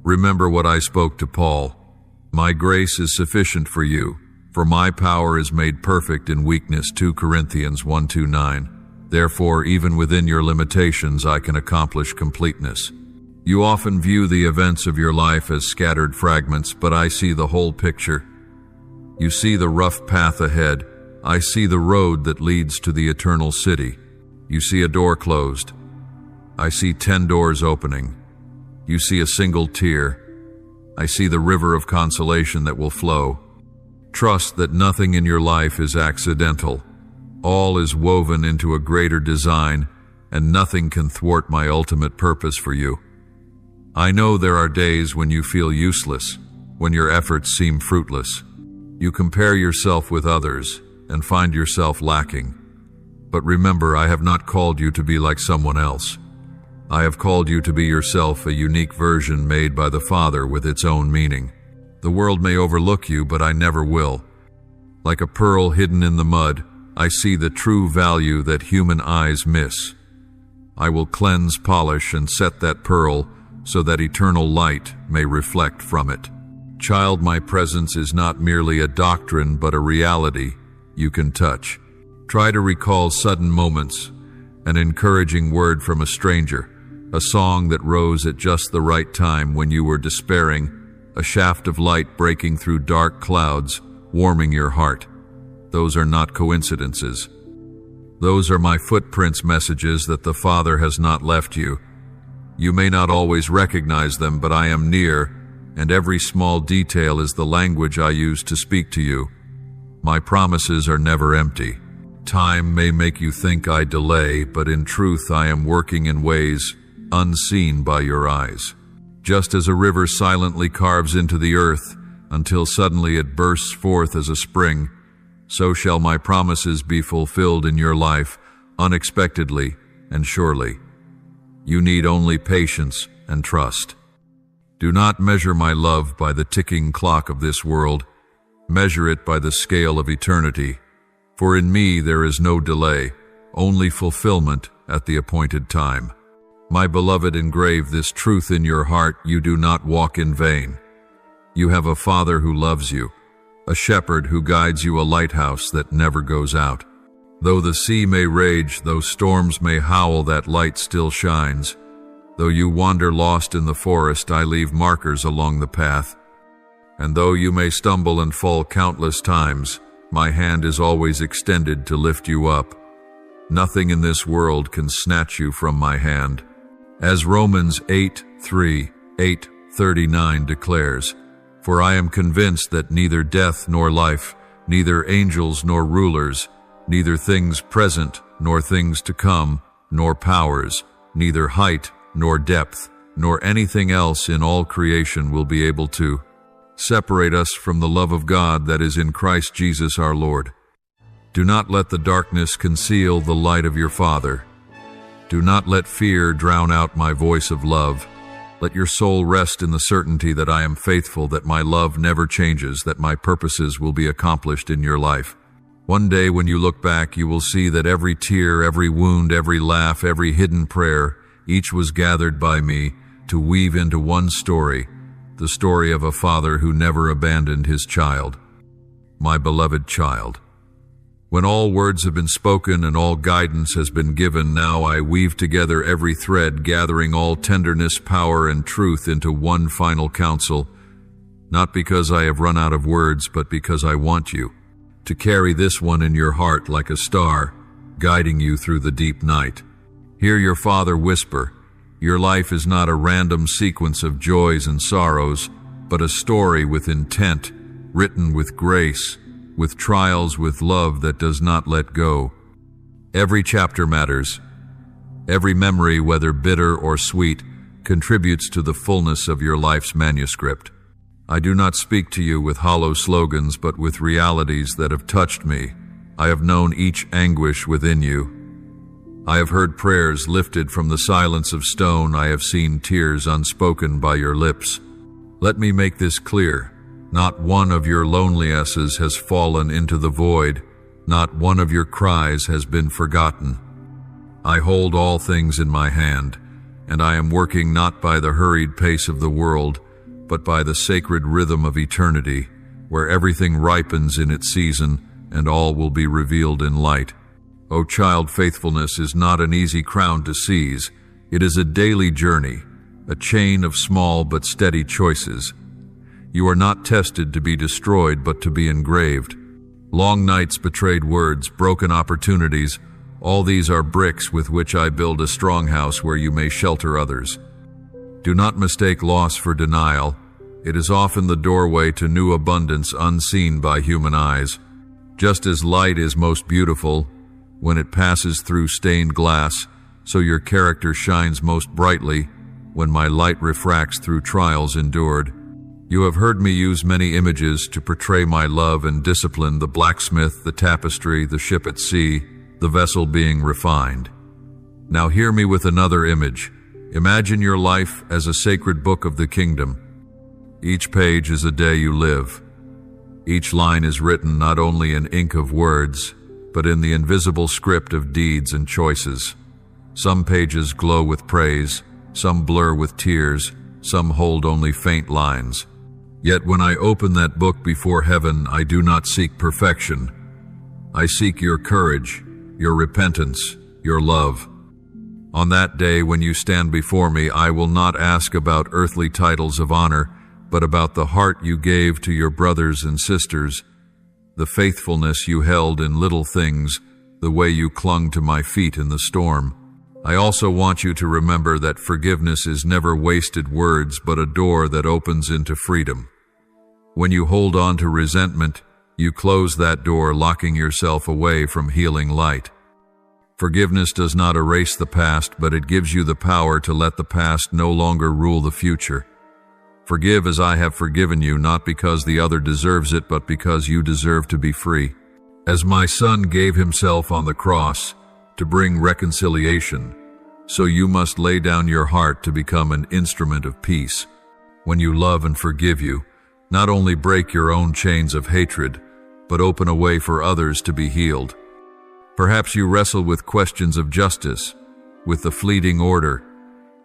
S1: Remember what I spoke to Paul. My grace is sufficient for you, for my power is made perfect in weakness. 2 Corinthians 1:9. Therefore, even within your limitations, I can accomplish completeness. You often view the events of your life as scattered fragments, but I see the whole picture. You see the rough path ahead. I see the road that leads to the eternal city. You see a door closed. I see 10 doors opening. You see a single tear. I see the river of consolation that will flow. Trust that nothing in your life is accidental. All is woven into a greater design, and nothing can thwart my ultimate purpose for you. I know there are days when you feel useless, when your efforts seem fruitless. You compare yourself with others and find yourself lacking. But remember, I have not called you to be like someone else. I have called you to be yourself, a unique version made by the Father with its own meaning. The world may overlook you, but I never will. Like a pearl hidden in the mud, I see the true value that human eyes miss. I will cleanse, polish, and set that pearl so that eternal light may reflect from it. Child, my presence is not merely a doctrine, but a reality, you can touch. Try to recall sudden moments, an encouraging word from a stranger, a song that rose at just the right time when you were despairing, a shaft of light breaking through dark clouds, warming your heart. Those are not coincidences. Those are my footprints, messages that the Father has not left you. You may not always recognize them, but I am near, and every small detail is the language I use to speak to you. My promises are never empty. Time may make you think I delay, but in truth I am working in ways unseen by your eyes. Just as a river silently carves into the earth until suddenly it bursts forth as a spring, so shall my promises be fulfilled in your life, unexpectedly and surely. You need only patience and trust. Do not measure my love by the ticking clock of this world. Measure it by the scale of eternity. For in me there is no delay, only fulfillment at the appointed time. My beloved, engrave this truth in your heart: you do not walk in vain. You have a Father who loves you, a shepherd who guides you, a lighthouse that never goes out. Though the sea may rage, though storms may howl, that light still shines. Though you wander lost in the forest, I leave markers along the path. And though you may stumble and fall countless times, my hand is always extended to lift you up. Nothing in this world can snatch you from my hand. As Romans 8:39 declares, for I am convinced that neither death nor life, neither angels nor rulers, neither things present nor things to come, nor powers, neither height nor depth, nor anything else in all creation will be able to separate us from the love of God that is in Christ Jesus our Lord. Do not let the darkness conceal the light of your Father. Do not let fear drown out my voice of love. Let your soul rest in the certainty that I am faithful, that my love never changes, that my purposes will be accomplished in your life. One day when you look back, you will see that every tear, every wound, every laugh, every hidden prayer, each was gathered by me to weave into one story, the story of a father who never abandoned his child. My beloved child. When all words have been spoken and all guidance has been given, now I weave together every thread, gathering all tenderness, power, and truth into one final counsel, not because I have run out of words, but because I want you to carry this one in your heart like a star, guiding you through the deep night. Hear your Father whisper, your life is not a random sequence of joys and sorrows, but a story with intent, written with grace, with trials, with love that does not let go. Every chapter matters. Every memory, whether bitter or sweet, contributes to the fullness of your life's manuscript. I do not speak to you with hollow slogans, but with realities that have touched me. I have known each anguish within you. I have heard prayers lifted from the silence of stone. I have seen tears unspoken by your lips. Let me make this clear. Not one of your lonelinesses has fallen into the void. Not one of your cries has been forgotten. I hold all things in my hand, and I am working not by the hurried pace of the world, but by the sacred rhythm of eternity, where everything ripens in its season and all will be revealed in light. O child, faithfulness is not an easy crown to seize. It is a daily journey, a chain of small but steady choices. You are not tested to be destroyed, but to be engraved. Long nights, betrayed words, broken opportunities, all these are bricks with which I build a strong house where you may shelter others. Do not mistake loss for denial. It is often the doorway to new abundance unseen by human eyes. Just as light is most beautiful when it passes through stained glass, so your character shines most brightly when my light refracts through trials endured. You have heard me use many images to portray my love and discipline: the blacksmith, the tapestry, the ship at sea, the vessel being refined. Now hear me with another image. Imagine your life as a sacred book of the kingdom. Each page is a day you live. Each line is written not only in ink of words, but in the invisible script of deeds and choices. Some pages glow with praise, some blur with tears, some hold only faint lines. Yet when I open that book before heaven, I do not seek perfection. I seek your courage, your repentance, your love. On that day when you stand before me, I will not ask about earthly titles of honor, but about the heart you gave to your brothers and sisters, the faithfulness you held in little things, the way you clung to my feet in the storm. I also want you to remember that forgiveness is never wasted words, but a door that opens into freedom. When you hold on to resentment, you close that door, locking yourself away from healing light. Forgiveness does not erase the past, but it gives you the power to let the past no longer rule the future. Forgive as I have forgiven you, not because the other deserves it, but because you deserve to be free. As my Son gave himself on the cross to bring reconciliation, so you must lay down your heart to become an instrument of peace. When you love and forgive, you not only break your own chains of hatred, but open a way for others to be healed. Perhaps you wrestle with questions of justice, with the fleeting order.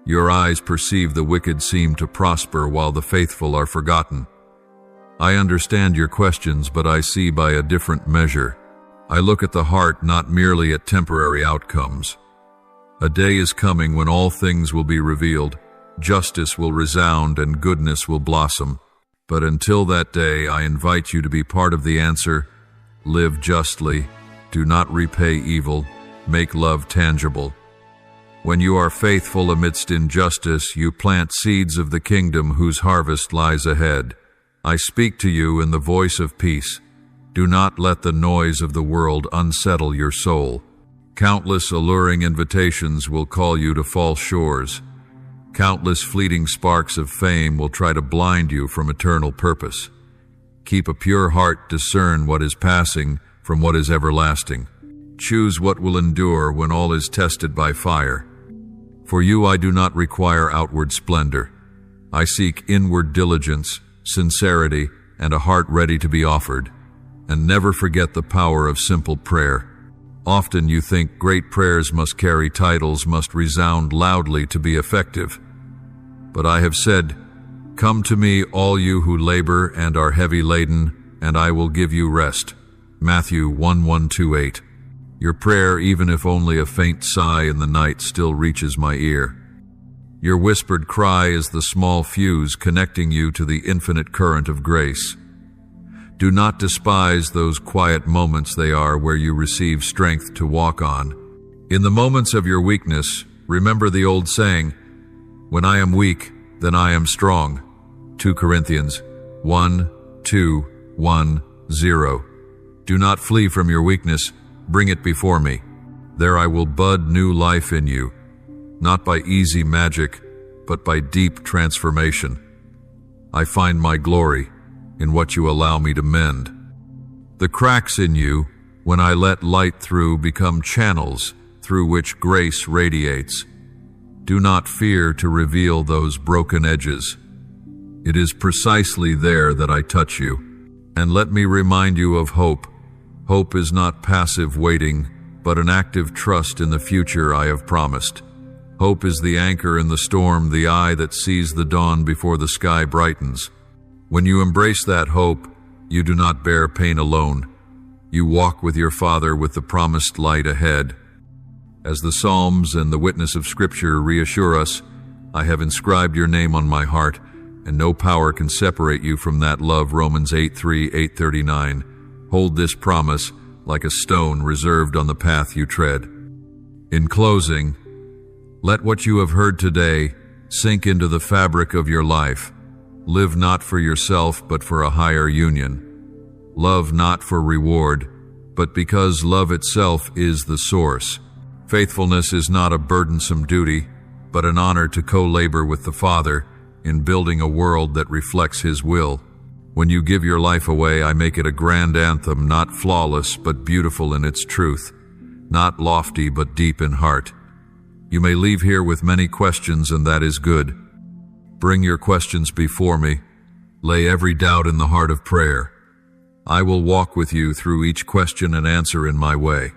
S1: Your eyes perceive the wicked seem to prosper while the faithful are forgotten. I understand your questions, but I see by a different measure. I look at the heart, not merely at temporary outcomes. A day is coming when all things will be revealed, justice will resound, and goodness will blossom. But until that day, I invite you to be part of the answer. Live justly. Do not repay evil. Make love tangible. When you are faithful amidst injustice, you plant seeds of the kingdom whose harvest lies ahead. I speak to you in the voice of peace. Do not let the noise of the world unsettle your soul. Countless alluring invitations will call you to false shores. Countless fleeting sparks of fame will try to blind you from eternal purpose. Keep a pure heart, discern what is passing from what is everlasting. Choose what will endure when all is tested by fire. For you I do not require outward splendor. I seek inward diligence, sincerity, and a heart ready to be offered. And never forget the power of simple prayer. Often you think great prayers must carry titles, must resound loudly to be effective. But I have said, "Come to me, all you who labor and are heavy laden, and I will give you rest." Matthew 1:1-8. Your prayer, even if only a faint sigh in the night, still reaches my ear. Your whispered cry is the small fuse connecting you to the infinite current of grace. Do not despise those quiet moments. They are where you receive strength to walk on. In the moments of your weakness, remember the old saying, "When I am weak, then I am strong." 2 Corinthians 1:2-1-0. Do not flee from your weakness. Bring it before me. There I will bud new life in you, not by easy magic, but by deep transformation. I find my glory in what you allow me to mend. The cracks in you, when I let light through, become channels through which grace radiates. Do not fear to reveal those broken edges. It is precisely there that I touch you. And let me remind you of hope. Hope is not passive waiting, but an active trust in the future I have promised. Hope is the anchor in the storm, the eye that sees the dawn before the sky brightens. When you embrace that hope, you do not bear pain alone. You walk with your Father with the promised light ahead. As the Psalms and the witness of Scripture reassure us, I have inscribed your name on my heart, and no power can separate you from that love. Romans 8:3-8:39. Hold this promise like a stone reserved on the path you tread. In closing, let what you have heard today sink into the fabric of your life. Live not for yourself, but for a higher union. Love not for reward, but because love itself is the source. Faithfulness is not a burdensome duty, but an honor to co-labor with the Father in building a world that reflects His will. When you give your life away, I make it a grand anthem, not flawless, but beautiful in its truth, not lofty, but deep in heart. You may leave here with many questions, and that is good. Bring your questions before me. Lay every doubt in the heart of prayer. I will walk with you through each question and answer in my way.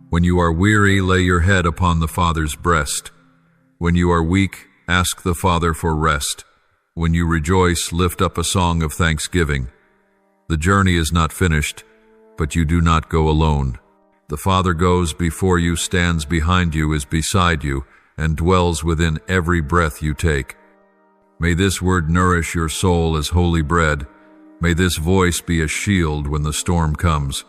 S1: When you are weary, lay your head upon the Father's breast. When you are weak, ask the Father for rest. When you rejoice, lift up a song of thanksgiving. The journey is not finished, but you do not go alone. The Father goes before you, stands behind you, is beside you, and dwells within every breath you take. May this word nourish your soul as holy bread. May this voice be a shield when the storm comes.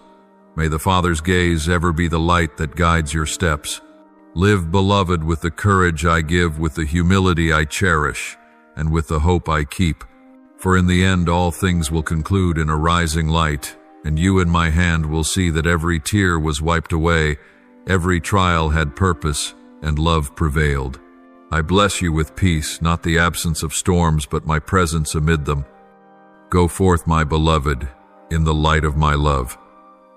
S1: May the Father's gaze ever be the light that guides your steps. Live, beloved, with the courage I give, with the humility I cherish, and with the hope I keep. For in the end all things will conclude in a rising light, and you in my hand will see that every tear was wiped away, every trial had purpose, and love prevailed. I bless you with peace, not the absence of storms, but my presence amid them. Go forth, my beloved, in the light of my love.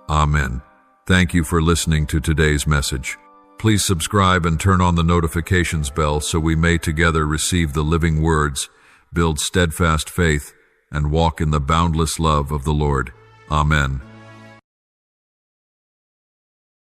S1: Amen. Thank you for listening to today's message. Please subscribe and turn on the notifications bell so we may together receive the living words, build steadfast faith, and walk in the boundless love of the Lord. Amen.